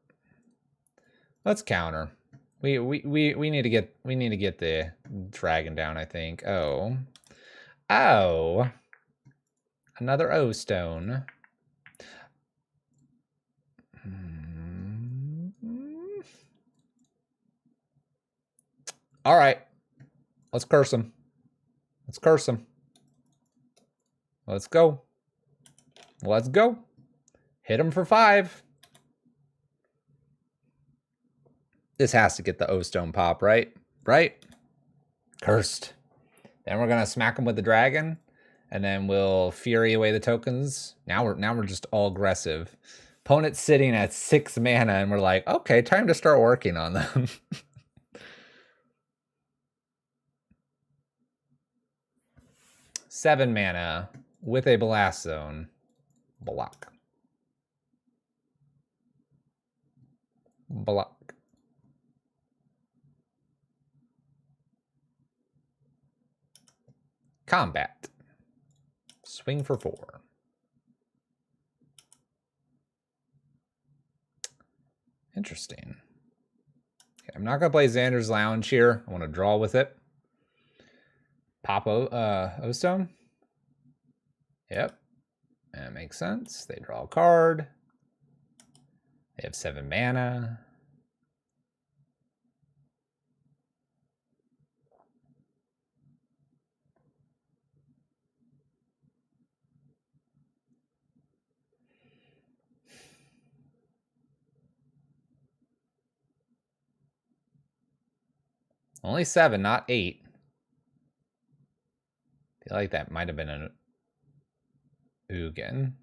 Let's counter. We need to get the dragon down, I think. Oh. Oh. Another O-Stone. All right. Let's curse him. Let's curse him. Let's go. Let's go. Hit him for 5. This has to get the O-Stone pop, right? Right? Cursed. Then we're gonna smack him with the dragon, and then we'll Fury away the tokens. Now we're just all aggressive. Opponent's sitting at 6 mana, and we're like, okay, time to start working on them. Seven mana with a blast zone. Block. Block. Combat. Swing for 4. Interesting. Okay, I'm not going to play Xander's Lounge here. I want to draw with it. Pop O-Stone. Yep. That makes sense. They draw a card. They have 7 mana. Only 7, not 8. I feel like that might have been an Ugin.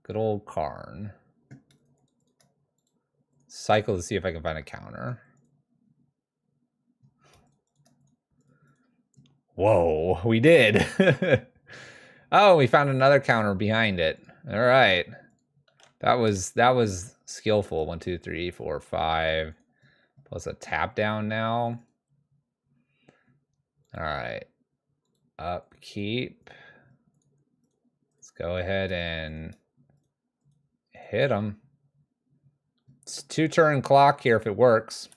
Good old Karn. Cycle to see if I can find a counter. Whoa, we did. Oh, we found another counter behind it. All right. That was skillful. 1, 2, 3, 4, 5. Plus a tap down now. All right. Upkeep. Let's go ahead and hit them. It's 2-turn clock here if it works.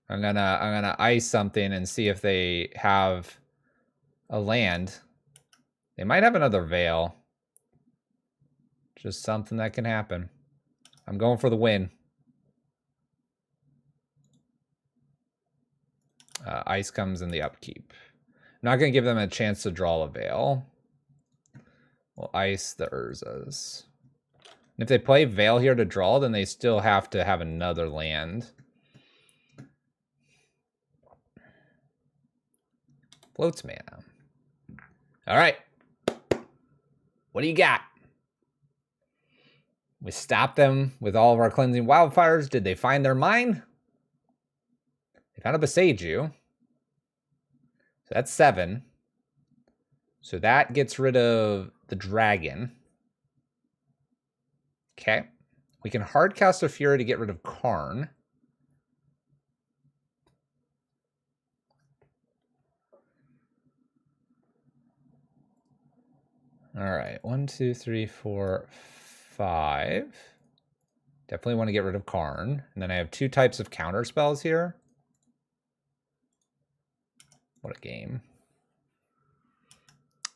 I'm gonna ice something and see if they have a land. They might have another Veil. Just something that can happen. I'm going for the win. Ice comes in the upkeep. I'm not going to give them a chance to draw a Veil. We'll ice the Urzas. And if they play Veil here to draw, then they still have to have another land. Floats mana. All right. What do you got? We stopped them with all of our cleansing wildfires. Did they find their mine? They found a Beseiju. So that's 7. So that gets rid of the dragon. Okay. We can hard cast a Fury to get rid of Karn. All right. 1, 2, 3, 4, 5. Definitely want to get rid of Karn. And then I have 2 types of counter spells here. What a game.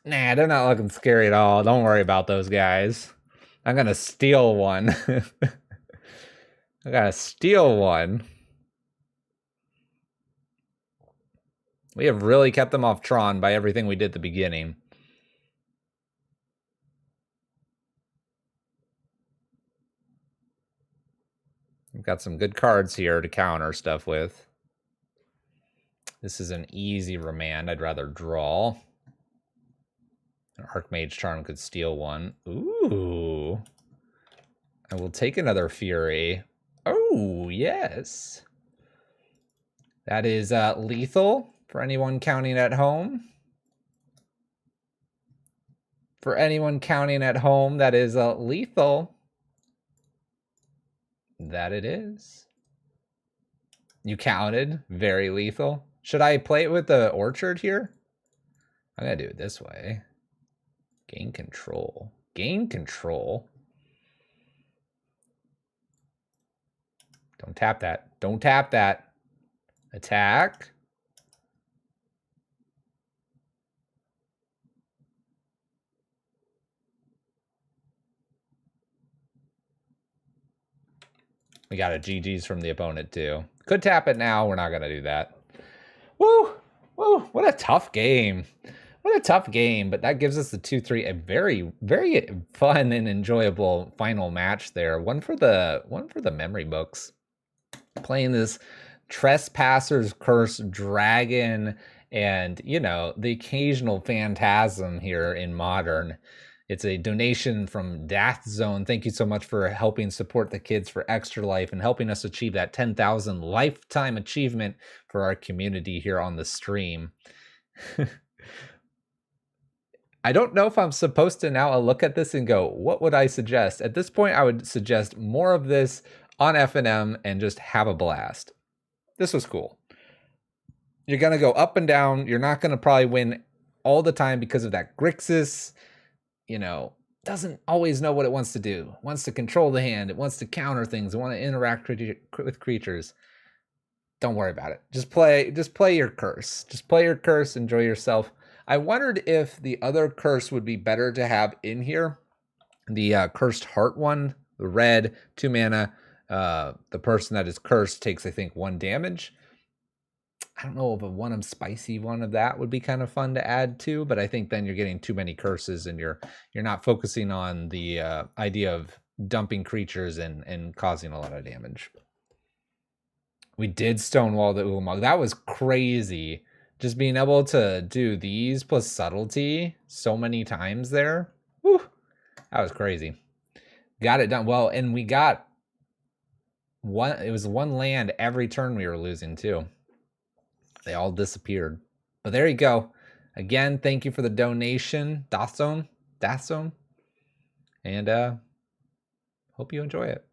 Nah, they're not looking scary at all. Don't worry about those guys. I'm going to steal one. I got to steal one. We have really kept them off Tron by everything we did at the beginning. We've got some good cards here to counter stuff with. This is an easy remand. I'd rather draw. An Archmage Charm could steal one. Ooh. I will take another Fury. Oh, yes. That is lethal for anyone counting at home. For anyone counting at home, that is lethal. That it is. You counted. Very lethal. Should I play it with the Orchard here? I'm going to do it this way. Gain control. Gain control. Don't tap that. Don't tap that. Attack. We got a GG's from the opponent too. Could tap it now. We're not going to do that. Woo! Woo! What a tough game. What a tough game, but that gives us the 2-3, a very, very fun and enjoyable final match there. One for the memory books. Playing this Trespasser's Curse Dragon and, you know, the occasional Phantasm here in Modern. It's a donation from Death Zone. Thank you so much for helping support the kids for Extra Life and helping us achieve that 10,000 lifetime achievement for our community here on the stream. I don't know if I'm supposed to now look at this and go, what would I suggest? At this point, I would suggest more of this on FNM and just have a blast. This was cool. You're going to go up and down. You're not going to probably win all the time because of that Grixis, you know, doesn't always know what it wants to do. It wants to control the hand. It wants to counter things. It wants to interact with creatures. Don't worry about it. Just play your curse. Just play your curse. Enjoy yourself. I wondered if the other curse would be better to have in here. The Cursed Heart one, the red, 2 mana. The person that is cursed takes, I think, 1 damage. I don't know if a spicy one of that would be kind of fun to add to, but I think then you're getting too many curses and you're not focusing on the idea of dumping creatures and causing a lot of damage. We did stonewall the Ulamog. That was crazy. Just being able to do these plus subtlety so many times there. Whew, that was crazy. Got it done. Well, and we got one, it was 1 land every turn we were losing too. They all disappeared. But there you go. Again, thank you for the donation, Death Zone. And hope you enjoy it.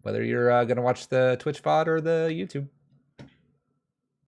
Whether you're going to watch the Twitch VOD or the YouTube.